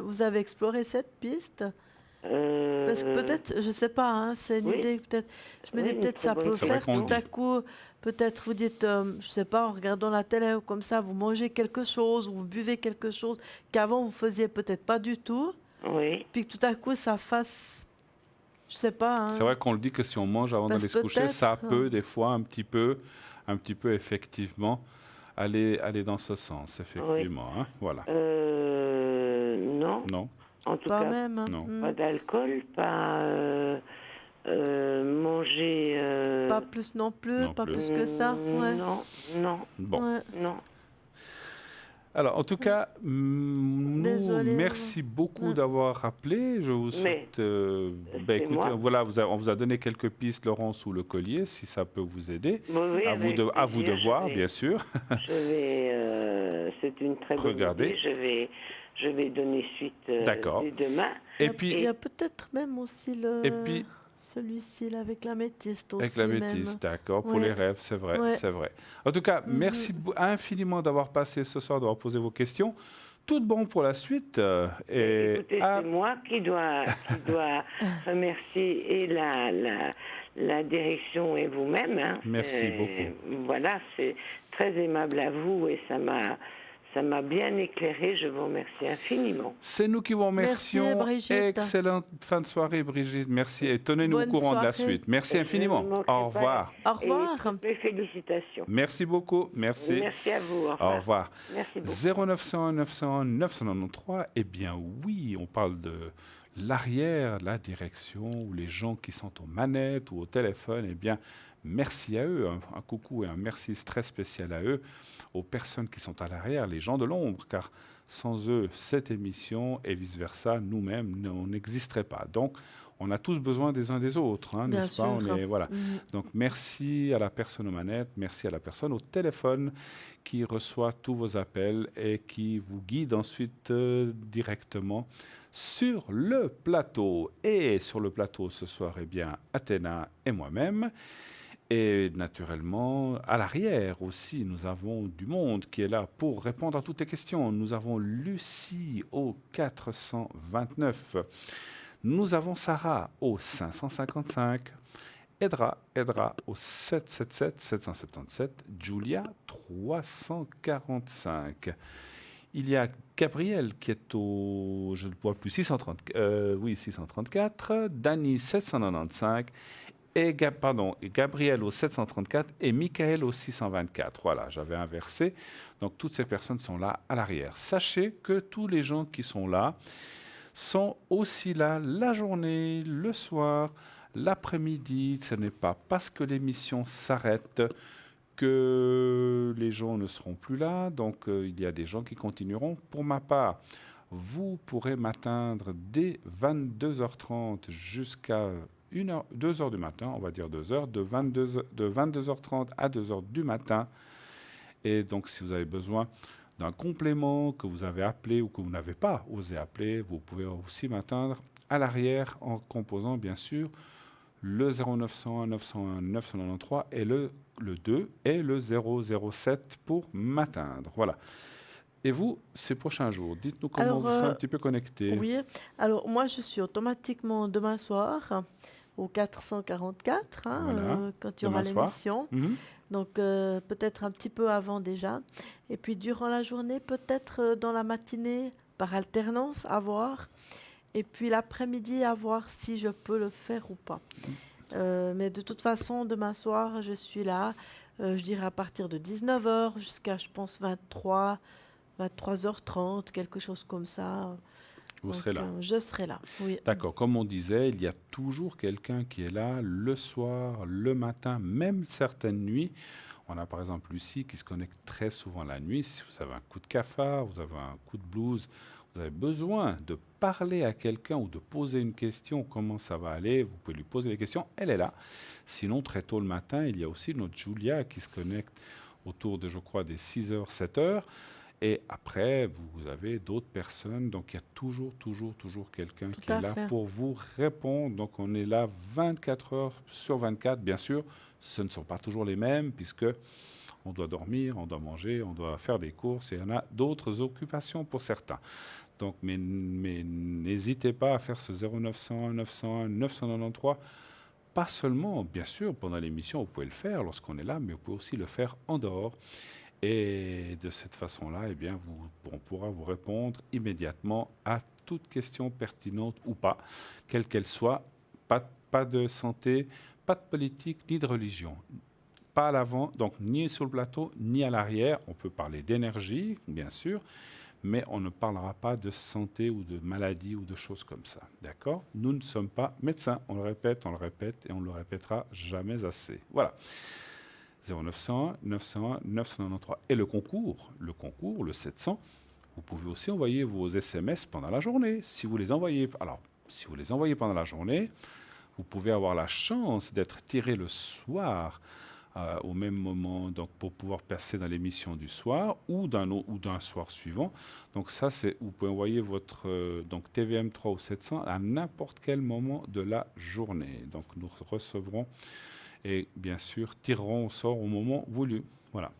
Vous avez exploré cette piste? Parce que peut-être, je ne sais pas, hein, c'est une idée, peut-être. Je me dis peut-être ça peut faire tout à coup. Peut-être vous dites, je ne sais pas, en regardant la télé ou comme ça, vous mangez quelque chose ou vous buvez quelque chose qu'avant vous ne faisiez peut-être pas du tout. Oui. Puis que tout à coup ça fasse, je ne sais pas. Hein. C'est vrai qu'on le dit que si on mange avant d'aller se coucher, ça peut des fois un petit peu effectivement aller dans ce sens, effectivement. Hein, voilà. Non. En tout cas, même. Non. Pas d'alcool, pas manger... Pas plus non plus, pas plus que ça. Non. Bon. Non. Alors, en tout cas, merci beaucoup d'avoir rappelé. Je vous souhaite... écoutez, voilà, on vous a donné quelques pistes, Laurence, ou le collier, si ça peut vous aider. Oui, à vous de voir, bien sûr. C'est une très bonne idée. Je vais donner suite demain. Et puis, il y a peut-être même aussi celui-ci là, avec l'améthyste aussi. Avec l'améthyste, d'accord, pour les rêves, c'est vrai, c'est vrai. En tout cas, merci infiniment d'avoir passé ce soir, d'avoir posé vos questions. Tout de bon pour la suite. Écoutez, c'est moi qui dois remercier et la direction et vous-même. Hein. Merci beaucoup. Voilà, c'est très aimable à vous et ça m'a bien éclairé. Je vous remercie infiniment. C'est nous qui vous remercions. Merci, Brigitte. Excellente fin de soirée, Brigitte. Merci. Et tenez-nous au courant de la suite. Merci infiniment. Au revoir. Au revoir. Et félicitations. Merci beaucoup. Merci. Merci à vous. Au revoir. Merci beaucoup. 0901 901 993. Eh bien, oui, on parle de l'arrière, la direction, ou les gens qui sont aux manettes ou au téléphone. Eh bien, merci à eux, un coucou et un merci très spécial à eux, aux personnes qui sont à l'arrière, les gens de l'ombre, car sans eux, cette émission et vice-versa, nous-mêmes, on n'existerait pas. Donc, on a tous besoin des uns des autres, hein, n'est-ce pas? Voilà. Donc, merci à la personne aux manettes, merci à la personne au téléphone qui reçoit tous vos appels et qui vous guide ensuite directement sur le plateau. Et sur le plateau ce soir, eh bien, Athéna et moi-même. Et naturellement, à l'arrière aussi, nous avons du monde qui est là pour répondre à toutes les questions. Nous avons Lucie au 429. Nous avons Sarah au 555. Edra au 777, Julia 345. Il y a Gabriel qui est au, je ne vois plus, 634, Dani 795. et Gabriel au 734 et Michael au 624. Voilà, j'avais inversé. Donc, toutes ces personnes sont là à l'arrière. Sachez que tous les gens qui sont là sont aussi là la journée, le soir, l'après-midi. Ce n'est pas parce que l'émission s'arrête que les gens ne seront plus là. Donc, il y a des gens qui continueront. Pour ma part, vous pourrez m'atteindre dès 22h30 jusqu'à 2h du matin, on va dire 2h, de 22h30 à 2h du matin. Et donc, si vous avez besoin d'un complément, que vous avez appelé ou que vous n'avez pas osé appeler, vous pouvez aussi m'atteindre à l'arrière en composant, bien sûr, le 0901 901 993 et le 2 et le 007 pour m'atteindre. Voilà. Et vous, ces prochains jours, dites-nous comment vous serez un petit peu connecté. Oui, alors moi je suis automatiquement demain soir au 444, Voilà. quand il y aura l'émission. Donc peut-être un petit peu avant déjà. Et puis durant la journée, peut-être dans la matinée, par alternance, à voir. Et puis l'après-midi, à voir si je peux le faire ou pas. Mais de toute façon, demain soir, je suis là, je dirais à partir de 19h jusqu'à, je pense, 23h30, quelque chose comme ça. Vous serez là. Je serai là, oui. D'accord. Comme on disait, il y a toujours quelqu'un qui est là le soir, le matin, même certaines nuits. On a par exemple Lucie qui se connecte très souvent la nuit. Si vous avez un coup de cafard, vous avez un coup de blues, vous avez besoin de parler à quelqu'un ou de poser une question, comment ça va aller, vous pouvez lui poser les questions, elle est là. Sinon, très tôt le matin, il y a aussi notre Julia qui se connecte autour de, je crois, des 6h, 7h. Et après, vous avez d'autres personnes. Donc, il y a toujours quelqu'un qui est là pour vous répondre. Donc, on est là 24 heures sur 24. Bien sûr, ce ne sont pas toujours les mêmes puisque on doit dormir, on doit manger, on doit faire des courses. Et il y en a d'autres occupations pour certains. Donc, mais n'hésitez pas à faire ce 0901 901 993. Pas seulement, bien sûr, pendant l'émission, vous pouvez le faire lorsqu'on est là, mais vous pouvez aussi le faire en dehors. Et de cette façon-là, eh bien, on pourra vous répondre immédiatement à toute question pertinente ou pas, quelle qu'elle soit. Pas de santé, pas de politique, ni de religion. Pas à l'avant, donc ni sur le plateau, ni à l'arrière. On peut parler d'énergie, bien sûr, mais on ne parlera pas de santé ou de maladie ou de choses comme ça. D'accord ? Nous ne sommes pas médecins. On le répète et on ne le répétera jamais assez. Voilà. 0901 901 993. Et le concours, le 700, vous pouvez aussi envoyer vos SMS pendant la journée. Si vous les envoyez pendant la journée, vous pouvez avoir la chance d'être tiré le soir au même moment, donc pour pouvoir passer dans l'émission du soir ou d'un soir suivant. Donc ça, vous pouvez envoyer votre donc TVM3 ou 700 à n'importe quel moment de la journée. Donc nous recevrons et bien sûr tireront au sort au moment voulu. Voilà.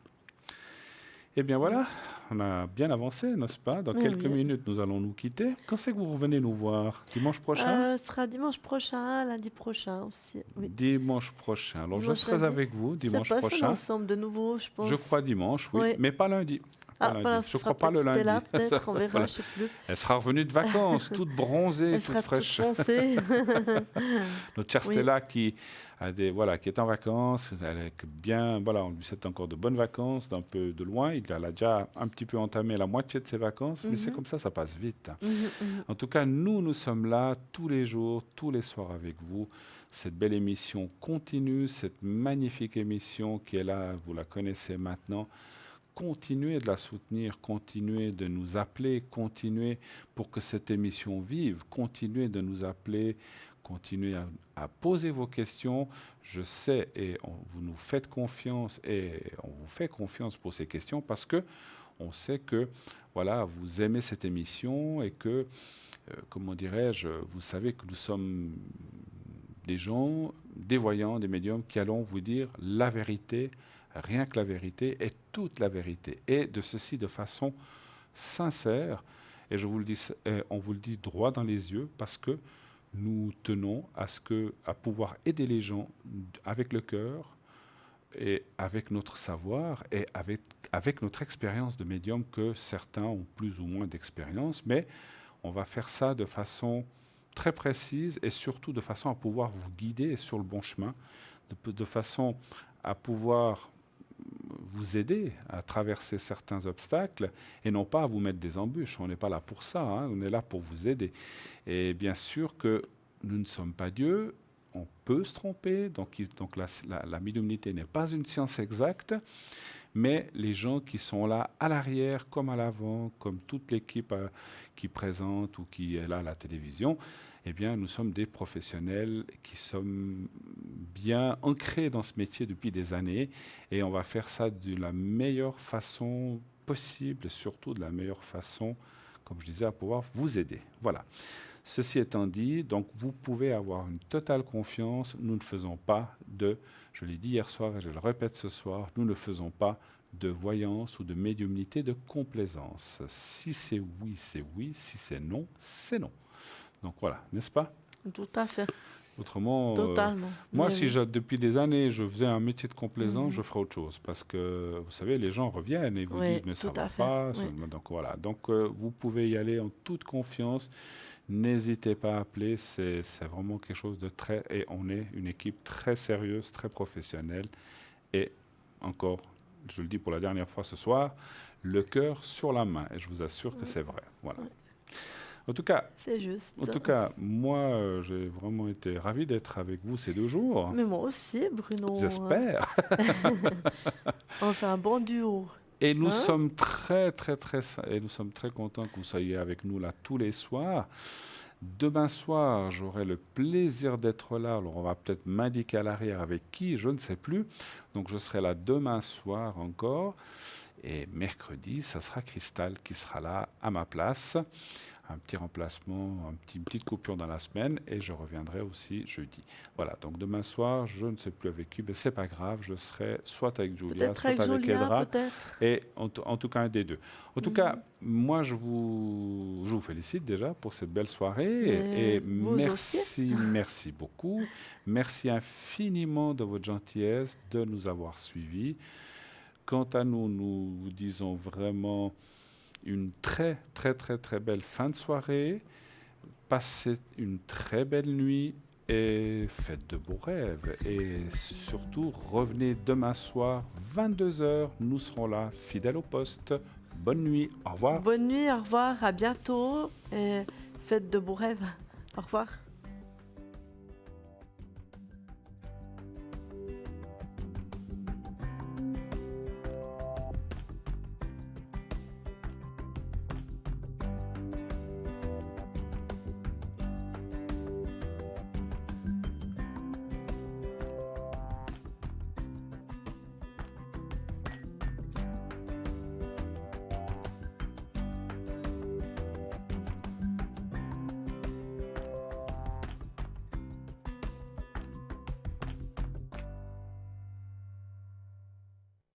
Eh bien voilà, on a bien avancé, n'est-ce pas? Dans quelques minutes, nous allons nous quitter. Quand c'est que vous revenez nous voir? Dimanche prochain? Ce sera dimanche prochain, lundi prochain aussi. Oui. Dimanche prochain. Alors je serai avec vous dimanche prochain. C'est pas ensemble de nouveau, je pense. Je crois dimanche, oui, mais pas lundi. Je ne crois pas le lundi. Là, peut-être, on verra, voilà. Je ne sais plus. Elle sera revenue de vacances, toute bronzée, toute fraîche. Elle sera toute foncée. Notre chère Stella qui est en vacances, elle est bien, voilà, on lui souhaite encore de bonnes vacances, d'un peu de loin. Elle a déjà un petit peu entamé la moitié de ses vacances, mais c'est comme ça passe vite. En tout cas, nous sommes là tous les jours, tous les soirs avec vous. Cette belle émission continue, cette magnifique émission qui est là, vous la connaissez maintenant. Continuez de la soutenir, continuez de nous appeler, continuez pour que cette émission vive, continuez de nous appeler, continuez à poser vos questions. Je sais et vous nous faites confiance et on vous fait confiance pour ces questions parce que on sait que voilà, vous aimez cette émission et que, comment dirais-je, vous savez que nous sommes des gens, des voyants, des médiums qui allons vous dire la vérité, rien que la vérité et toute la vérité. Et de ceci de façon sincère. Et je vous le dis, on vous le dit droit dans les yeux parce que nous tenons à pouvoir aider les gens avec le cœur et avec notre savoir et avec notre expérience de médium que certains ont plus ou moins d'expérience. Mais on va faire ça de façon très précises et surtout de façon à pouvoir vous guider sur le bon chemin, de façon à pouvoir vous aider à traverser certains obstacles et non pas à vous mettre des embûches. On n'est pas là pour ça, hein, on est là pour vous aider. Et bien sûr que nous ne sommes pas Dieu, on peut se tromper, donc la médiumnité n'est pas une science exacte, mais les gens qui sont là à l'arrière comme à l'avant, comme toute l'équipe qui présente ou qui est là à la télévision, eh bien, nous sommes des professionnels qui sommes bien ancrés dans ce métier depuis des années et on va faire ça de la meilleure façon possible et surtout de la meilleure façon, comme je disais, à pouvoir vous aider. Voilà. Ceci étant dit, donc vous pouvez avoir une totale confiance. Nous ne faisons pas je l'ai dit hier soir et je le répète ce soir, nous ne faisons pas de voyance ou de médiumnité de complaisance. Si c'est oui, c'est oui. Si c'est non, c'est non. Donc voilà, n'est-ce pas? Tout à fait. Autrement, totalement. Moi, si depuis des années, je faisais un métier de complaisance, je ferais autre chose. Parce que, vous savez, les gens reviennent et vous disent, mais ça ne va pas. Donc voilà. Donc, vous pouvez y aller en toute confiance. N'hésitez pas à appeler. C'est vraiment quelque chose de très... Et on est une équipe très sérieuse, très professionnelle. Et encore, je le dis pour la dernière fois ce soir, le cœur sur la main. Et je vous assure que c'est vrai. Voilà. En tout cas, c'est juste. En tout cas, moi, j'ai vraiment été ravi d'être avec vous ces 2 jours. Mais moi aussi, Bruno. J'espère. On fait un bon duo. Et nous sommes très contents que vous soyez avec nous là tous les soirs. Demain soir, j'aurai le plaisir d'être là. Alors, on va peut-être m'indiquer à l'arrière avec qui, je ne sais plus. Donc, je serai là demain soir encore. Et mercredi, ça sera Cristal qui sera là à ma place. Un petit remplacement, une petite coupure dans la semaine et je reviendrai aussi jeudi. Voilà, donc demain soir, je ne sais plus avec qui, mais c'est pas grave, je serai soit avec Julia, soit avec Edra, et en tout cas un des deux. En tout cas, moi je vous félicite déjà pour cette belle soirée et merci beaucoup. Merci infiniment de votre gentillesse, de nous avoir suivis. Quant à nous, nous vous disons vraiment une très belle fin de soirée. Passez une très belle nuit et faites de beaux rêves. Et surtout, revenez demain soir, 22h. Nous serons là, fidèles au poste. Bonne nuit, au revoir. Bonne nuit, au revoir, à bientôt. Et faites de beaux rêves. Au revoir.